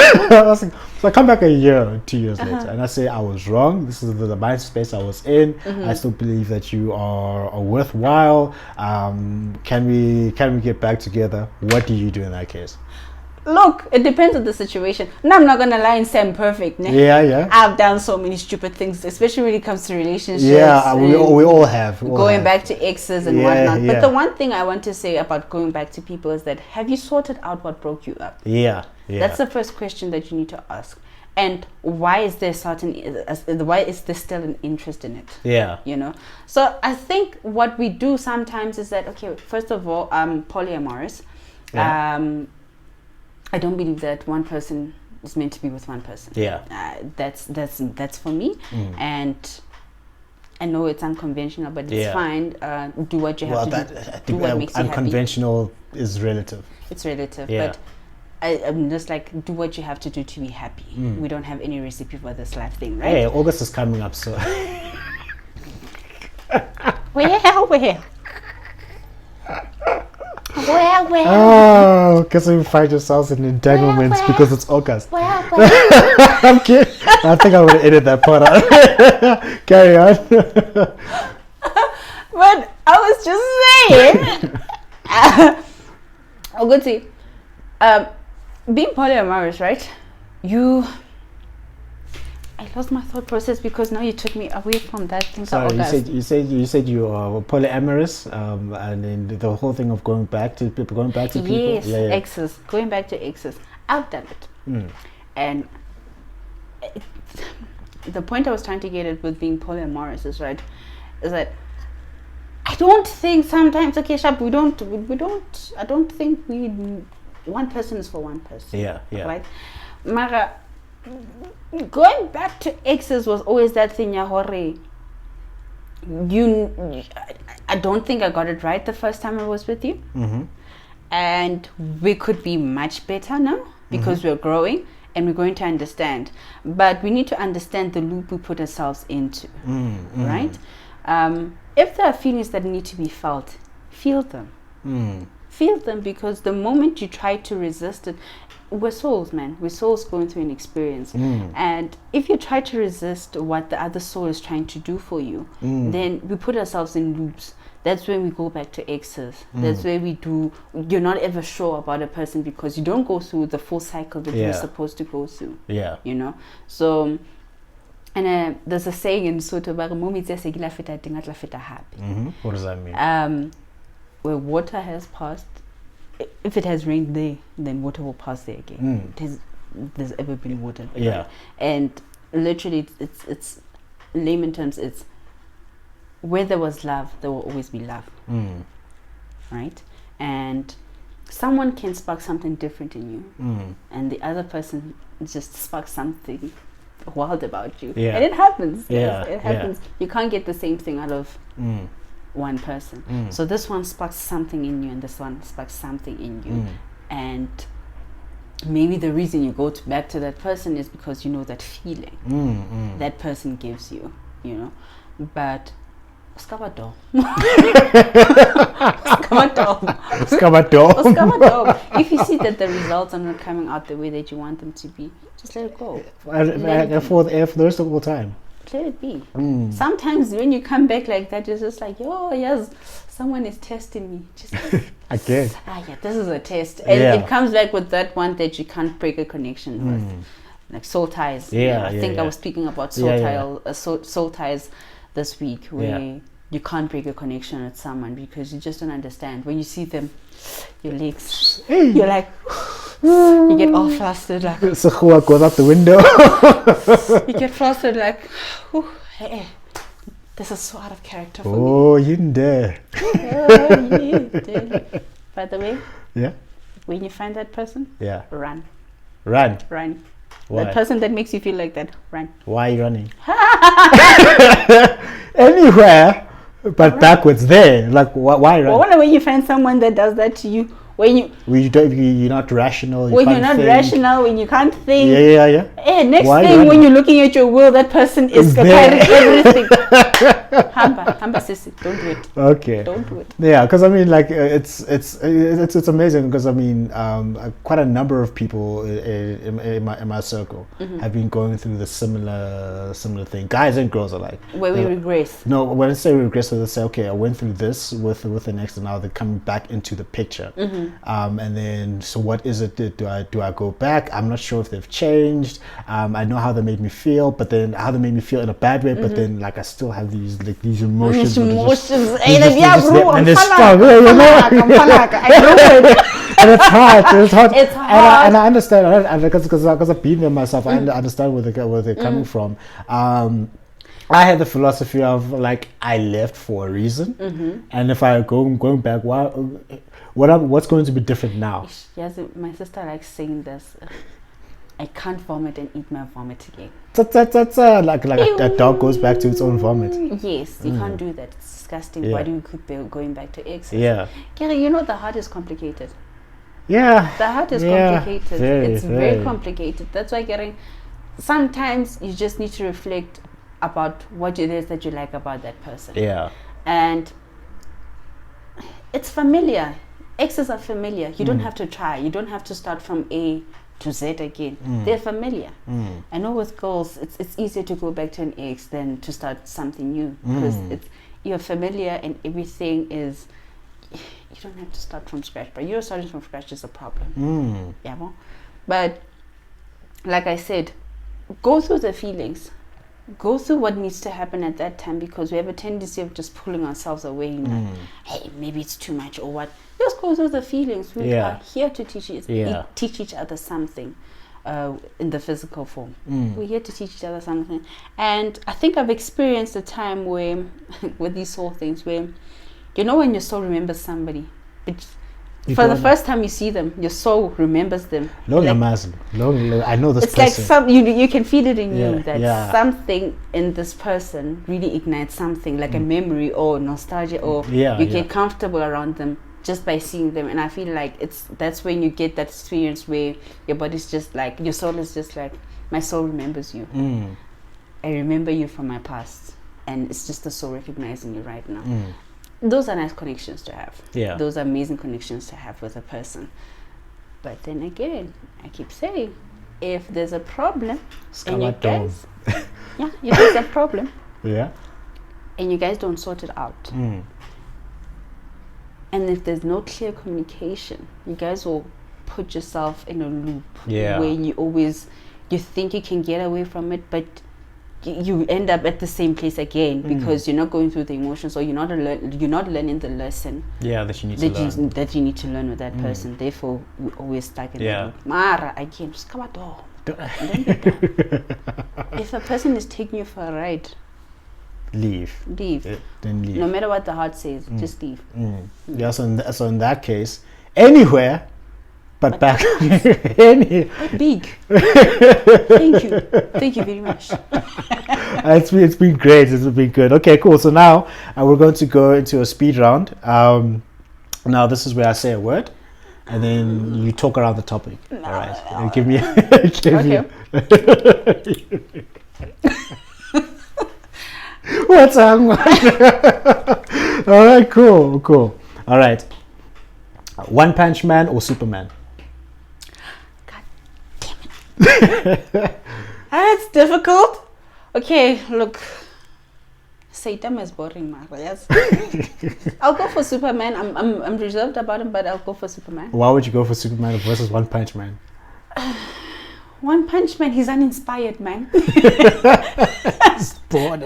so I come back a year, 2 years later, and I say I was wrong. This is the mind space I was in. I still believe that you are worthwhile. Can we get back together? What do you do in that case? Look, it depends on the situation. No, I'm not gonna lie and say I'm perfect. Ne? Yeah. I've done so many stupid things, especially when it comes to relationships. Yeah, we all have. Going back to exes and whatnot. But the one thing I want to say about going back to people is that, have you sorted out what broke you up? Yeah. That's the first question that you need to ask. And why is there why is there still an interest in it? Yeah. You know? So I think what we do sometimes is that, okay, first of all, I'm polyamorous. Yeah. I don't believe that one person is meant to be with one person. Yeah. That's for me. And I know it's unconventional, but it's fine. Do what you have to do. Do what makes you happy. Unconventional is relative. It's relative, yeah. but I'm just like, do what you have to do to be happy. We don't have any recipe for this life thing, right? Hey, August is coming up, so. Where? Oh, because you find yourselves in entanglements because it's August. I'm kidding. I think I would edit that part out. Carry on. But I was just saying. Oguti, being polyamorous, right? I lost my thought process because now you took me away from that thing. Sorry, you said you are polyamorous, and then the whole thing of going back to people. Yes, exes, going back to exes. I've done it, and the point I was trying to get at with being polyamorous is that I don't think sometimes, okay, Shab, I don't think one person is for one person. Yeah. Right? Mara, going back to exes was always that thing, Yahore. I don't think I got it right the first time I was with you. And we could be much better now because we're growing and we're going to understand. But we need to understand the loop we put ourselves into, right? If there are feelings that need to be felt, feel them. Feel them, because the moment you try to resist it, we're souls, man. We're souls going through an experience. And if you try to resist what the other soul is trying to do for you, then we put ourselves in loops. That's when we go back to exes. That's where you're not ever sure about a person because you don't go through the full cycle that you're supposed to go through. Yeah. You know? So, and there's a saying in Sotho, what does that mean? Where water has passed, if it has rained there, then water will pass there again. There's ever been water there. And literally, it's layman terms, it's where there was love, there will always be love. Right? And someone can spark something different in you, and the other person just sparks something wild about you. And it happens. Yes, it happens. You can't get the same thing out of one person. So this one sparks something in you, and this one sparks something in you. And maybe the reason you go back to that person is because you know that feeling that person gives you, you know. But Skabado. If you see that the results are not coming out the way that you want them to be, just let it go. For the rest of the time. Let it be. Sometimes when you come back like that, it's just like, oh yes, someone is testing me. Just again. This is a test, and it comes back with that one that you can't break a connection with, like soul ties. I think I was speaking about soul ties this week, where you can't break a connection with someone because you just don't understand. When you see them, your legs, you're like, you get all flustered, like Sahua goes out the window. You get flustered, like, hey, this is so out of character for me. Oh, you dare. By the way, when you find that person, run. Why? That person that makes you feel like that, run. Why are you running? Anywhere but backwards there. Like, why run? Well, when you find someone that does that to you, you're not rational. When you're not rational, when you can't think. Next why thing, when you're looking at your will, that person is carrying everything. Hamba sissy, don't do it. Okay. Don't do it. Yeah, because I mean, like, it's amazing because I mean, quite a number of people in my circle have been going through the similar thing. Guys and girls alike. Where we regress. No, when I say regress, they say, okay, I went through this with the next, and now they're coming back into the picture. And then, so what is it? Do I go back? I'm not sure if they've changed. I know how they made me feel, but then how they made me feel in a bad way. But then, like, I still have these emotions. And they're strong, you know. And it's hard. And I understand, because I've been there myself. I understand where they're coming from. I had the philosophy of, like, I left for a reason, and if I going back, what's going to be different now? Yes, my sister likes saying this. I can't vomit and eat my vomit again. Like a dog goes back to its own vomit. Yes, you can't do that. It's disgusting. Why do you keep going back to exercise? Yeah. Gary, you know the heart is complicated. Yeah. The heart is complicated. It's very complicated. That's why, Gary, sometimes you just need to reflect about what it is that you like about that person. Yeah. And it's familiar. Exes are familiar. You don't have to try. You don't have to start from A to Z again. They're familiar. I know with girls, it's easier to go back to an ex than to start something new, because you're familiar and everything is. You don't have to start from scratch, but you're starting from scratch is a problem. Yeah, but like I said, go through the feelings. Go through what needs to happen at that time, because we have a tendency of just pulling ourselves away and like, hey, maybe it's too much or what. Just go through the feelings. We are here to teach each other something in the physical form. We're here to teach each other something. And I think I've experienced a time where, with these soul things, where, you know, when your soul remembers somebody, for the first time you see them, your soul remembers them. I know this person. It's like you can feel it in you that something in this person really ignites something, like a memory or nostalgia, or you get comfortable around them just by seeing them. And I feel like that's when you get that experience where your body's just like, your soul is just like, my soul remembers you. I remember you from my past, and it's just the soul recognizing you right now. Those are nice connections to have. Those are amazing connections to have with a person. But then again, I keep saying, if there's a problem and you guys, if there's a problem, and you guys don't sort it out, and if there's no clear communication, you guys will put yourself in a loop where you think you can get away from it, but you end up at the same place again, because you're not going through the emotions, or you're not learning the lesson that you need to learn with that person. Therefore, we're always stuck in that loop. Mara, again, just come out. If a person is taking you for a ride, leave. Then leave. No matter what the heart says, just leave. Yeah, so in that case, anywhere but back. Big. Thank you very much. It's been great. It's been good. Okay, cool. So now we're going to go into a speed round. Now this is where I say a word, and then you talk around the topic. All right. Give me. What's wrong? All right. Cool. All right. One Punch Man or Superman? That's difficult. Okay, look. Satan is boring, man. Yes. I'll go for Superman. I'm reserved about him, but I'll go for Superman. Why would you go for Superman versus One Punch Man? One Punch Man, he's uninspired, man. He's bored.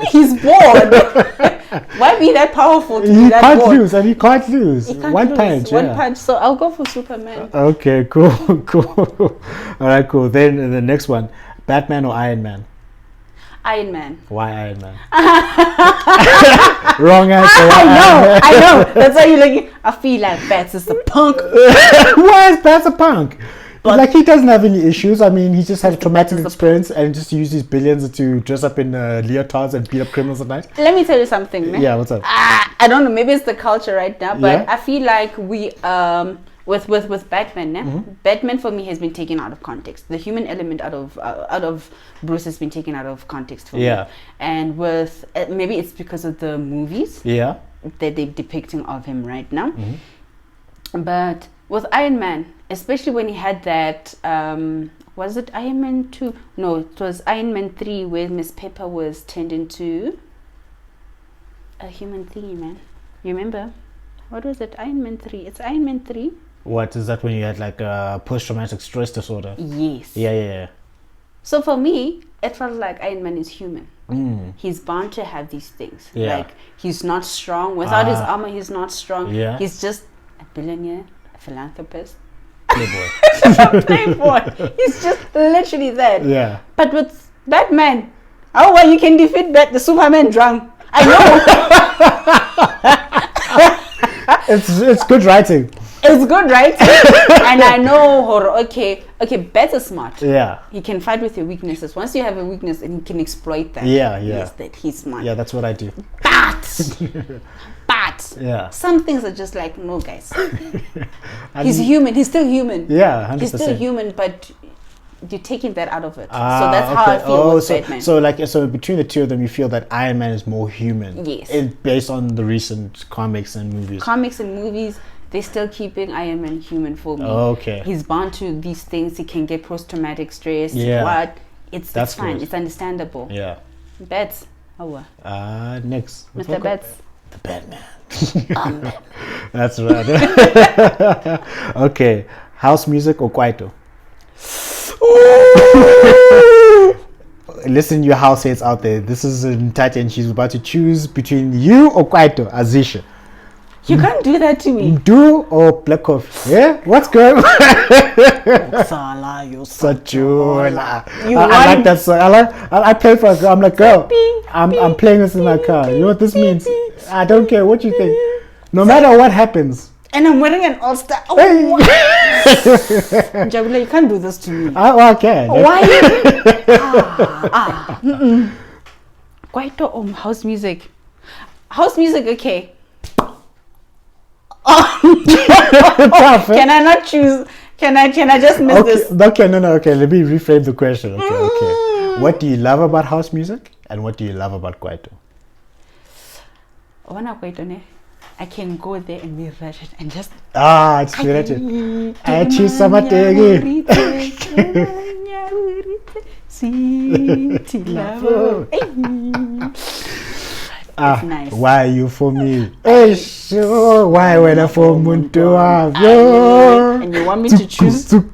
Why be that powerful? He can't lose, and he can't lose. One punch. So I'll go for Superman. Okay, cool. All right, cool. Then the next one, Batman or Iron Man? Iron Man. Why Iron Man? Wrong answer. I know. That's why you're like, I feel like Bats is a punk. Why is Bats a punk? But like, he doesn't have any issues. I mean, he just had a traumatic experience and just used his billions to dress up in leotards and beat up criminals at night. Let me tell you something, man. Yeah, what's up? I don't know. Maybe it's the culture right now, but I feel like we with Batman, Batman for me has been taken out of context. The human element out of Bruce has been taken out of context for me. And with maybe it's because of the movies that they're depicting of him right now. But with Iron Man, especially when he had that, was it Iron Man 2? No, it was Iron Man 3 where Miss Pepper was turned into a human thingy, man. You remember? What was it? Iron Man 3. It's Iron Man 3. What is that when you had like a post-traumatic stress disorder? Yes. Yeah. So for me, it felt like Iron Man is human. He's bound to have these things. Like, he's not strong. Without his armor, he's not strong. He's just a billionaire, a philanthropist. Playboy. He's just literally that. But with Batman, you can defeat the Superman drunk. I know. It's good writing. It's good, right? And I know, okay, Bat is smart. He can fight with your weaknesses. Once you have a weakness, and he can exploit that. Yes, that he's smart. Yeah, that's what I do. But some things are just like, no, guys. He's human. He's still human. 100%. He's still human, but you're taking that out of it. So that's how I feel with Batman. So between the two of them, you feel that Iron Man is more human. Yes. Based on the recent comics and movies. They're still keeping Iron Man human for me. Okay. He's bound to these things. He can get post-traumatic stress. It's fine. Good. It's understandable. Bats. Next. Mr. Bats. The Batman. That's right. Okay. House music or kwaito? Listen, your house heads out there. This is Nthati, and she's about to choose between you or kwaito, Azisha. You can't do that to me. Do or black coffee? Yeah? What's going on? Sala, you Sajula. I like that song. I play for a girl. I'm like, girl, I'm playing this in my car. You know what this means? I don't care what you think. No matter what happens. And I'm wearing an all-star. Jabula, you can't do this to me. I can. Why? Kwaito or house music? House music, okay. Can I not choose? Can I just miss this? Okay, no. Okay, let me reframe the question. Okay. What do you love about house music, and what do you love about kwaito? I can go there and be ratchet and just it's ratchet. I choose samategi. Nice. Why you for me? Sure. Why when I for Muntu? And you want me to choose? And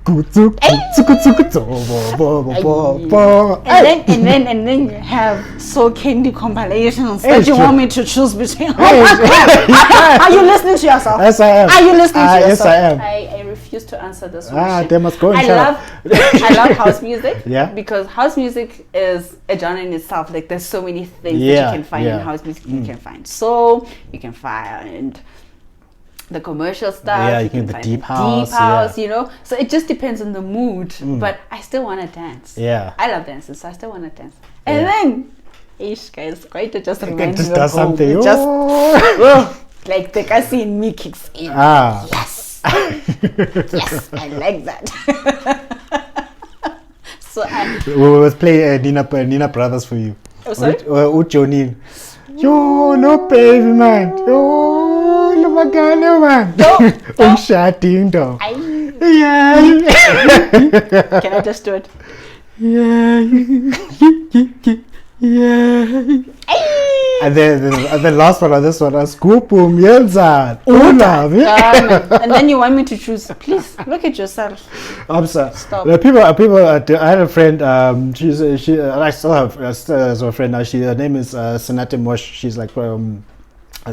then you have soul candy compilations that you want me to choose between. Are you listening to yourself? Yes, I am. Are you listening to yourself? Yes, I am. I refuse confused to answer this one. They must go and I love house music. Yeah. Because house music is a genre in itself. Like there's so many things that you can find in house music. You can find soul, you can find the commercial stuff. Yeah, you can find the deep house, you know. So it just depends on the mood. But I still want to dance. Yeah. I love dancing, so I still want to dance. And then, guys, quite to just remind just me does of home. something. It just, like the cassie in me kicks in. Yes. Yes, I like that. So we will play Nina Brothers for you. Oh, sorry? Ujonin. Yo, no baby man. Yo, no magana man. No. Shouting down. Yeah. Can I just do it? Yeah. Yeah. And then last one on this one, Scoopum Yenza. And then you want me to choose? Please look at yourself. I'm sorry. Stop. People. I had a friend. I still have as a friend now. Her name is Nthati Machesa. She's like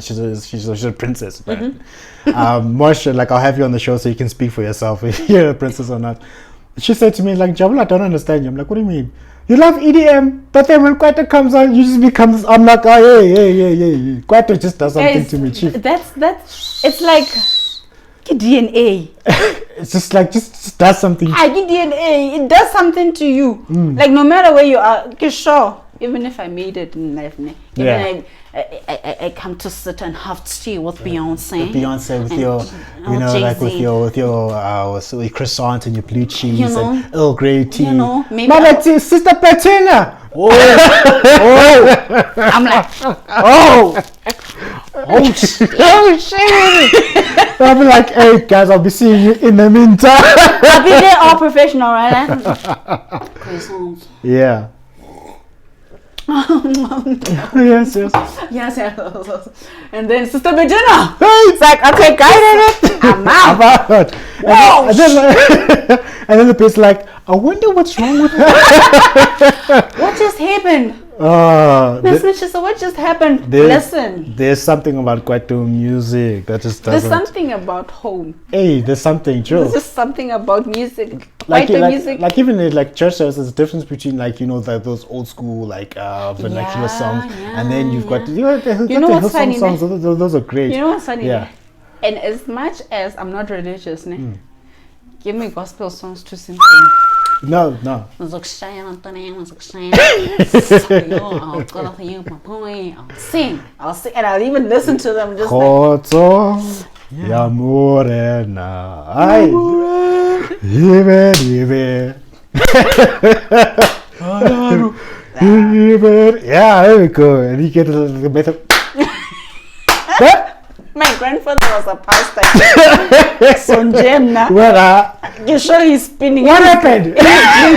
she's a princess. Right? Machesa, like I'll have you on the show so you can speak for yourself if you're a princess or not. She said to me like, Jabul, I don't understand you. I'm like, what do you mean? You love EDM, but then when Kwaito comes on, you just become this. I'm like, oh, yeah. Kwaito just does something to me, chief. That's it's like DNA. It's just like, just does something. DNA, it does something to you. Like no matter where you are, sure. Even if I made it in life, even I come to sit and have tea with Beyonce. With your, you know, like with your croissant and your blue cheese, you know, and Earl Grey tea. You know, maybe Sister Patina. Oh, I'm like, oh shit. I'll be like, hey guys, I'll be seeing you in the meantime. I'll be there all professional, right? Croissants. Yeah. Yes. And then Sister Virginia. It's like, okay, got it. I'm out. And then the person's like, I wonder what's wrong with her. What just happened? Miss Machesa, what just happened? Listen. There's something about Kwaito music that just doesn't. There's something about home. Hey, there's something true. There's just something about music. Music. Like even in like church services, there's a difference between like, you know, those old school like vernacular songs, and then you've got the what's funny, songs. Those are great. You know what's funny? Yeah. And as much as I'm not religious, give me gospel songs to sing. No. I'll sing. I'll sing, and I'll even listen to them just like. Ya morena, ay, ibe. Yeah, there we go. And you get the method. My grandfather was a pastor. So Jenna, you sure he's spinning? What happened?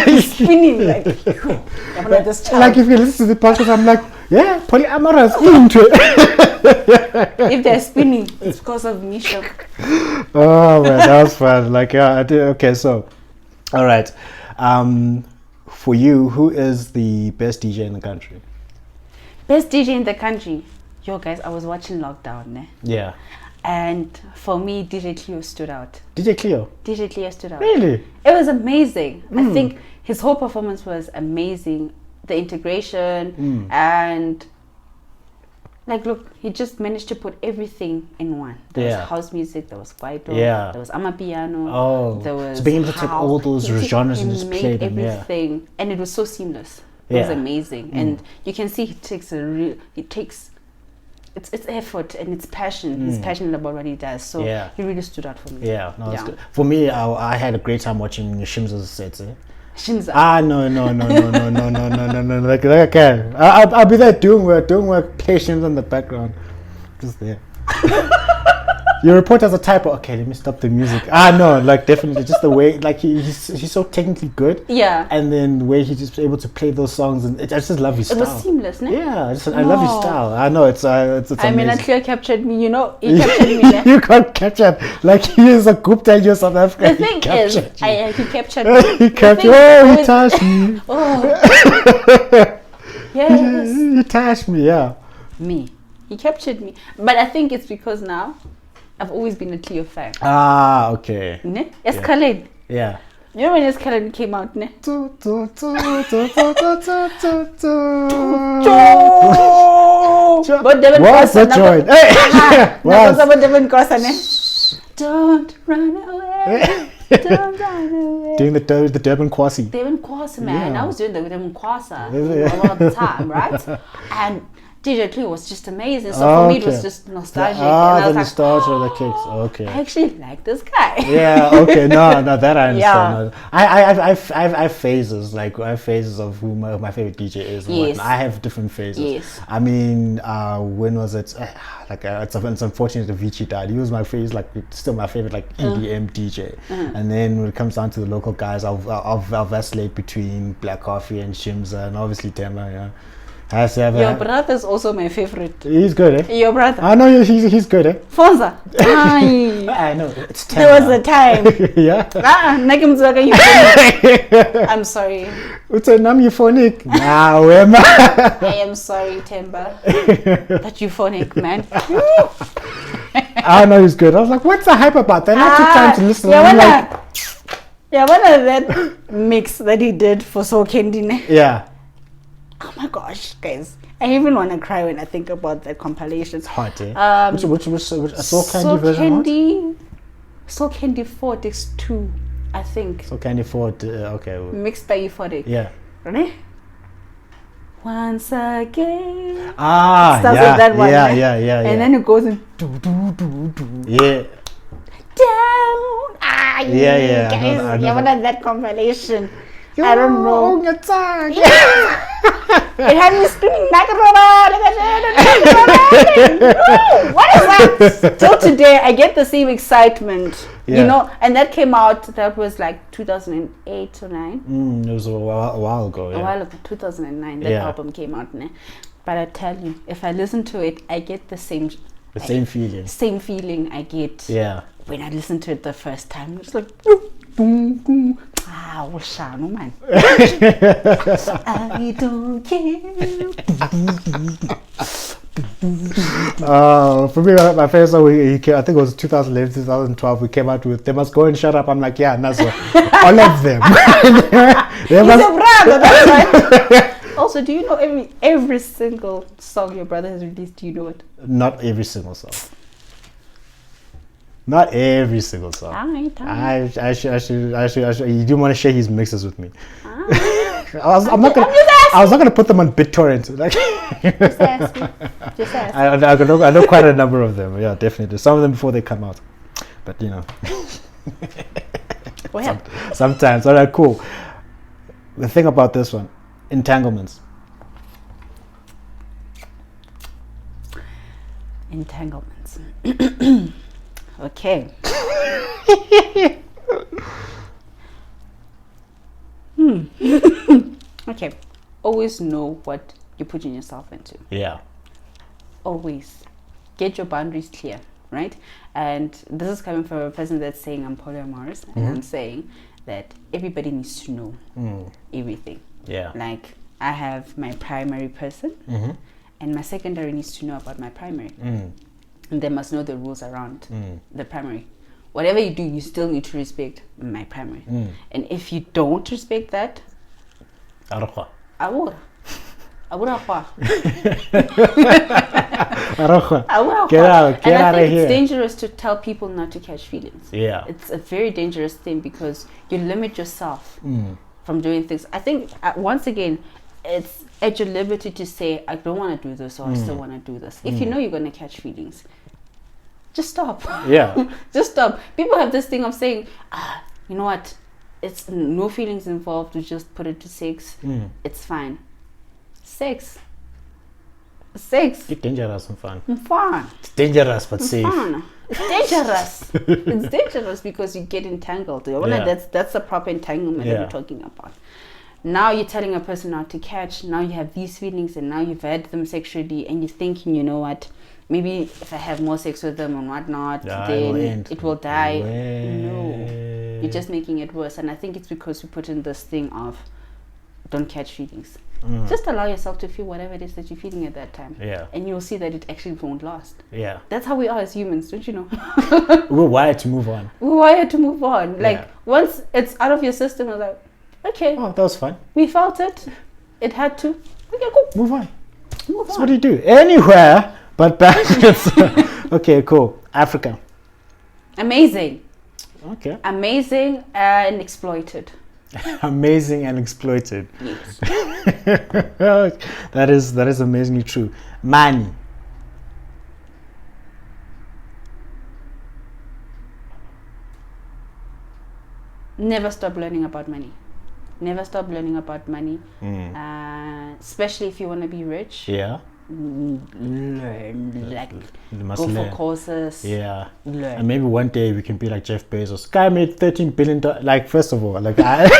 He's spinning like. Like if you listen to the podcast, I'm like, yeah, polyamorous. If they're spinning, it's because of Misha. Oh man, that was fun. Like, I did. Okay, so, all right. For you, who is the best DJ in the country? Best DJ in the country. Yo guys, I was watching Lockdown, Yeah. And for me, DJ Cleo stood out. DJ Cleo stood out. Really? It was amazing. I think his whole performance was amazing. The integration and like, look, he just managed to put everything in one. There was house music, there was kwaito, there was amapiano, there was being able to take all those genres and just play them. Everything, and it was so seamless. It was amazing, and you can see it's effort and it's passion. He's passionate about what he does, so he really stood out for me. That's good. For me, I had a great time watching Shimza's sets. Shimza. No. Like okay, I'll be there doing work, play Shimza in the background, just there. Your report has a typo. Okay, let me stop the music. No, like definitely just the way, like he's so technically good. Yeah. And then the way he's just able to play those songs, and I just love his style. It was seamless, no? Yeah, I love his style. I know it's amazing. I mean, Clear captured me. You know, he captured me. You got captured like he is a Gupta in your South Africa. The thing is, he captured me. He captured. He touched me. Yes. He touched me. Yeah. Me. He captured me, but I think it's because now I've always been a Cleo fan. Ah, okay. Ne? Escalade. Yeah. You know when Escalade came out, ne? But Devin What's the joint? Hey! What's about Devin Kosa, ne? Don't run away. Don't run away. Doing the Durban Kwasi. Devin Kosa, man. Yeah. I was doing the Devin Kosa Yeah. a lot of the time, right? And DJ Cleo was just amazing. So for me, it was just nostalgic. And I the was like, nostalgia of the kicks. Okay. I actually like this guy. Yeah, okay, no, that I understand. Yeah. I have phases, like I have phases of who my favorite DJ is. And Yes. whatnot. I have different phases. Yes. I mean, when was it? It's unfortunate that Vici died. He was my favorite, like still my favorite, like EDM DJ. And then when it comes down to the local guys, I'll vacillate between Black Coffee and Shimza, and obviously Tema. Yeah. Your brother's also my favorite. He's good, eh? Your brother. I know he's good, eh? Fonza. Aye. I know. It's There was a time. Yeah. I'm sorry. What's a name euphonic? Nah, where am I? I am sorry, Temba. That euphonic, man. I know he's good. I was like, what's the hype about that? I took time to listen. I'm like, one of that mix that he did for So Candy. yeah. Oh my gosh, guys. I even want to cry when I think about that compilation. It's hot, eh? Which Soul Candy version? Soul Candy 4 Dix 2, I think. Soul Candy 4, okay. Mixed by Euphoric. Yeah. Right? Once again. Ah, Starts yeah, with that one, yeah, right? yeah. And then it goes in Yeah. down. Ah, Yeah. Guys, I know yeah, what is that compilation? I don't know. Your tongue. It had me screaming like a robot. What is that? Till today, I get the same excitement. Yeah. You know, and that came out. That was like 2008 or 9. It was a while ago. Yeah. A while ago, 2009. That album came out. Ne? But I tell you, if I listen to it, I get the same. Same feeling. Same feeling I get. Yeah. When I listened to it the first time, it's like boom, boom, boom. Ah, Oshano, man. I don't care. For me, my first song, I think it was 2011, 2012. We came out with "They Must Go and Shut Up." I'm like, yeah, Nazo, all of them. He's a brother, that's right. Also, do you know every single song your brother has released? Do you know it? Not every single song. Not every single song. I should. You do want to share his mixes with me? I was not gonna put them on BitTorrent. Like, just ask me. Just ask. I know quite a number of them. Yeah, definitely. Some of them before they come out, but you know. Well, Sometimes. All right, cool. The thing about this one, entanglements. Entanglements. Okay. Okay. Always know what you're putting yourself into. Yeah. Always. Get your boundaries clear, right? And this is coming from a person that's saying I'm polyamorous, and I'm saying that everybody needs to know everything. Yeah. Like, I have my primary person, and my secondary needs to know about my primary. And they must know the rules around the primary. Whatever you do, you still need to respect my primary. And if you don't respect that, Arroja. I would. Get out and I of think here. it's dangerous to tell people not to catch feelings. Yeah. It's a very dangerous thing because you limit yourself from doing things. I think, once again, it's at your liberty to say, I don't want to do this, or I still want to do this. If you know you're going to catch feelings, just stop. Yeah. Just stop. People have this thing of saying, you know what? It's no feelings involved. We just put it to sex. It's fine. Sex. It's dangerous and fun. Fun. It's dangerous but safe. Fun. It's dangerous. It's dangerous because you get entangled. That's the proper entanglement that we're talking about. Now you're telling a person not to catch. Now you have these feelings, and now you've had them sexually, and you're thinking, you know what? Maybe if I have more sex with them and whatnot, then it will die. No, you're just making it worse. And I think it's because we put in this thing of don't catch feelings. Just allow yourself to feel whatever it is that you're feeling at that time. Yeah. And you'll see that it actually won't last. Yeah. That's how we are as humans, don't you know? We're wired to move on. We're wired to move on. Like, Yeah. once it's out of your system, it's like, okay, Oh, that was fun. we felt it. It had to. Okay, cool. Move on. Move That's on. what you do. Anywhere but back. Okay, cool. Africa. Amazing. Okay. Amazing and exploited. Amazing and exploited. Yes. That is amazingly true. Money. Never stop learning about money. Never stop learning about money. Especially if you want to be rich. Yeah. Learn. Like, You must go learn. for courses. Yeah. Learn. And maybe one day we can be like Jeff Bezos. Guy made $13 billion. Like, first of all, like, I, it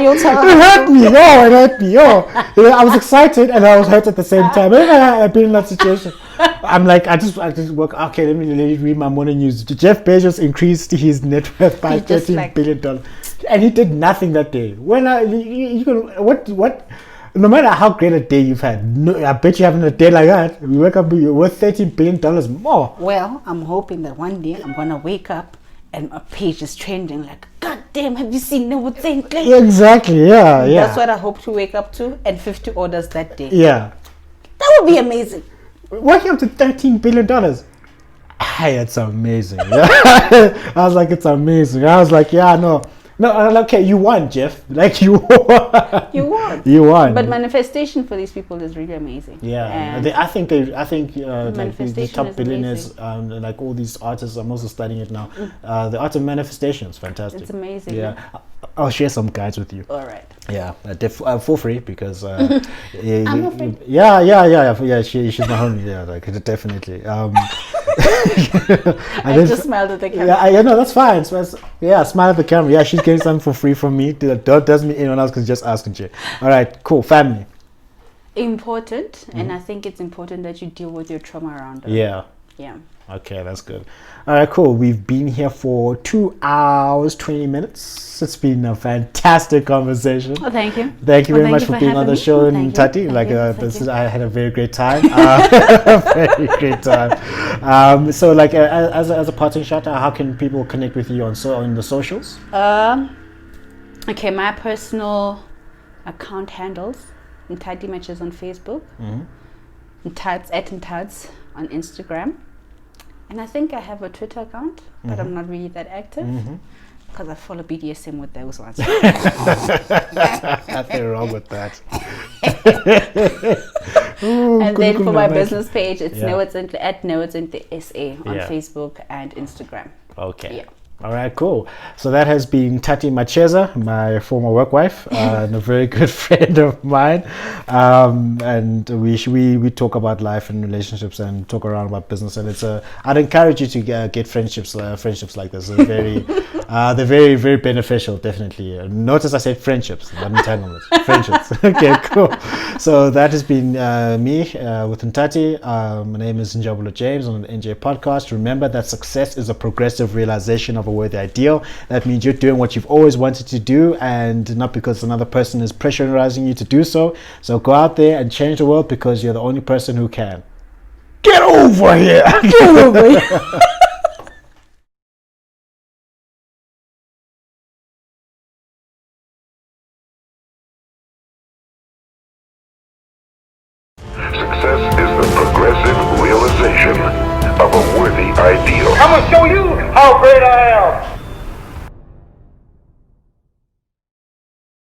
hurt me. Oh, it hurt me. Oh, I was excited and I was hurt at the same time. I've been in that situation. I'm like, I just work. Okay, let me read my morning news. Jeff Bezos increased his net worth by He just $13 billion, and he did nothing that day. When you can what? No matter how great a day you've had, no, I bet you having a day like that, you wake up, you're worth $13 billion more. Well, I'm hoping that one day I'm gonna wake up and a page is trending like, God damn, have you seen Neotsentle? Exactly. Yeah. That's what I hope to wake up to, and 50 orders that day. Yeah. That would be amazing. Working up to $13 billion. Hey, it's amazing. I was like, it's amazing. I was like, yeah, no, okay, you won, Jeff. Like, you won. You won. You won. But manifestation for these people is really amazing. Yeah, And I think like the manifestation top is billionaires, like all these artists, I'm also studying it now. The art of manifestation is fantastic. it's amazing. Yeah, I'll share some guides with you. All right. Yeah, for free because I'm afraid. yeah. She's my homie. Yeah, like definitely. I just smiled at the camera. Yeah, no, that's fine. Yeah, smile at the camera. Yeah, she's getting something for free from me. That doesn't mean anyone else can just ask her. All right, cool. Family. Important, and I think it's important that you deal with your trauma around it. Yeah. Yeah. Okay, that's good. All right, cool. We've been here for 2 hours, 20 minutes. It's been a fantastic conversation. Oh, thank you. Thank you Well, very thank much you for for being on having the me. show, Thank you. Nthati. Thank Like, you. Thank you. I had a very great time. Very great time. So, like, as a parting shot, how can people connect with you on the socials? Okay, my personal account handles: Nthati Machesa on Facebook, Nthats on Instagram, and I think I have a Twitter account, but I'm not really that active because I follow BDSM with those ones. Nothing wrong with that. And then for my business page, it's Yeah. Neotsentle at Neotsentle SA on Yeah. Facebook and Instagram. Okay. Yeah. All right, cool. So that has been Nthati Machesa, my former work wife, and a very good friend of mine. And we talk about life and relationships and talk around about business. And I'd encourage you to get friendships like this. They're very, very beneficial, definitely. Notice I said friendships, not entanglements. Friendships. Okay, cool. So that has been me with Nthati. My name is Njabulo James on the NJ podcast. Remember that success is a progressive realization of a worthy ideal. That means you're doing what you've always wanted to do, and not because another person is pressurizing you to do so. So go out there and change the world because you're the only person who can. Get over here! Get over here! Success is the progressive realization of a worthy ideal. I'm gonna show you how great I am.